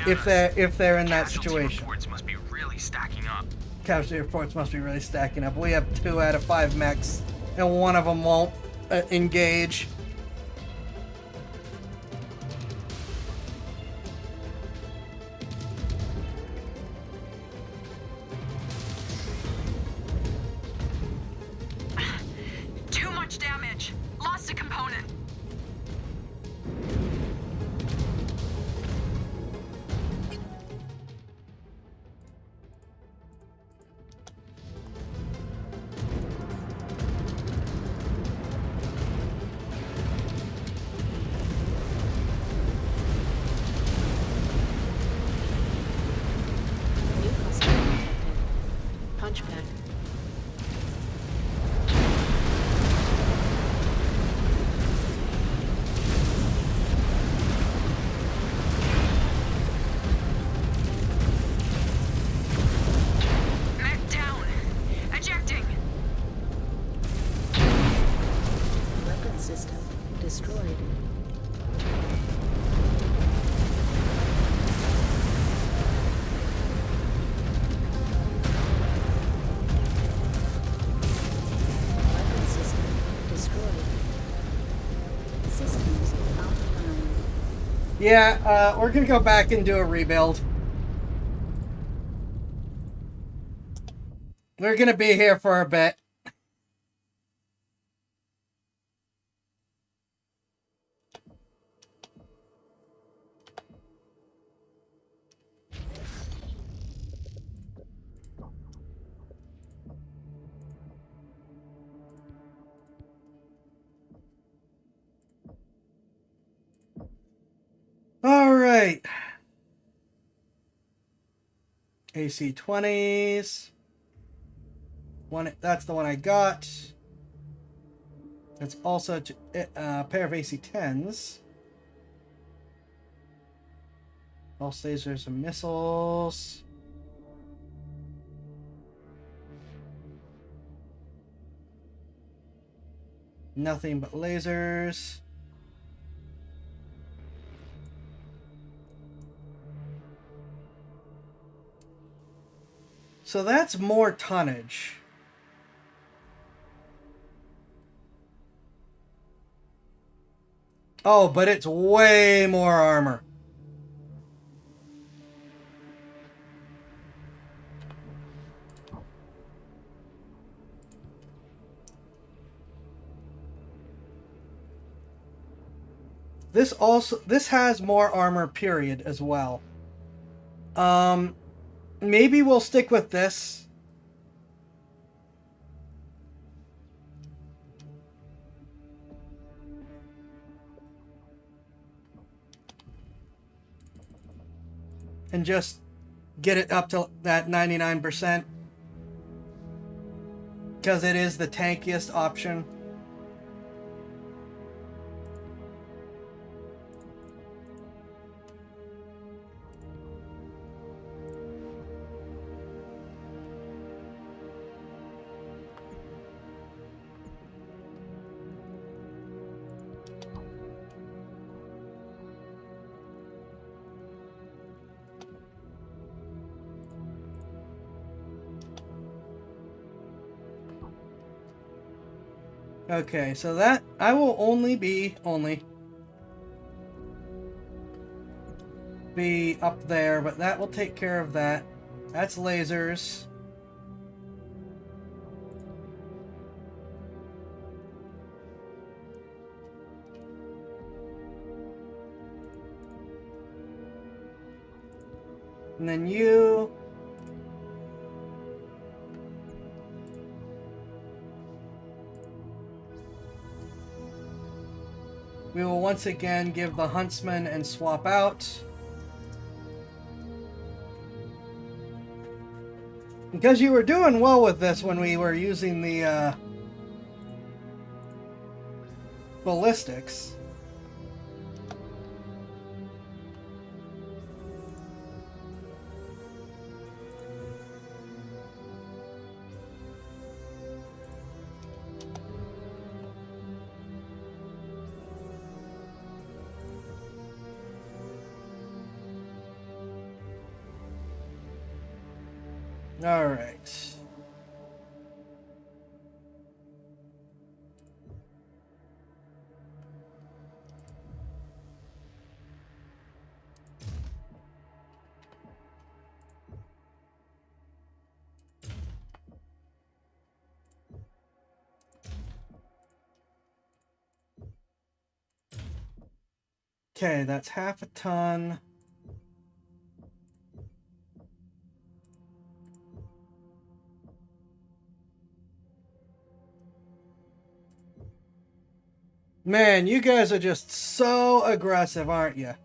if they're in that situation. Reports must be really stacking up. Casualty reports must be really stacking up. We have 2 out of 5 mechs, and one of them won't engage. Too much damage. Lost a component. New hostile detected. Punch back. Mech down. Ejecting. Weapon system destroyed. Weapon system destroyed. Systems offline. Yeah, we're gonna go back and do a rebuild. We're gonna be here for a bit. All right. AC-20s. That's the one I got. That's also a pair of AC-10s. Pulse lasers and missiles. Nothing but lasers. So that's more tonnage. Oh, but it's way more armor. This has more armor, period, as well. Maybe we'll stick with this. And just get it up to that 99%. Because it is the tankiest option. Okay, so that I will only be up there, but that will take care of that. That's lasers. And then you. We will once again give the huntsman and swap out. Because you were doing well with this when we were using the ballistics. All right. Okay, that's half a ton. Man, you guys are just so aggressive, aren't you?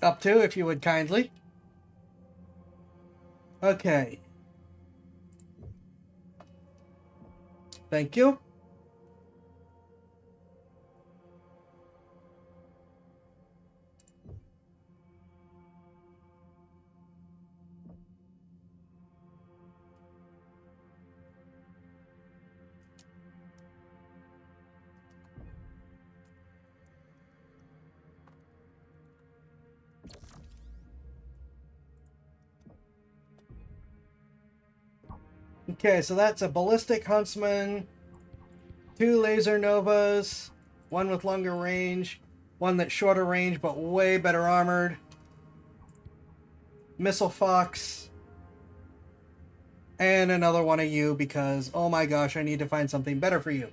Up to, if you would kindly. Okay. Thank you. Okay, so that's a ballistic huntsman, 2 laser novas, 1 with longer range, 1 that's shorter range but way better armored, missile fox, and another one of you because, oh my gosh, I need to find something better for you.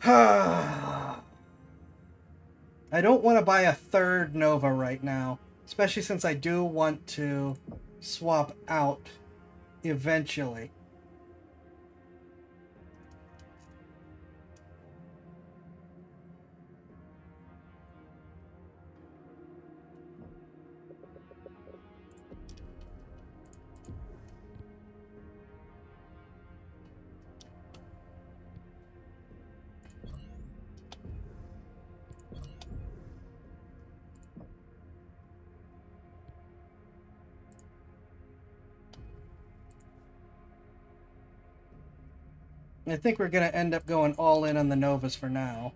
I don't want to buy a 3rd nova right now, especially since I do want to swap out eventually. I think we're going to end up going all in on the novas for now.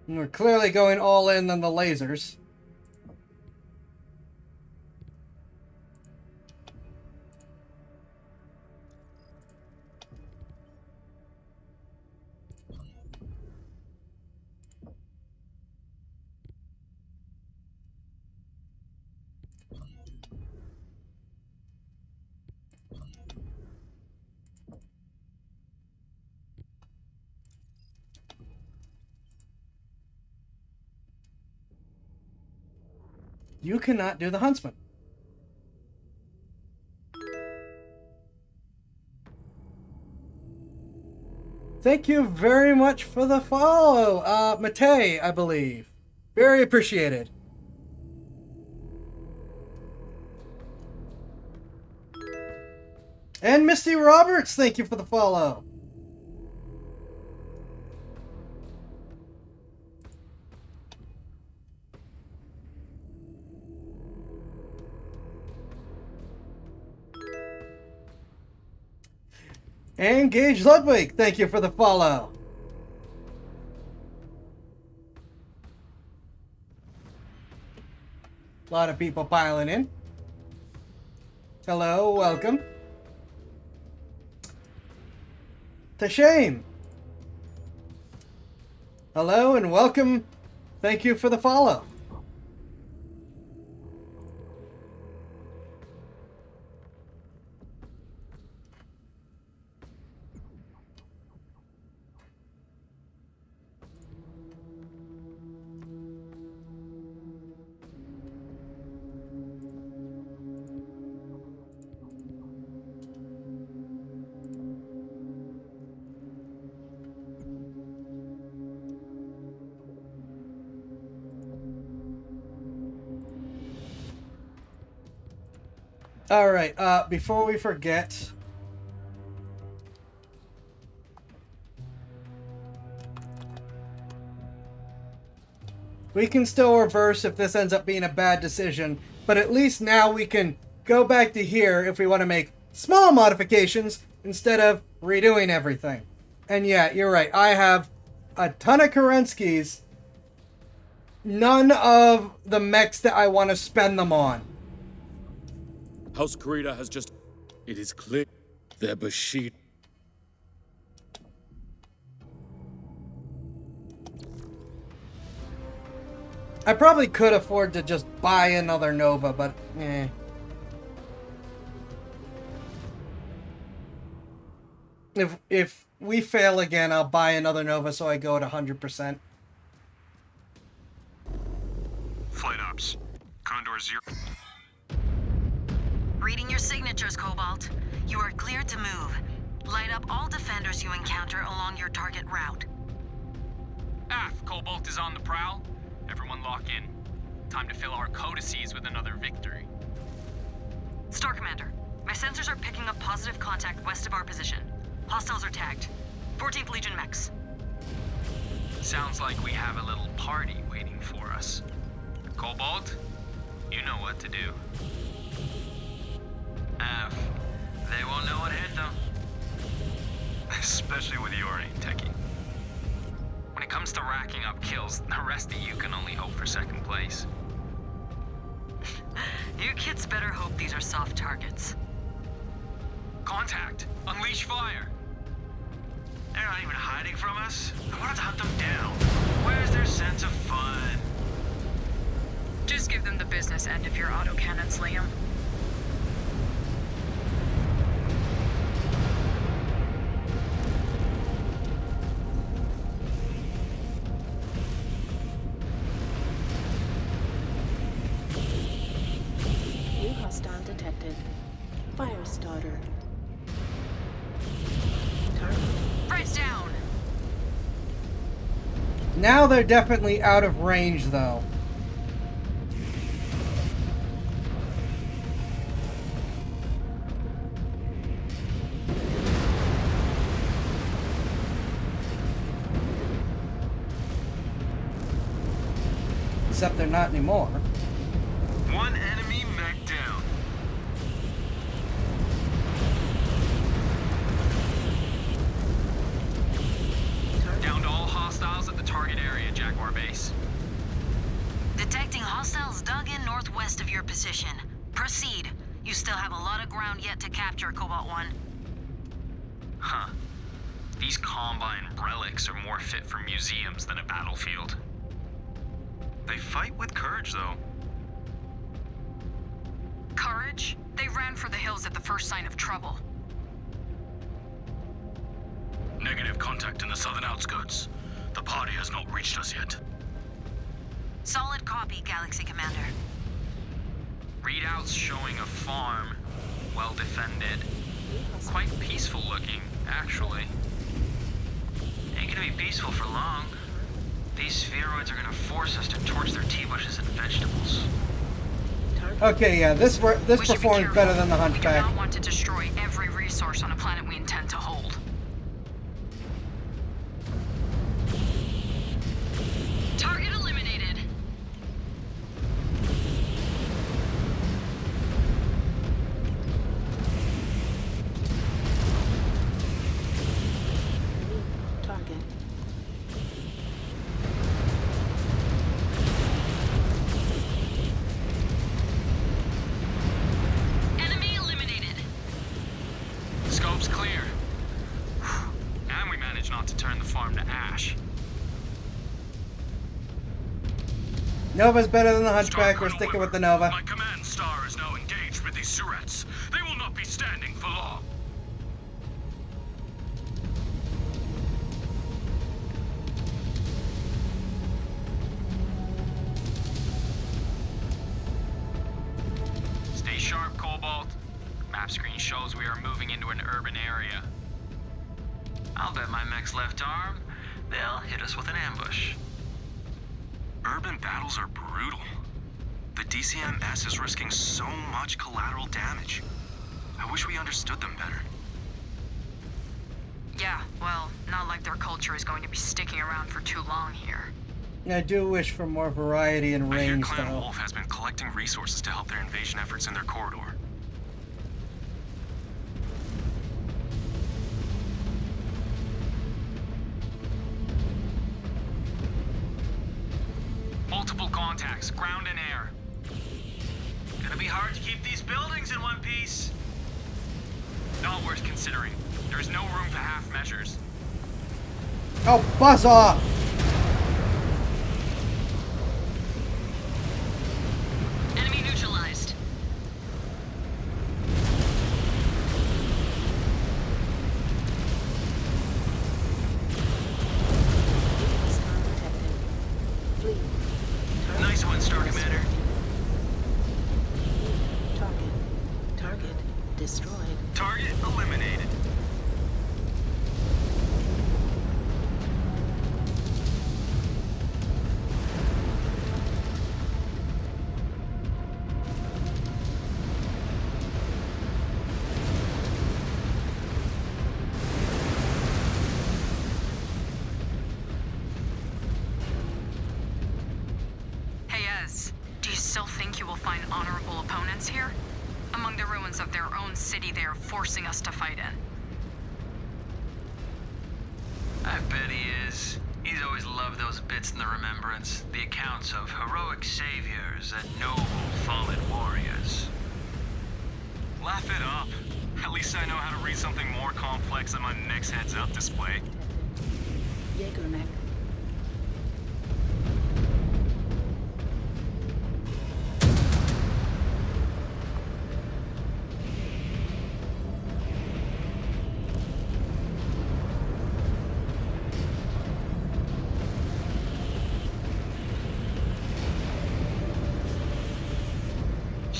And we're clearly going all in on the lasers. You cannot do the huntsman. Thank you very much for the follow, Matei, I believe. Very appreciated. And Misty Roberts, thank you for the follow. And Gage Ludwig, thank you for the follow. A lot of people piling in. Hello, welcome. Tashame. Hello and welcome. Thank you for the follow. All right, before we forget, we can still reverse if this ends up being a bad decision, but at least now we can go back to here if we want to make small modifications instead of redoing everything. And yeah, you're right, I have a ton of Kerenskys, none of the mechs that I want to spend them on. House Kurita has just... It is clear they're Bashir. I probably could afford to just buy another Nova, but eh. If we fail again, I'll buy another Nova so I go at 100%. Flight ops. Condor 0. Reading your signatures, Cobalt. You are cleared to move. Light up all defenders you encounter along your target route. Cobalt is on the prowl. Everyone lock in. Time to fill our codices with another victory. Star Commander, my sensors are picking up positive contact west of our position. Hostiles are tagged. 14th Legion mechs. Sounds like we have a little party waiting for us. Cobalt, you know what to do. They won't know what hit them. Especially with your aim, Techie. When it comes to racking up kills, the rest of you can only hope for second place. You kids better hope these are soft targets. Contact! Unleash fire! They're not even hiding from us. I wanted to hunt them down. Where's their sense of fun? Just give them the business end of your autocannons, Liam. New hostile detected. Fire starter. Target. Bridge down! Now they're definitely out of range, though. Except they're not anymore. One enemy mech down. Down to all hostiles at the target area, Jaguar base. Detecting hostiles dug in northwest of your position. Proceed. You still have a lot of ground yet to capture, Cobalt 1. Huh. These Combine relics are more fit for museums than a battlefield. They fight with courage, though. Courage? They ran for the hills at the first sign of trouble. Negative contact in the southern outskirts. The party has not reached us yet. Solid copy, Galaxy Commander. Readouts showing a farm, well defended. Quite peaceful looking, actually. Ain't gonna be peaceful for long. These spheroids are gonna force us to torch their tea bushes and vegetables. Okay, yeah, this performs better than the We do Hunchback. not want to destroy every resource on a planet we intend to hold. Target eliminated. Target. Enemy eliminated. Scope's clear. And we managed not to turn the farm to ash. Nova's better than the Hunchback. We're sticking with the Nova. My command star is now engaged with these Surats. They will not be standing for long. Stay sharp, Cobalt. Map screen shows we are moving into an urban area. I'll bet my mech's left arm, they'll hit us with an ambush. Urban battles are brutal. The DCMS is risking so much collateral damage. I wish we understood them better. Yeah, well, not like their culture is going to be sticking around for too long here. I do wish for more variety and I hear range, Clan though. Wolf has been collecting resources to help their invasion efforts in their corridor. Multiple contacts, ground and air. Gonna be hard to keep these buildings in one piece. Not worth considering. There's no room for half measures. Oh, buzz off! Enemy neutralized. Nice one, Star Commander. Target destroyed. Target eliminated. Hey, Ez, do you still think you will find honorable opponents here? Among the ruins of their own city they are forcing us to fight in. I bet he is. He's always loved those bits in the Remembrance. The accounts of heroic saviors and noble fallen warriors. Laugh it up. At least I know how to read something more complex than my next heads-up display. Jaeger mech.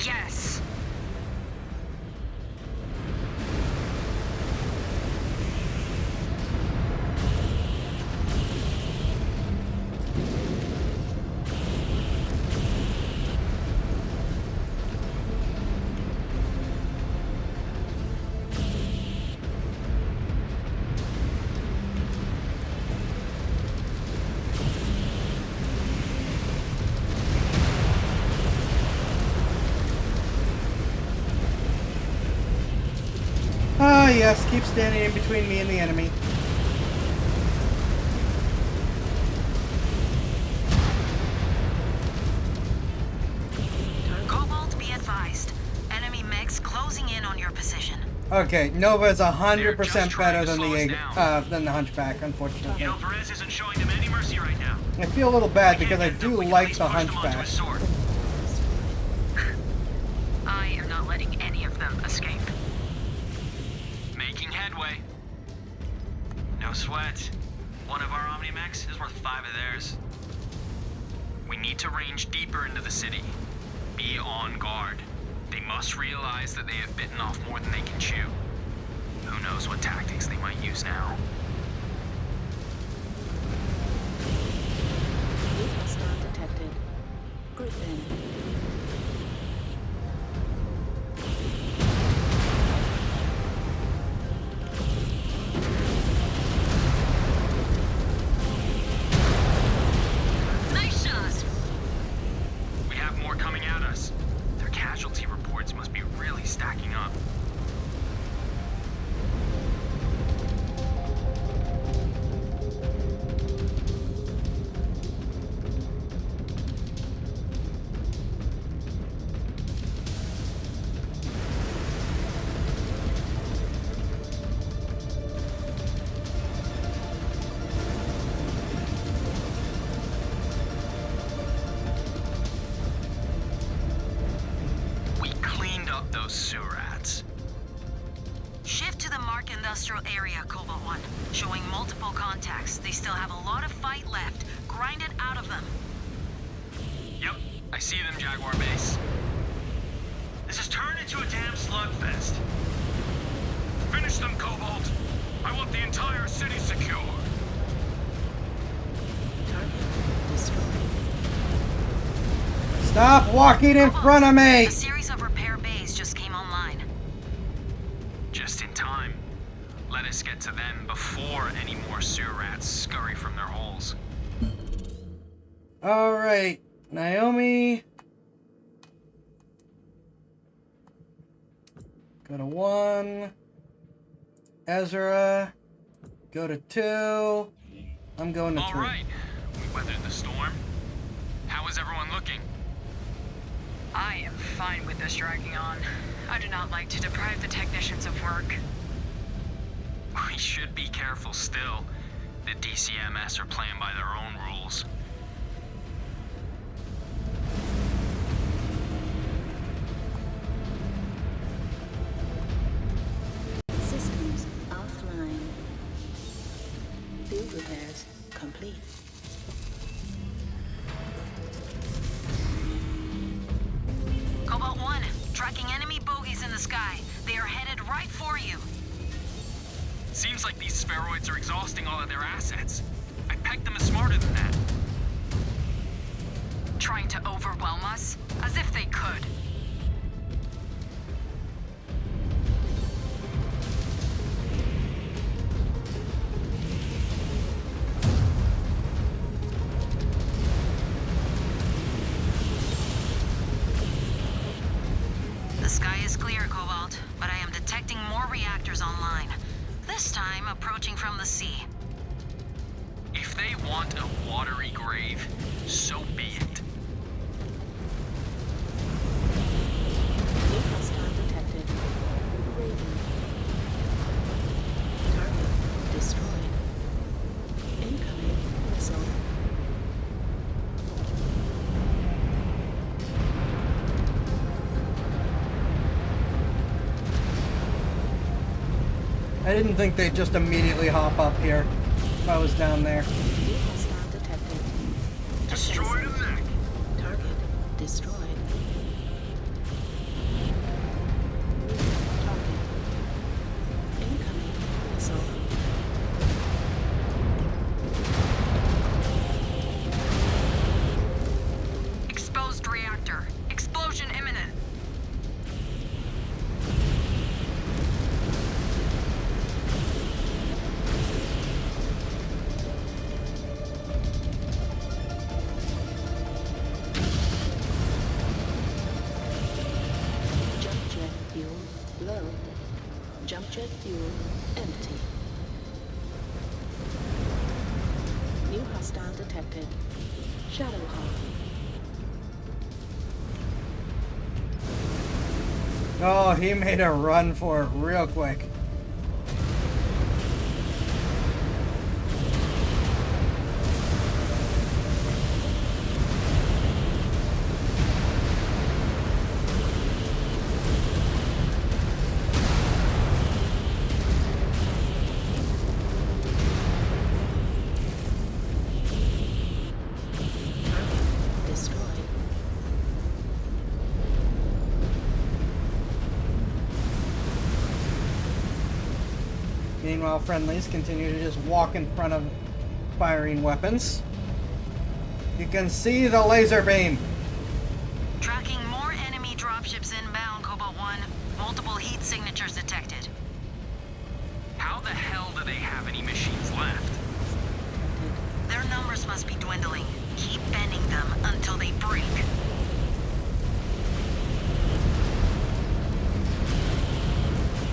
Yes! Ah, yes, keep standing in between me and the enemy. Okay, Nova is 100% better than the Hunchback, unfortunately. You know, Perez isn't showing them any mercy right now. I feel a little bad because I do like the Hunchback. I am not letting any of them escape. Making headway. No sweat. One of our Omni-Mechs is worth 5 of theirs. We need to range deeper into the city. Be on guard. They must realize that they have bitten off more than they can chew. Who knows what tactics they might use now. New hostile detected. Group in. Nice shot! We have more coming at us. Their casualty reports must be really stacking up. We cleaned up those sewer rats. Shift to the Mark Industrial Area, Cobalt 1. Showing multiple contacts. They still have a lot of fight left. Grind it out of them. Yep, I see them, Jaguar Base. This has turned into a damn slugfest. Finish them, Cobalt. I want the entire city secure. Stop walking in front of me! A series of repair bays just came online. Just in time. Let us get to them before any more sewer rats scurry from their holes. Alright, Naomi. Go to 1. Ezra. Go to 2. I'm going to 3. All right, we weathered the storm. How is everyone looking? I am fine with this dragging on. I do not like to deprive the technicians of work. We should be careful still. The DCMS are playing by their own rules. Systems offline. Field repairs complete. Cobalt 1, tracking enemy bogies in the sky. They are headed right for you. Seems like these spheroids are exhausting all of their assets. I pegged them as smarter than that. Trying to overwhelm us? As if they could. The sky is clear, Cobalt, but I am detecting more reactors online. This time approaching from the sea. If they want a watery grave, so be it. New hostile detected. Raven. Target destroyed. Incoming missile. I didn't think they'd just immediately hop up here if I was down there. New hostile detected. Destroyed a mech. Target destroyed. Target. Incoming missile. Exposed reactor. Explosion imminent. Jump jet fuel low. Jump jet fuel empty. New hostile detected. Shadowhawk. Oh, he made a run for it real quick. Meanwhile, friendlies continue to just walk in front of firing weapons. You can see the laser beam. Tracking more enemy dropships inbound, Cobalt 1. Multiple heat signatures detected. How the hell do they have any machines left? Their numbers must be dwindling. Keep bending them until they break.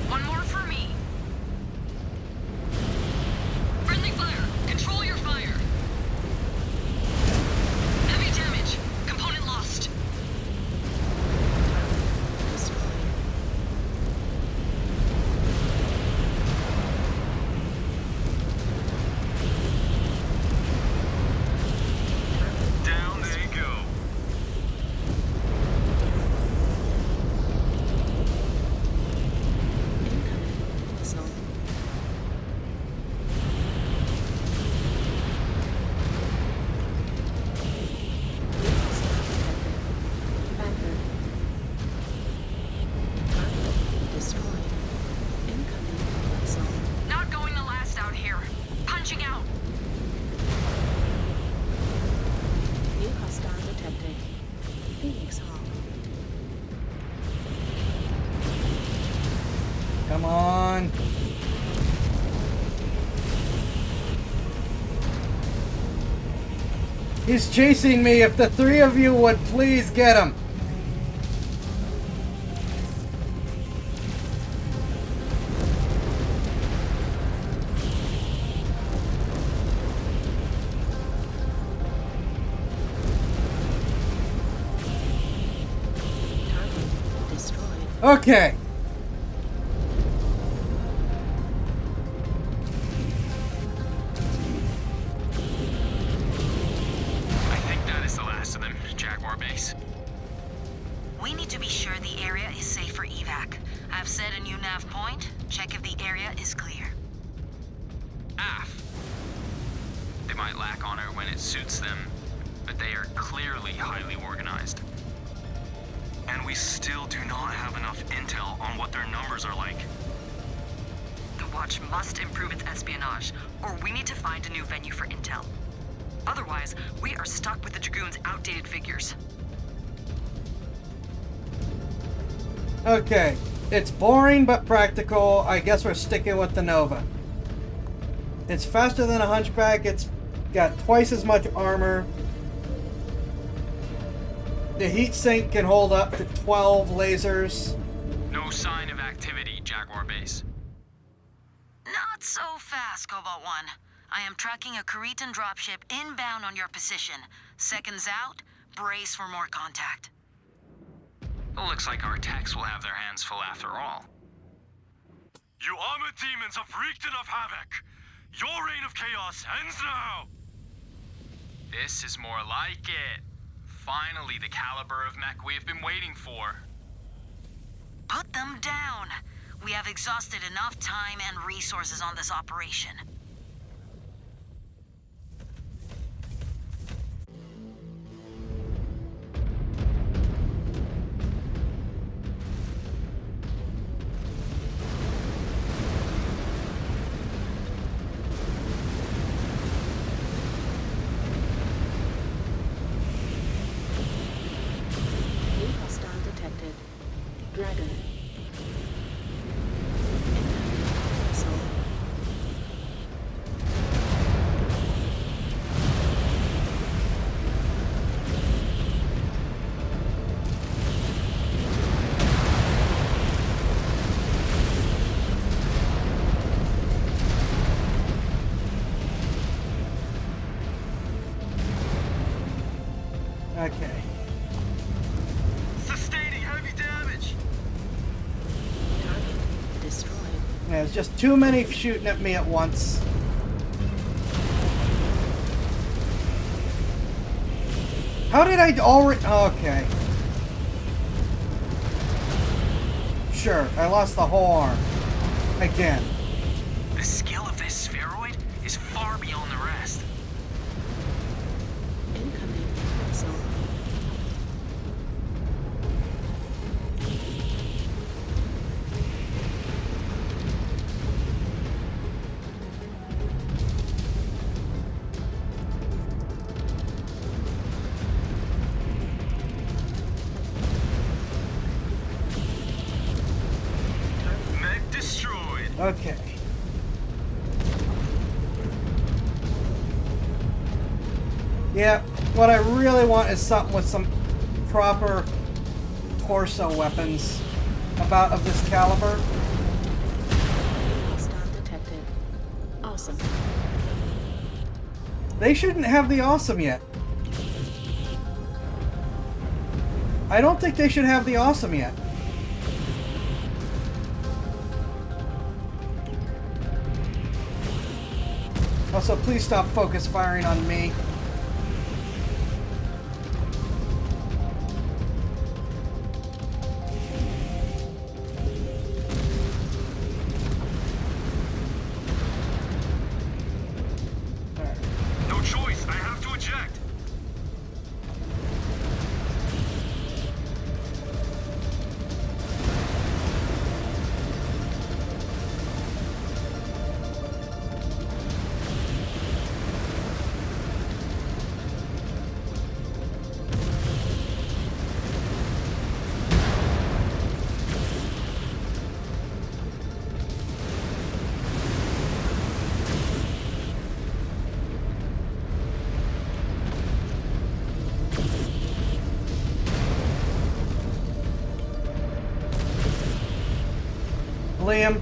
One more for me. Friendly fire. Control your fire. Heavy damage. Component lost. Down they go. Not going the last out here. Punching out. New hostile detected. Phoenix Hall. Come on. He's chasing me. If the three of you would please get him. Okay. I think that is the last of them, Jaguar Base. We need to be sure the area is safe for evac. I've set a new nav point. Check if the area is clear. AF. They might lack honor when it suits them, but they are clearly highly organized. And we still do not have enough intel on what their numbers are like. The Watch must improve its espionage, or we need to find a new venue for intel. Otherwise, we are stuck with the Dragoon's outdated figures. Okay. It's boring but practical. I guess we're sticking with the Nova. It's faster than a Hunchback. It's got twice as much armor. The heat sink can hold up to 12 lasers. No sign of activity, Jaguar Base. Not so fast, Cobalt 1. I am tracking a Cretan dropship inbound on your position. Seconds out, brace for more contact. It looks like our techs will have their hands full after all. You armored demons have wreaked enough havoc. Your reign of chaos ends now. This is more like it. Finally, the caliber of mech we have been waiting for. Put them down. We have exhausted enough time and resources on this operation. New hostile detected. Dragon. Okay. Sustaining heavy damage. Yeah, there's just too many shooting at me at once. How did I already... Okay. Sure, I lost the whole arm. Again. The skill of this spheroid is far beyond the rest. Incoming missile. Mech destroyed. Okay. Yeah, what I really want is something with some proper torso weapons of this caliber. Hostile detected. Awesome. They shouldn't have the awesome yet. I don't think they should have the awesome yet. Also, please stop focus firing on me. No choice. I have to eject. Liam.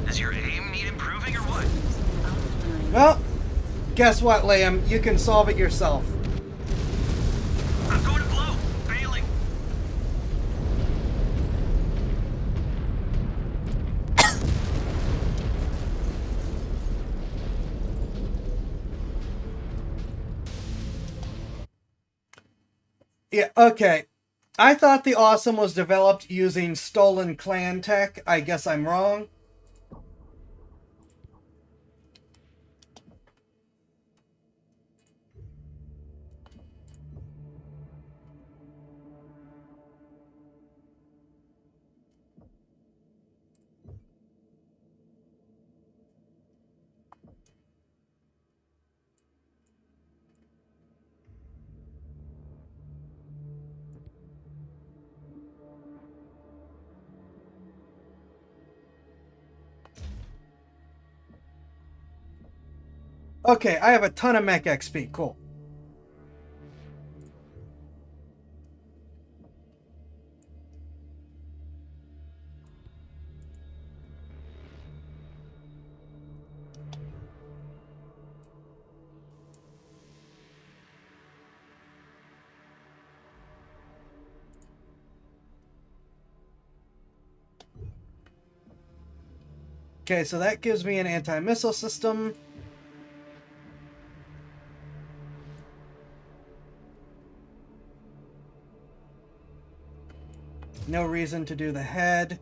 Does your aim need improving or what? Well, guess what, Liam? You can solve it yourself. I'm going to blow. Failing. Yeah, okay. I thought the Awesome was developed using stolen clan tech. I guess I'm wrong. Okay, I have a ton of mech XP. Cool. Okay, so that gives me an anti-missile system. No reason to do the head.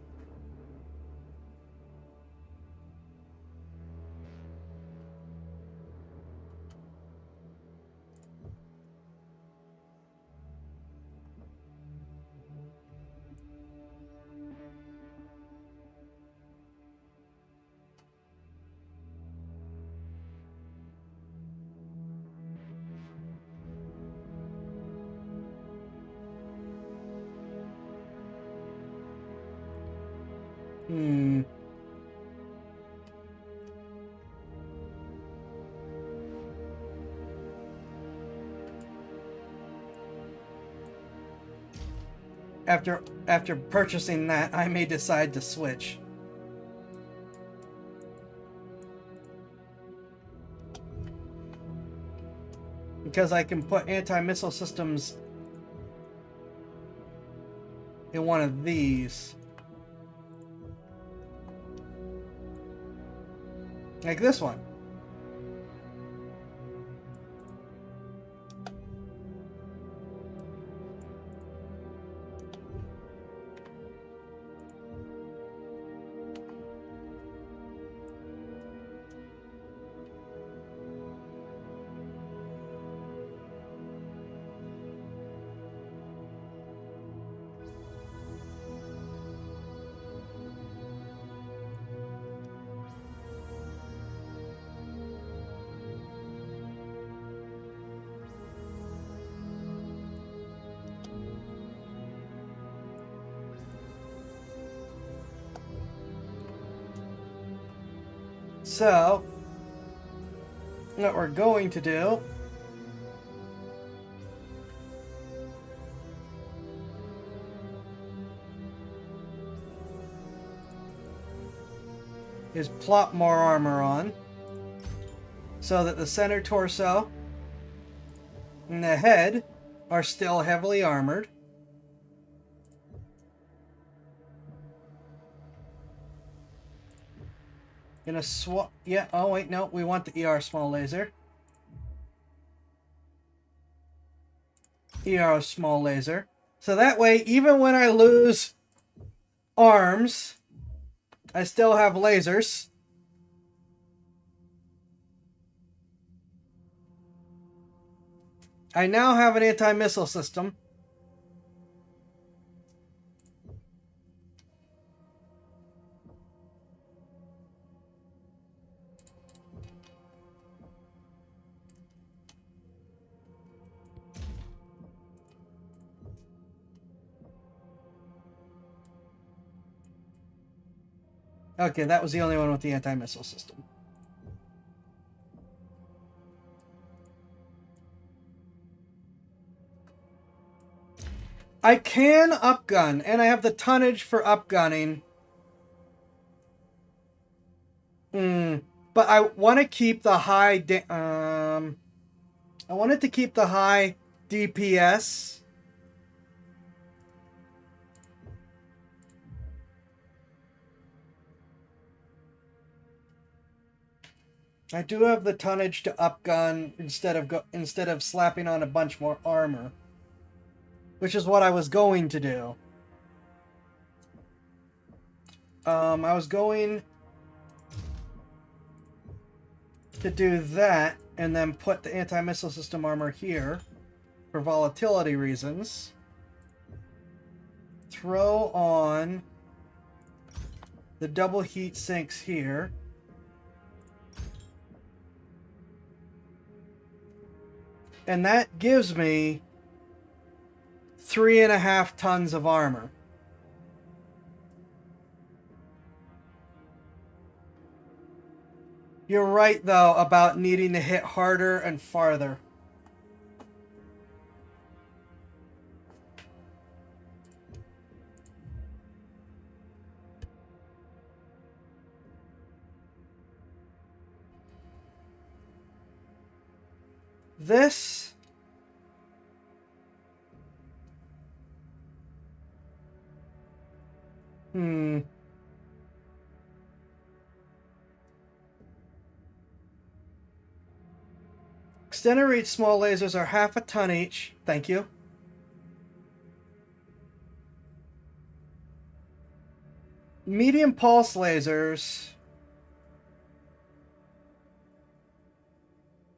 Hmm. After purchasing that, I may decide to switch. Because I can put anti-missile systems in one of these. Like this one. So, what we're going to do is plop more armor on so that the center torso and the head are still heavily armored. Gonna swap. Yeah, oh wait, no, we want the ER small laser. ER small laser. So that way, even when I lose arms, I still have lasers. I now have an anti-missile system. Okay, that was the only one with the anti-missile system. I can upgun, and I have the tonnage for upgunning. But I want to keep the high... I wanted to keep the high DPS. I do have the tonnage to upgun instead of slapping on a bunch more armor, which is what I was going to do. I was going to do that and then put the anti-missile system armor here for volatility reasons. Throw on the double heat sinks here. And that gives me 3.5 tons of armor. You're right, though, about needing to hit harder and farther. This... Extended reach small lasers are 0.5 ton each. Thank you. Medium pulse lasers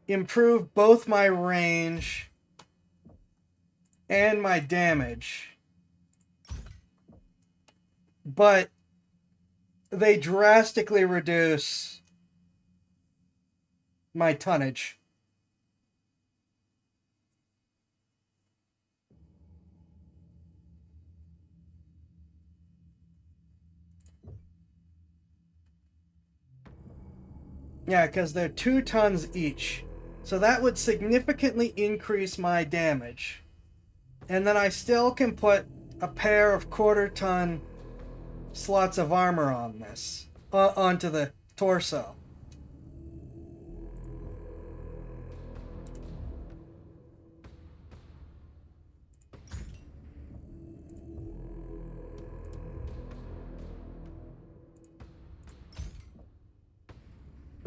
improve both my range and my damage, but they drastically reduce my tonnage. Yeah, because they're 2 tons each. So that would significantly increase my damage. And then I still can put a pair of 1/4 ton slots of armor on this. Onto the torso.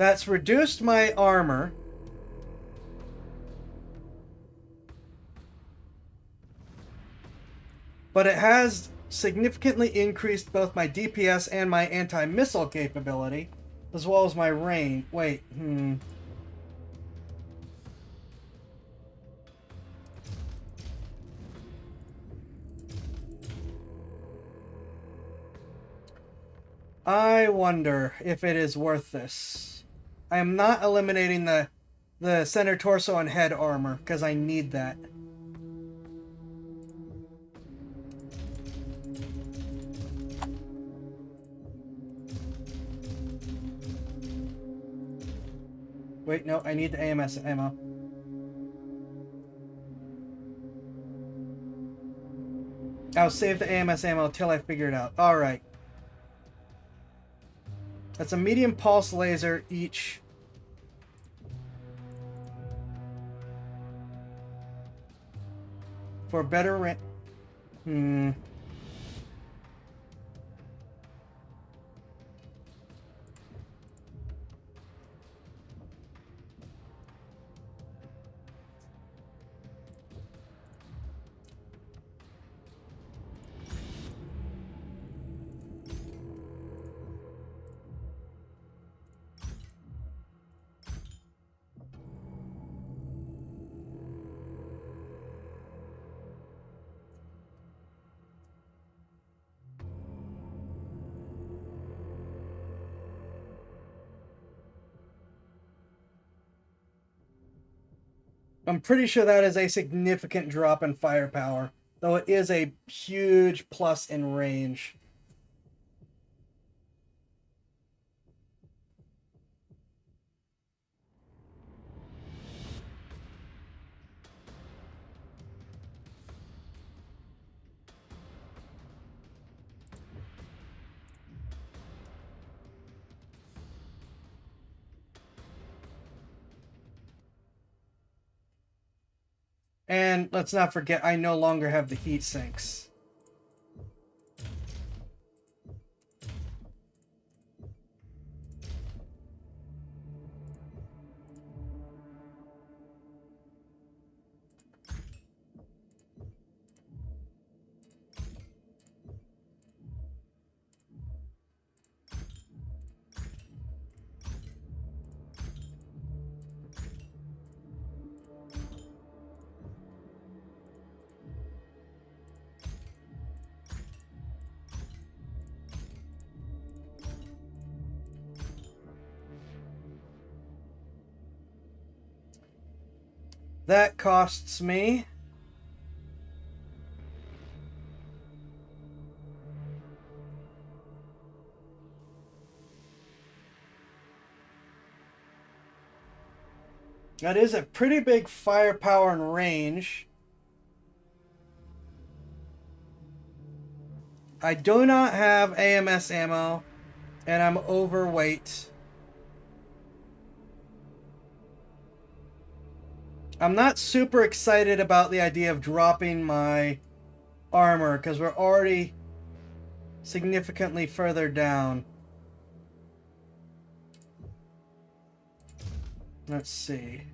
That's reduced my armor. But it has significantly increased both my DPS and my anti-missile capability, as well as my range. Wait, I wonder if it is worth this. I am not eliminating the center torso and head armor, because I need that. Wait, no, I need the AMS ammo. I'll save the AMS ammo until I figure it out. Alright. That's a medium pulse laser each. For better range. I'm pretty sure that is a significant drop in firepower, though it is a huge plus in range. And let's not forget, I no longer have the heat sinks. That costs me that is a pretty big firepower and range. I do not have AMS ammo, and I'm overweight. I'm not super excited about the idea of dropping my armor, because we're already significantly further down. Let's see.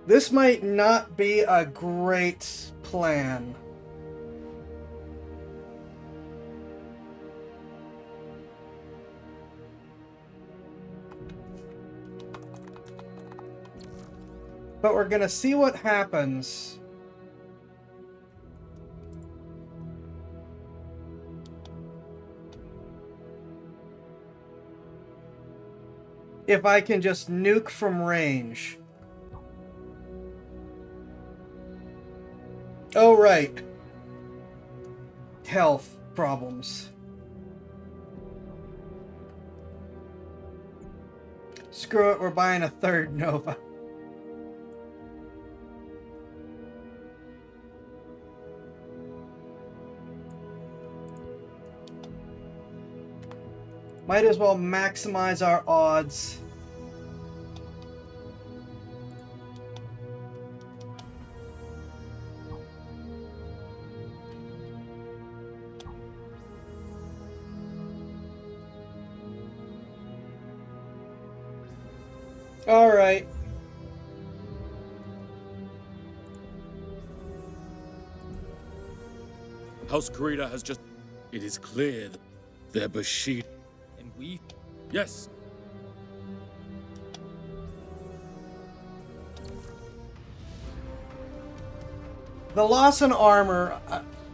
This might not be a great plan. But we're gonna see what happens. If I can just nuke from range. Oh, right. Health problems. Screw it, we're buying a third Nova. Might as well maximize our odds. All right. House Kurita has just... It is clear that they're Bashir. And we... Yes. The loss in armor,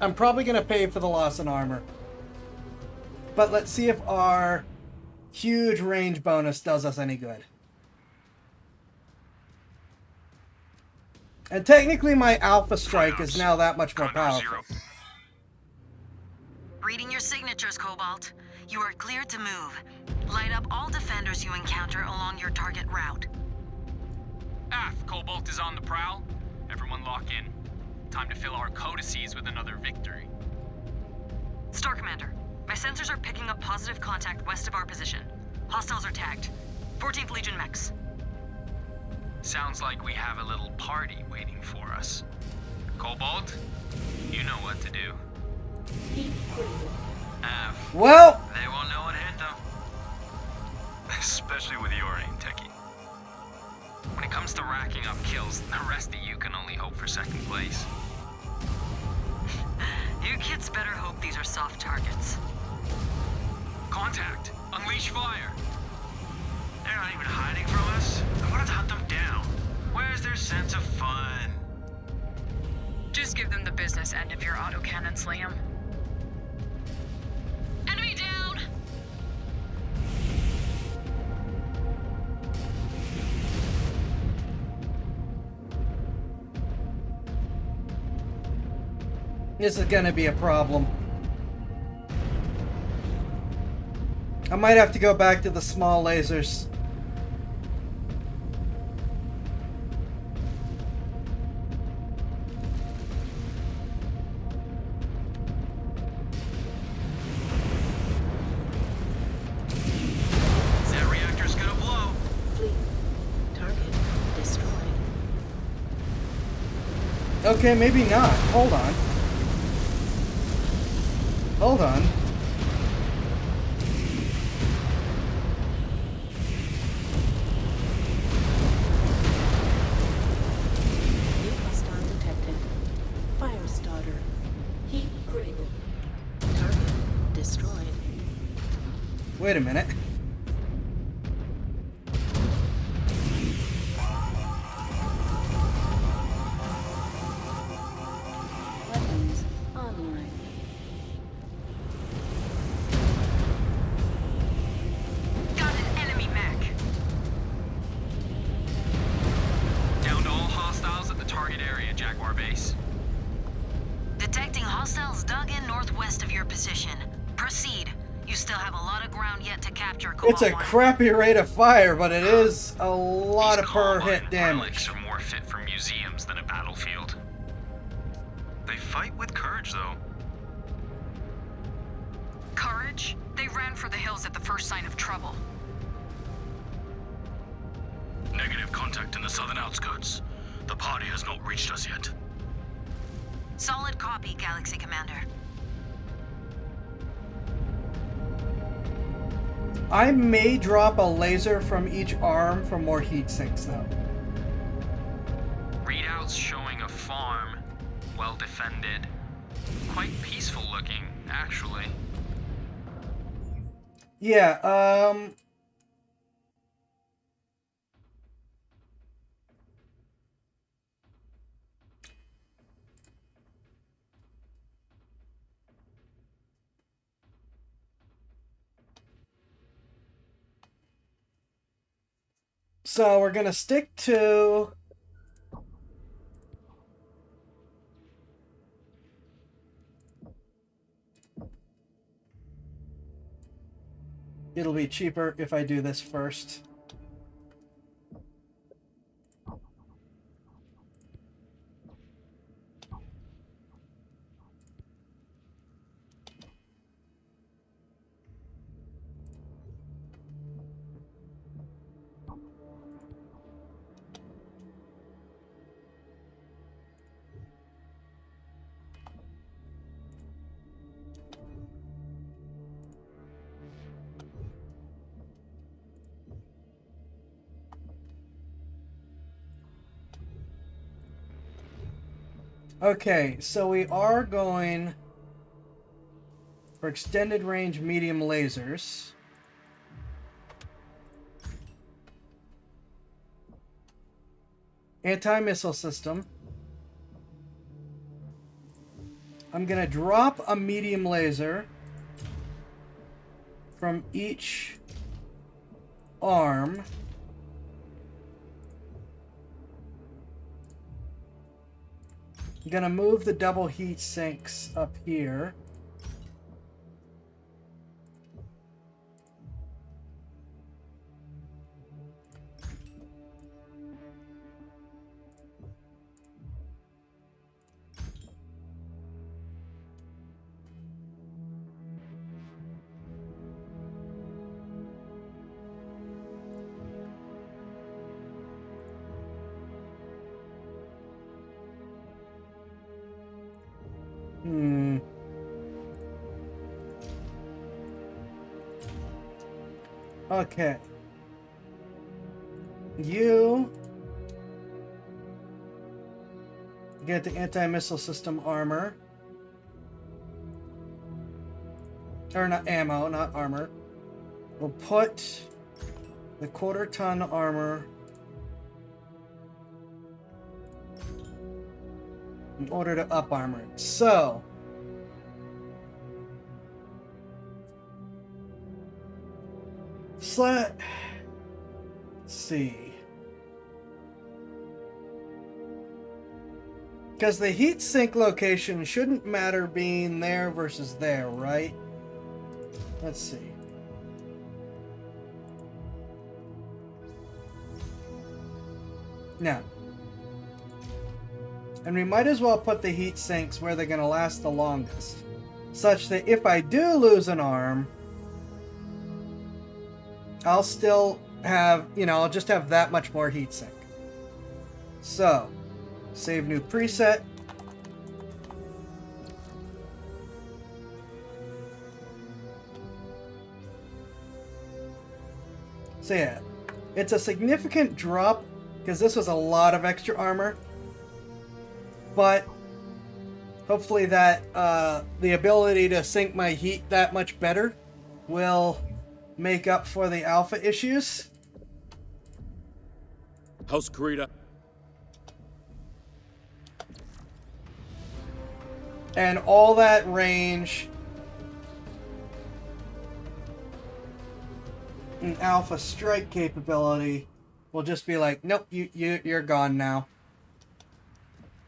I'm probably going to pay for the loss in armor. But let's see if our huge range bonus does us any good. And technically my Alpha Strike is now that much more powerful. Reading your signatures, Cobalt. You are cleared to move. Light up all defenders you encounter along your target route. Cobalt is on the prowl. Everyone lock in. Time to fill our codices with another victory. Star Commander, my sensors are picking up positive contact west of our position. Hostiles are tagged. 14th Legion mechs. Sounds like we have a little party waiting for us. Cobalt, you know what to do. Well, they won't know what hit them. Especially with your aim, Techie. When it comes to racking up kills, the rest of you can only hope for second place. You kids better hope these are soft targets. Contact! Unleash fire! They're not even hiding from us. I wanted to hunt them down. Where's their sense of fun? Just give them the business end of your autocannons, Liam. Enemy down! This is gonna be a problem. I might have to go back to the small lasers. That reactor's gonna blow. Fleet. Target destroyed. Okay, maybe not. Hold on. Hold on. New hostile detected. Fire starter. Heat critical. Target destroyed. Wait a minute. Weapons online. Got an enemy mech. Down to all hostiles at the target area, Jaguar base. Detecting hostiles dug in northwest of your position. Proceed. You still have a lot of ground yet to capture, Cobalt It's a 1. crappy rate of fire, but it is a lot of per hit damage. Relics are more fit for museums than a battlefield. They fight with courage, though. Courage? They ran for the hills at the first sign of trouble. Negative contact in the southern outskirts. The party has not reached us yet. Solid copy, Galaxy Commander. I may drop a laser from each arm for more heat sinks, though. Readouts showing a farm, well defended. Quite peaceful looking, actually. Yeah, so we're gonna stick to... It'll be cheaper if I do this first. Okay, so we are going for extended range medium lasers. Anti-missile system. I'm gonna drop a medium laser from each arm. I'm gonna move the double heat sinks up here. Okay. You get the anti-missile system armor. Or not ammo, not armor. We'll put the quarter-ton armor in order to up armor it. So let's see. Because the heat sink location shouldn't matter being there versus there, right? Let's see. No. And we might as well put the heat sinks where they're going to last the longest. Such that if I do lose an arm, I'll still have, I'll just have that much more heat sink. So, save new preset. So yeah, it's a significant drop because this was a lot of extra armor. But hopefully that the ability to sink my heat that much better will make up for the alpha issues. House Karita. And all that range and alpha strike capability will just be like, nope, you're gone now.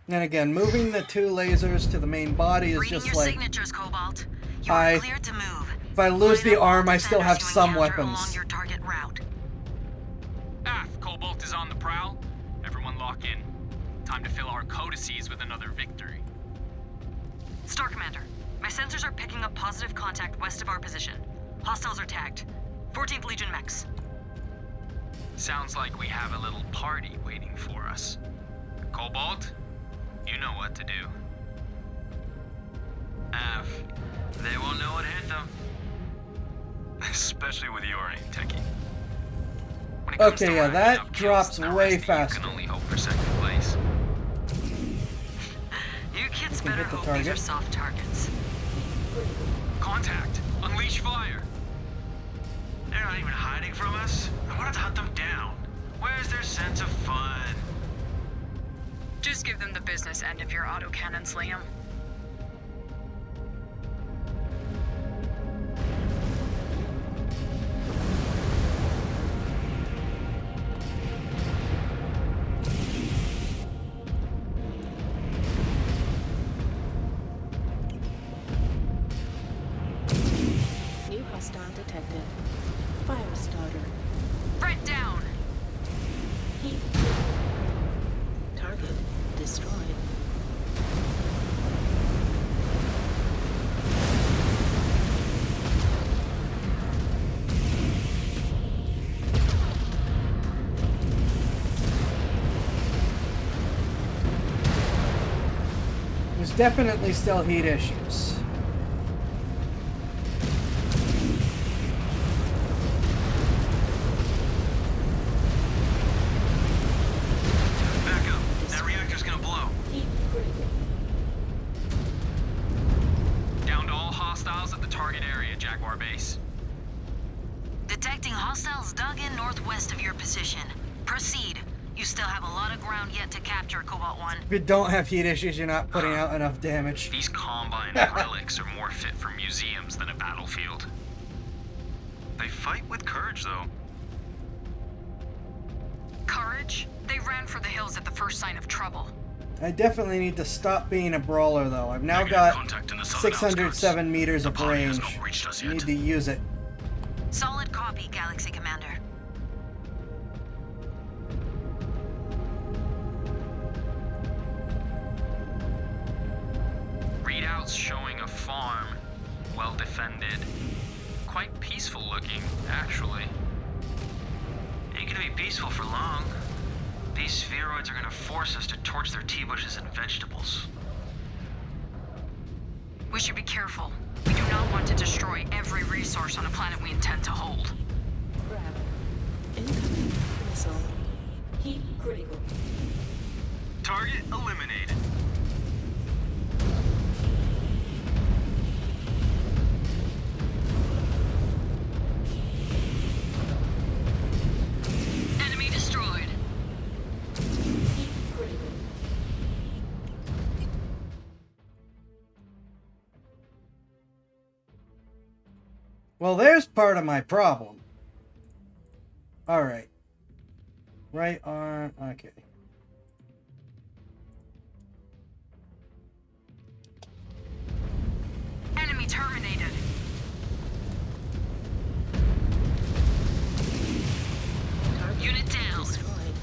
And again, moving the two lasers to the main body is just like, signatures, Cobalt. You are clear to move. If I lose the arm, I still have some weapons. Along your target route. Cobalt is on the prowl. Everyone lock in. Time to fill our codices with another victory. Star Commander, my sensors are picking up positive contact west of our position. Hostiles are tagged. 14th Legion mechs. Sounds like we have a little party waiting for us. Cobalt, you know what to do. They won't know what hit them. Especially with your aim, Techie. Okay, yeah, that drops way faster. You can only hope for second place. You kids better hope these are soft targets. Contact! Unleash fire! They're not even hiding from us. I wanted to hunt them down. Where's their sense of fun? Just give them the business end of your autocannons, Liam. New hostile detected. Fire starter. Threat down! Heat. Target destroyed. There's definitely still heat issues. ground yet to capture, Cobalt 1. If you don't have heat issues, you're not putting out enough damage. These Combine relics are more fit for museums than a battlefield. They fight with courage, though. Courage? They ran for the hills at the first sign of trouble. I definitely need to stop being a brawler, though. I've now got 607 meters of range. I need to use it. Solid copy, Galaxy Commander. Readouts showing a farm, well defended. Quite peaceful looking, actually. Ain't gonna be peaceful for long. These spheroids are gonna force us to torch their tea bushes and vegetables. We should be careful. We do not want to destroy every resource on a planet we intend to hold. Grab. Incoming missile. Heat critical. Target eliminated. Enemy destroyed. Heat critical. Well, there's part of my problem. Alright. Right arm. Okay. Enemy terminated. Unit down. Destroyed.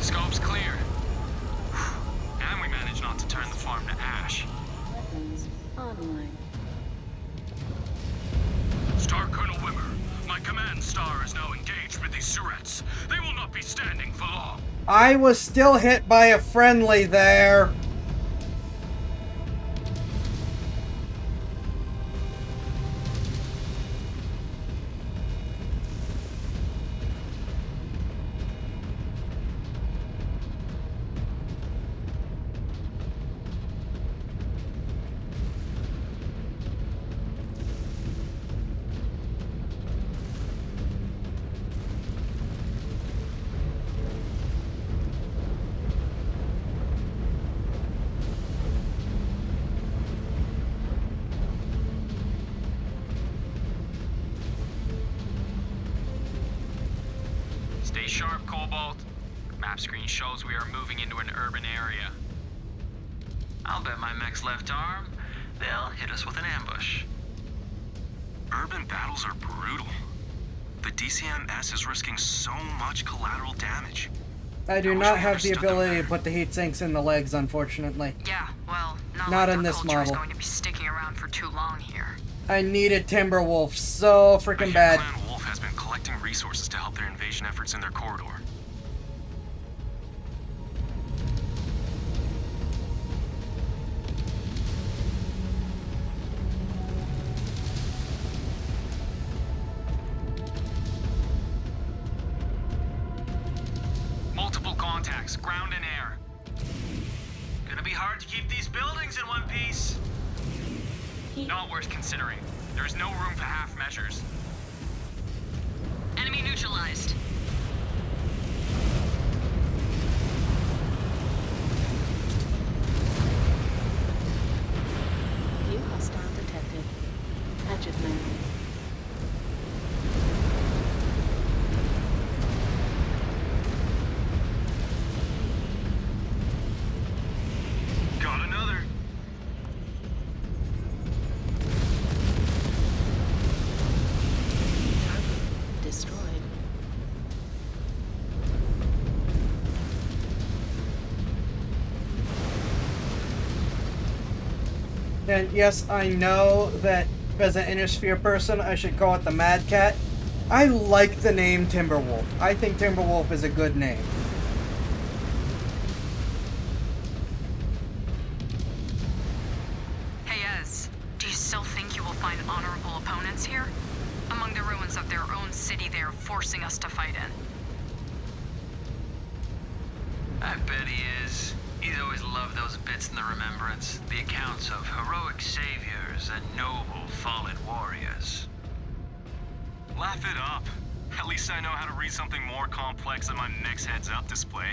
Scope's clear. And we managed not to turn the farm to ash. Weapons online. Star Colonel Wimmer, my command star is now engaged with these Surets. They will not be standing for long. I was still hit by a friendly there. Stay sharp, Cobalt. Map screen shows we are moving into an urban area. I'll bet my mech's left arm, they'll hit us with an ambush. Urban battles are brutal. The DCMS is risking so much collateral damage. I do not have the ability to put the heat sinks in the legs, unfortunately. Yeah, well, Not like in our this culture is model. going to be sticking around for too long here. I needed Timberwolf so freaking bad. Clan Wolf has been collecting resources to help their invasion efforts in their corridor. Multiple contacts, ground and air. Gonna be hard to keep these buildings in one piece. Not worth considering. There is no room for half measures. Enemy neutralized. New hostile detected. Hatchet man. Got another. Destroyed. And yes, I know that as an Innersphere person, I should call it the Mad Cat. I like the name Timberwolf. I think Timberwolf is a good name. Hey, Ez, do you still think you will find honorable opponents here? Among the ruins of their own city they are forcing us to fight in. I bet he is. He's always loved those bits in the Remembrance. The accounts of heroic saviors and noble fallen warriors. Laugh it up. At least I know how to read something more complex than my Mechs heads-up display.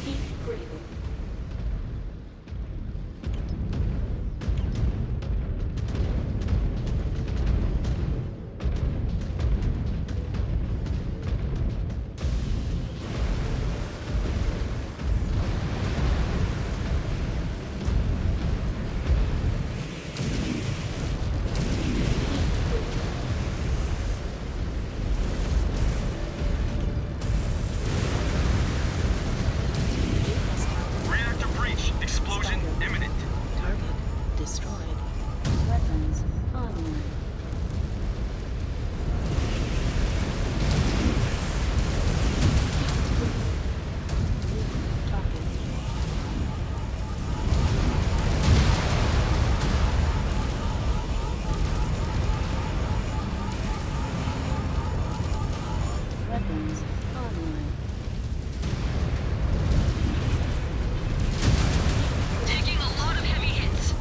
Keep breathing. Reactor breach. Explosion imminent. Target destroyed. Weapons online. Weapons online. Taking a lot of heavy hits.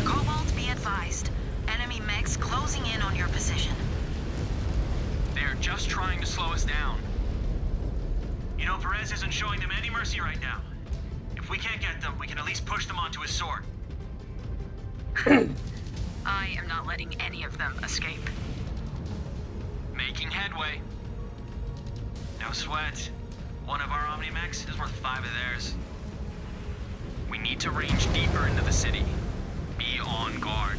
Cobalt, be advised. Enemy mechs closing in on your position. They're just trying to slow us down. You know, Perez isn't showing them any mercy right now. If we can't get them, we can at least push them onto his sword. I am not letting any of them escape. Making headway. No sweat. One of our Omni Mechs is worth 5 of theirs. We need to range deeper into the city. Be on guard.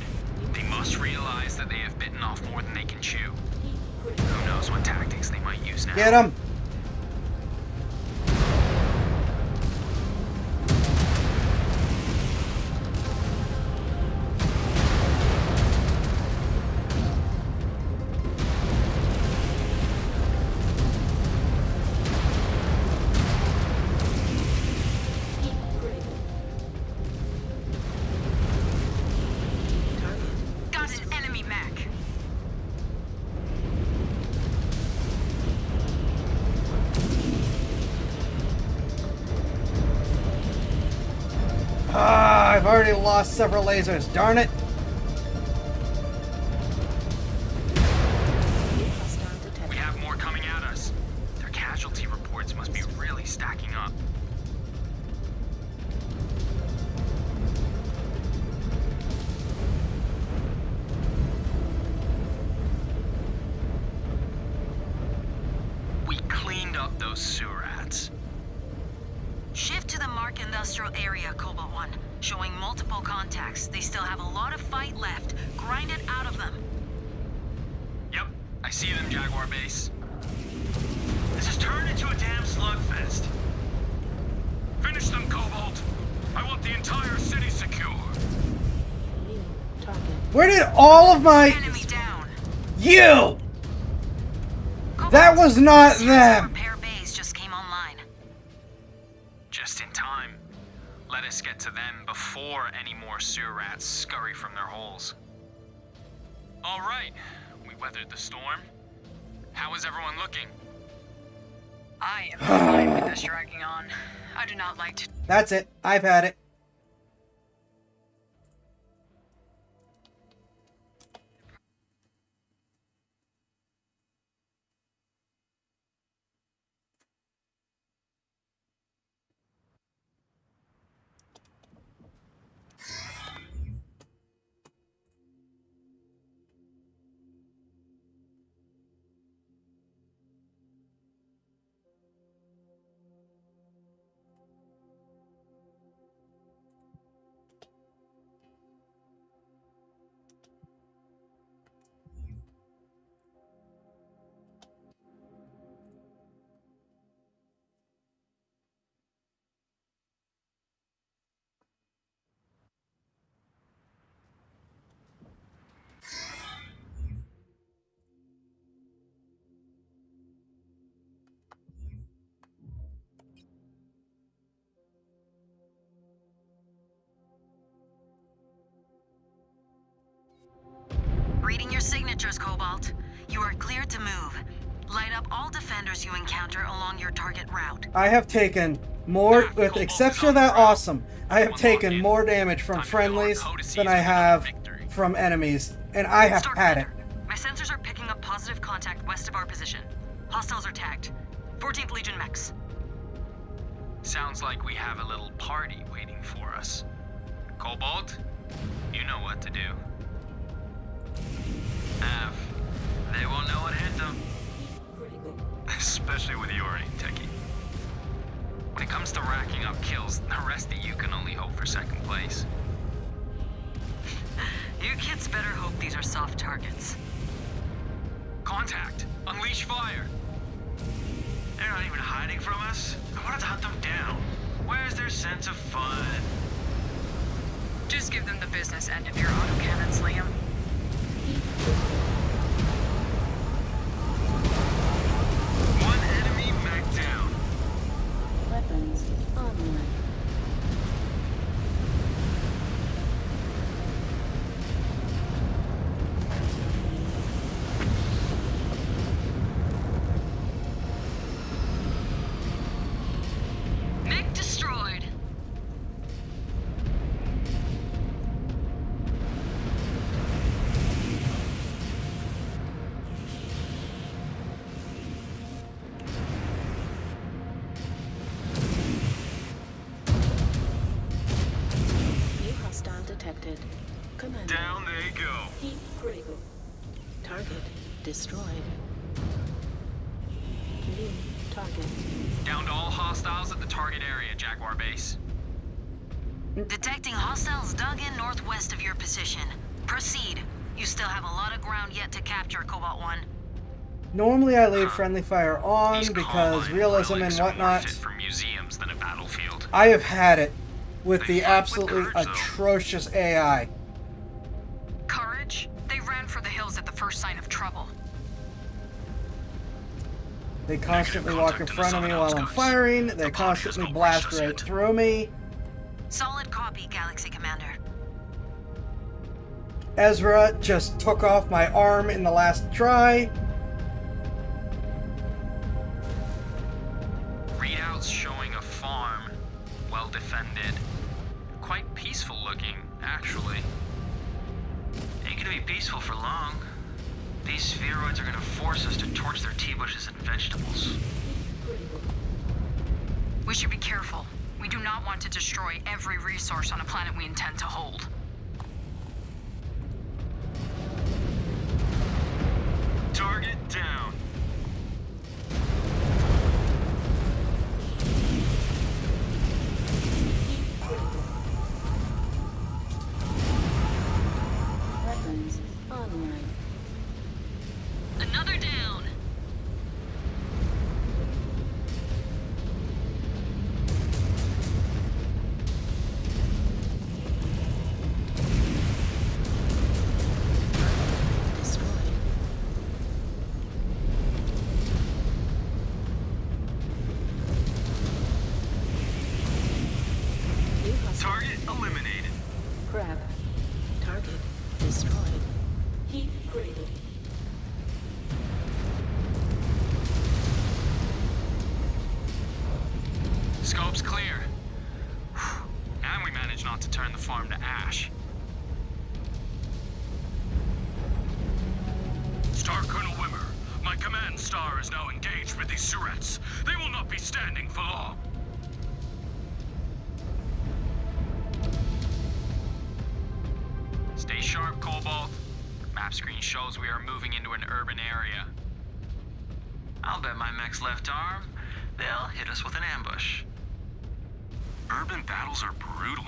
They must realize that they have bitten off more than they can chew. Who knows what tactics they might use now. Get him! Got an enemy mech. Ah, I've already lost several lasers. Darn it! We have more coming at us. Their casualty reports must be really stacking up. We cleaned up those sewer rats. Shift to the Mark Industrial Area, Cobalt 1. Showing multiple contacts. They still have a lot of fight left. Grind it out of them. Yep, I see them, Jaguar Base. This has turned into a damn slugfest. Finish them, Cobalt. I want the entire city secure. Where did all of my... You! That was not them! Repair bays just came online. Just in time. Let us get to them before any more sewer rats scurry from their holes. All right, we weathered the storm. How is everyone looking? I am fine with this dragging on. I do not like to. That's it. I've had it. Reading your signatures, Cobalt. You are cleared to move. Light up all defenders you encounter along your target route. I have taken more, with the exception of that awesome, I have taken more damage from friendlies than I have from enemies, and I have had it. My sensors are picking up positive contact west of our position. Hostiles are tagged. 14th Legion mechs. Sounds like we have a little party waiting for us. Cobalt, you know what to do. Av, they won't know what hit them. Especially with your aim, Techie. When it comes to racking up kills, the rest of you can only hope for second place. You kids better hope these are soft targets. Contact! Unleash fire! They're not even hiding from us. I wanted to hunt them down. Where's their sense of fun? Just give them the business end of your autocannons, Liam. One enemy mech down. Weapons online. Mech destroyed. New hostile detected. Commander. Down they go. Heat critical. Target destroyed. New target. Down to all hostiles at the target area, Jaguar base. Detecting hostiles dug in northwest of your position. Proceed. You still have a lot of ground yet to capture, Cobalt 1. Normally I leave friendly fire on because realism and whatnot. For museums than a battlefield. I have had it with the absolutely atrocious AI. Courage? They ran for the hills at the first sign of trouble. They constantly walk in front of me while I'm firing. They constantly blast right through me. Solid copy, Galaxy Commander. Ezra just took off my arm in the last try. Readouts showing a farm, well defended. Quite peaceful looking, actually. Ain't gonna be peaceful for long. These spheroids are gonna force us to torch their tea bushes and vegetables. We should be careful. We do not want to destroy every resource on a planet we intend to hold. Target down. Weapons online. Another down. Target eliminated. Prep. Target destroyed. Heat critical. Scope's clear. And we managed not to turn the farm to ash. Star Colonel Wimmer, my command star is now engaged with these Surets. They will not be standing for long. Stay sharp, Cobalt. Map screen shows we are moving into an urban area. I'll bet my mech's left arm, they'll hit us with an ambush. Urban battles are brutal.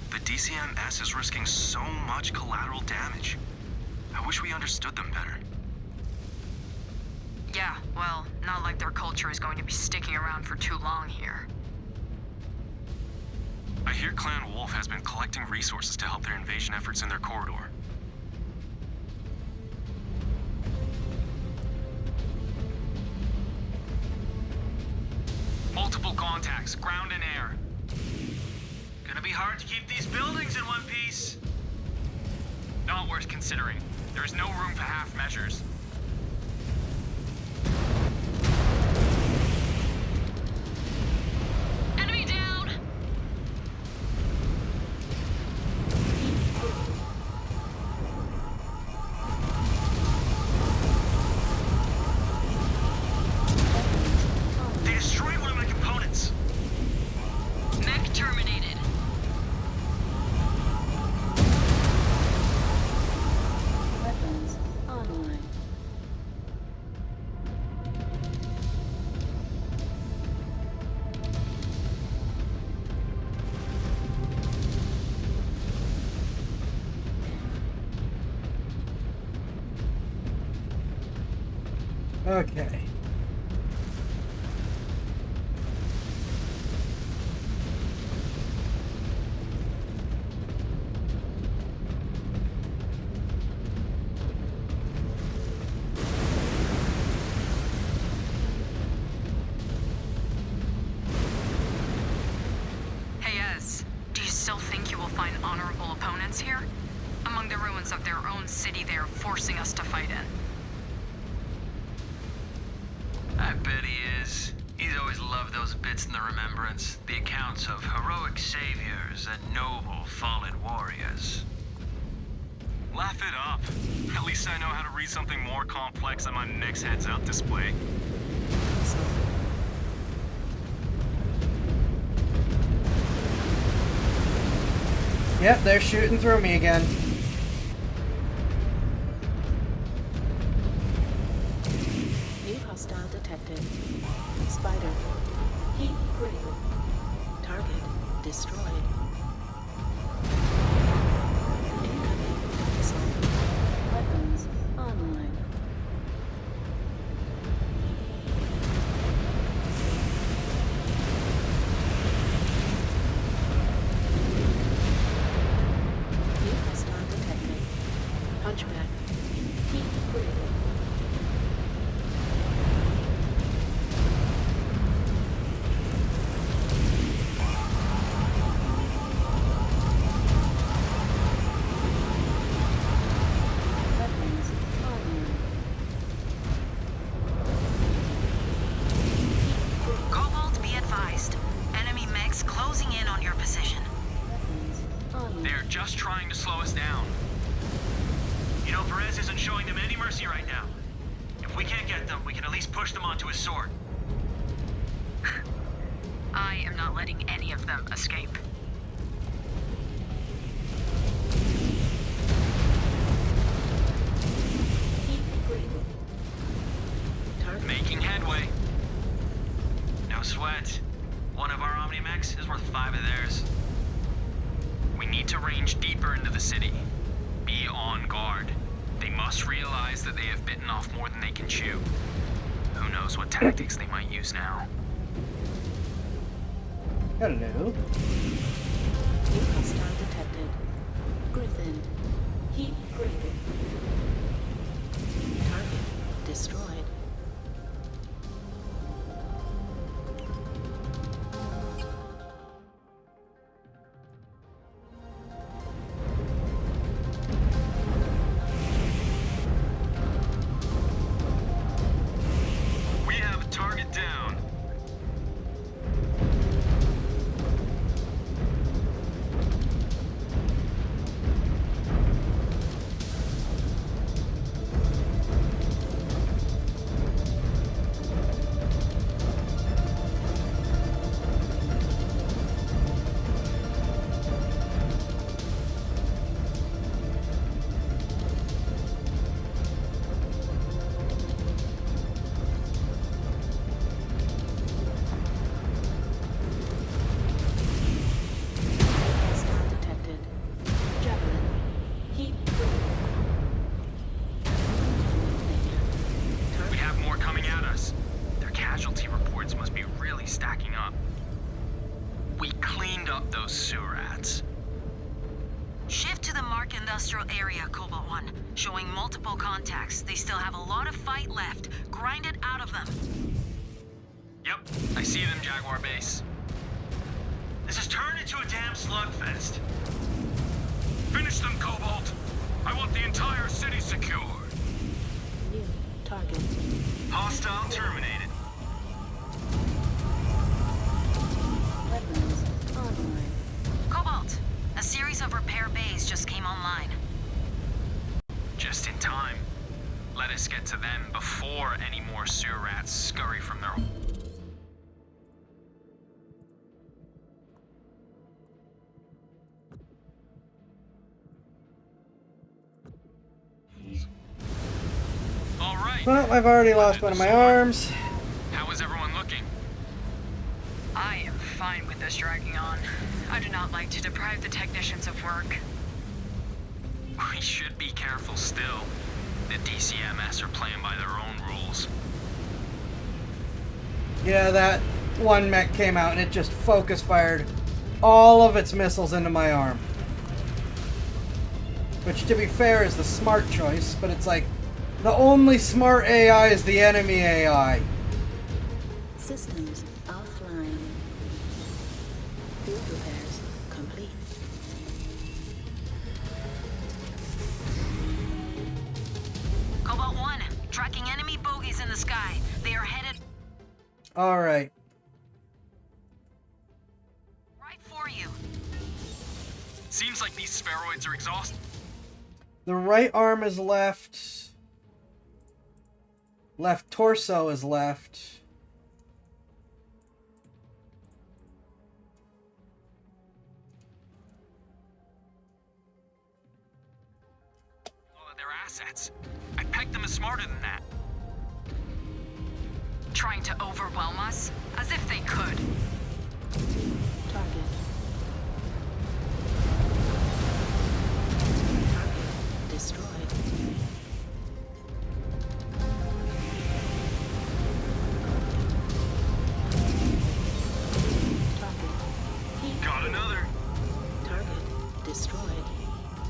The DCMS is risking so much collateral damage. I wish we understood them better. Yeah, well, not like their culture is going to be sticking around for too long here. I hear Clan Wolf has been collecting resources to help their invasion efforts in their corridor. Multiple contacts, ground and air. Gonna be hard to keep these buildings in one piece. Not worth considering. There is no room for half measures. Enemy down! They destroyed one of my components. Mech terminated. Weapons online. Okay. Hey, Ez, do you still think you will find honorable opponents here? Among the ruins of their own city they are forcing us to fight in. I bet he is. He's always loved those bits in the Remembrance. The accounts of heroic saviors and noble fallen warriors. Laugh it up. At least I know how to read something more complex than my Mechs heads-up display. Yep, they're shooting through me again. New hostile detected. Spider. Heat critical. Target destroyed. Incoming missile. Weapons online. New hostile detected. Hunchback. Heat critical. Weapons online. Cobalt, be advised. Enemy mechs closing in on your position. They're just trying to slow us down. You know, Perez isn't showing them any mercy right now. If we can't get them, we can at least push them onto his sword. I am not letting any of them escape. Heat critical. Target. Making headway. No sweat. One of our Omni Mechs is worth 5 of theirs. We need to range deeper into the city. Be on guard. They must realize that they have bitten off more than they can chew. Who knows what tactics they might use now. Hello. New hostile detected. Griffin. Heat critical. Target destroyed. We have a target down. Hostile detected. Javelin. Heat critical. We have more coming at us. Their casualty reports must be really stacking up. We cleaned up those sewer rats. Shift to the Mark Industrial Area, Cobalt 1. Showing multiple contacts. They still have a lot of fight left. Grind it out of them. Yep, I see them, Jaguar Base. This has turned into a damn slugfest. Finish them, Cobalt. I want the entire city secured. New target. Hostile terminated. Weapons online. Cobalt, a series of repair bays just came online. Just in time. Let us get to them before any more sewer rats scurry from their... All right. Well, I've already lost one of my arms. How is everyone looking? I am fine with this dragging on. I do not like to deprive the technicians of work. We should be careful still. The DCMS are playing by their own rules. Yeah, that one mech came out and it just focus fired all of its missiles into my arm. Which, to be fair, is the smart choice, but it's like, the only smart AI is the enemy AI. Systems offline. Field repairs complete. Cobalt 1, tracking enemy bogies in the sky. They are headed Alright. right for you. Seems like these spheroids are exhausted. The right arm is left. Left torso is left. All of their assets. I pegged them as smarter than that. Trying to overwhelm us? As if they could. Target. Target destroyed. Got another. Target destroyed.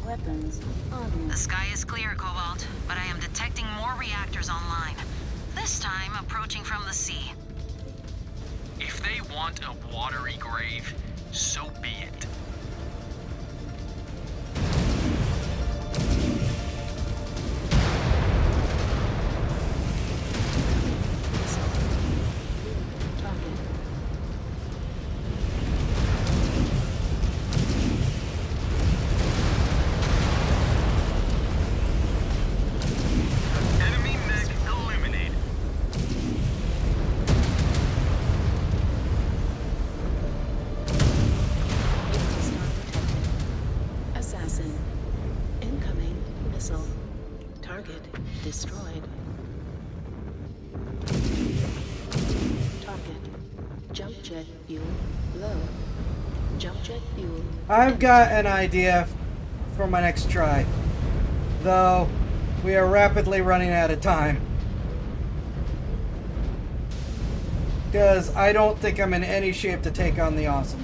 Weapons on. The sky is clear, Cobalt, but I am detecting more reactors online. This time approaching from the sea. If they want a watery grave, so be it. Target. Enemy mech eliminated. Assassin. Incoming missile. Target destroyed. Target. Jump jet fuel low. Jump jet fuel. I've got an idea for my next try. Though, we are rapidly running out of time. Because I don't think I'm in any shape to take on the Awesome.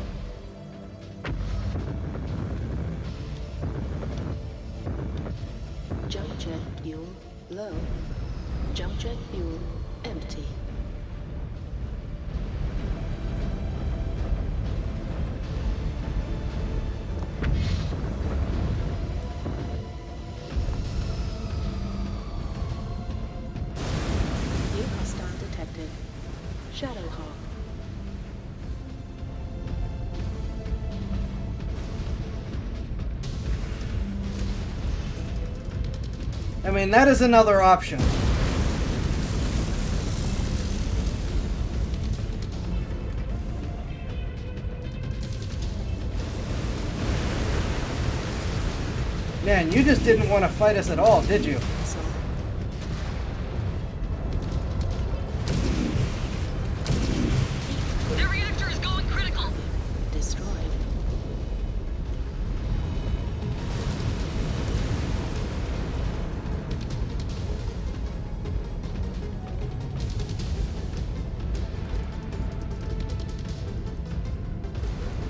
Jump jet fuel low. Jump jet fuel empty. New hostile detected. Shadowhawk. I mean, that is another option. Man, you just didn't want to fight us at all, did you? Their reactor is going critical. Destroyed.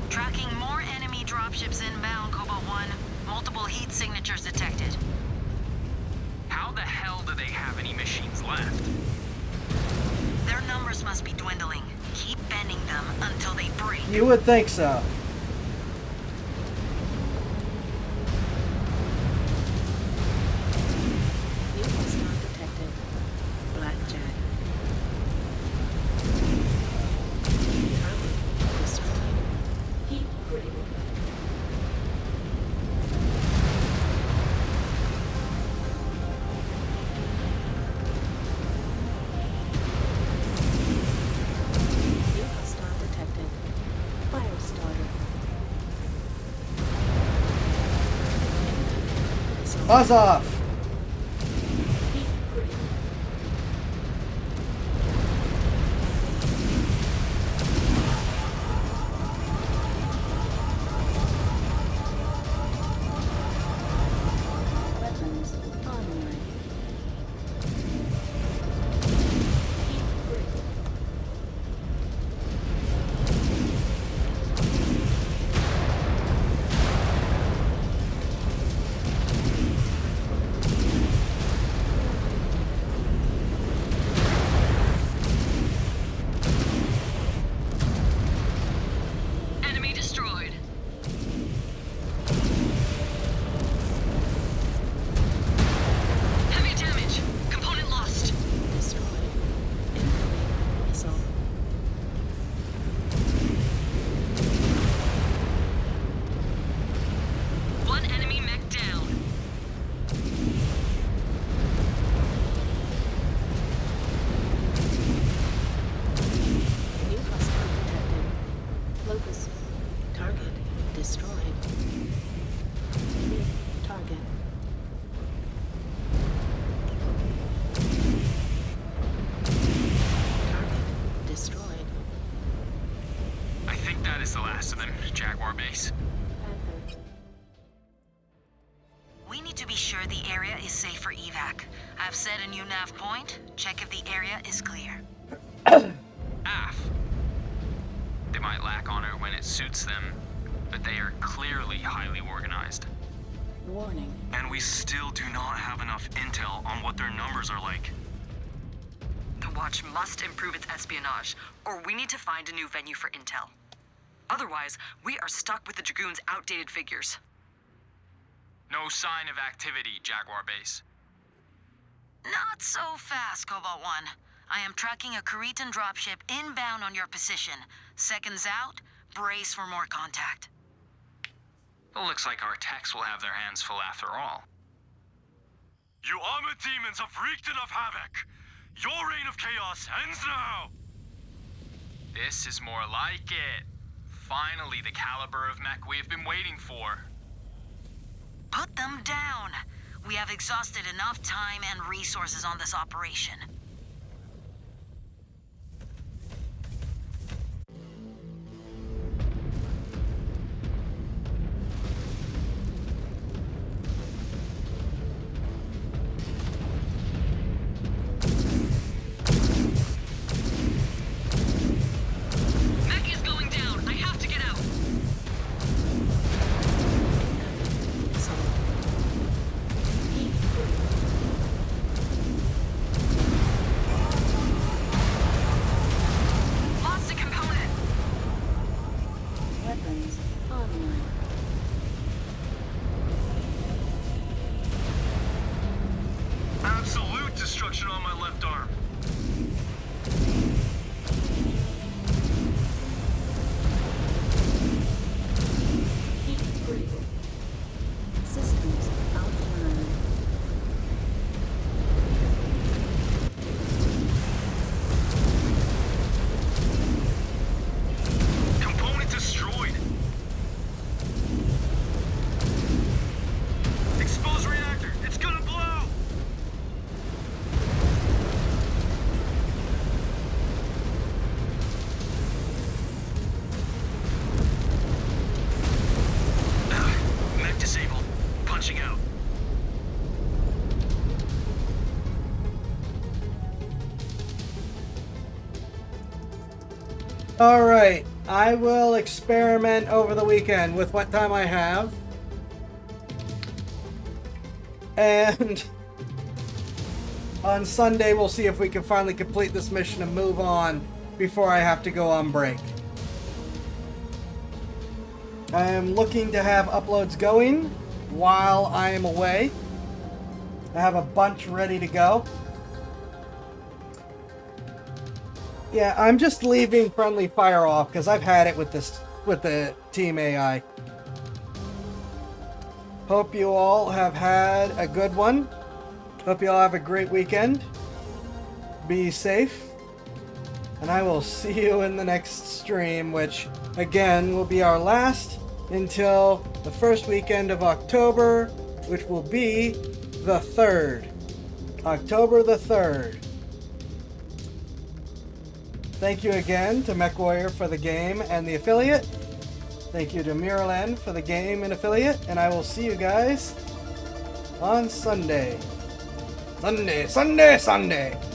Tracking more enemy dropships inbound, Cobalt 1. Multiple heat signatures detected. How the hell do they have any machines left? Their numbers must be dwindling. Keep bending them until they break. You would think so. Buzz off! Weapons online. Enemy destroyed. Heavy damage. Component lost. Destroyed. Incoming missile. One enemy mech down. New hostile detected. Locus. Target destroyed. New target. Target destroyed. I think that is the last of them, Jaguar Base. Panther. We need to be sure the area is safe for evac. I've set a new nav point. Check if the area is clear. AF. They might lack honor when it suits them, but they are clearly highly organized. Warning. And we still do not have enough intel on what their numbers are like. The Watch must improve its espionage, or we need to find a new venue for intel. Otherwise, we are stuck with the Dragoon's outdated figures. No sign of activity, Jaguar Base. Not so fast, Cobalt 1. I am tracking a Cretan dropship inbound on your position. Seconds out, brace for more contact. It looks like our techs will have their hands full after all. You armored demons have wreaked enough havoc. Your reign of chaos ends now. This is more like it. Finally, the caliber of mech we've been waiting for. Put them down. We have exhausted enough time and resources on this operation. Mech is going down. I have to get out. Lost a component. Weapons online. Absolute destruction on my left arm. Heat critical. Systems offline. Component destroyed. Expose reactor. It's gonna blow. Mech disabled. Punching out. Alright, I will experiment over the weekend with what time I have. And on Sunday, we'll see if we can finally complete this mission and move on before I have to go on break. I am looking to have uploads going while I am away. I have a bunch ready to go. Yeah, I'm just leaving friendly fire off because I've had it with the team AI. Hope you all have had a good one. Hope you all have a great weekend. Be safe. And I will see you in the next stream, which again will be our last until the first weekend of October which will be the 3rd. October the 3rd. Thank you again to MechWarrior for the game and the affiliate. Thank you to Mirrorland for the game and affiliate. And I will see you guys on Sunday. Sunday.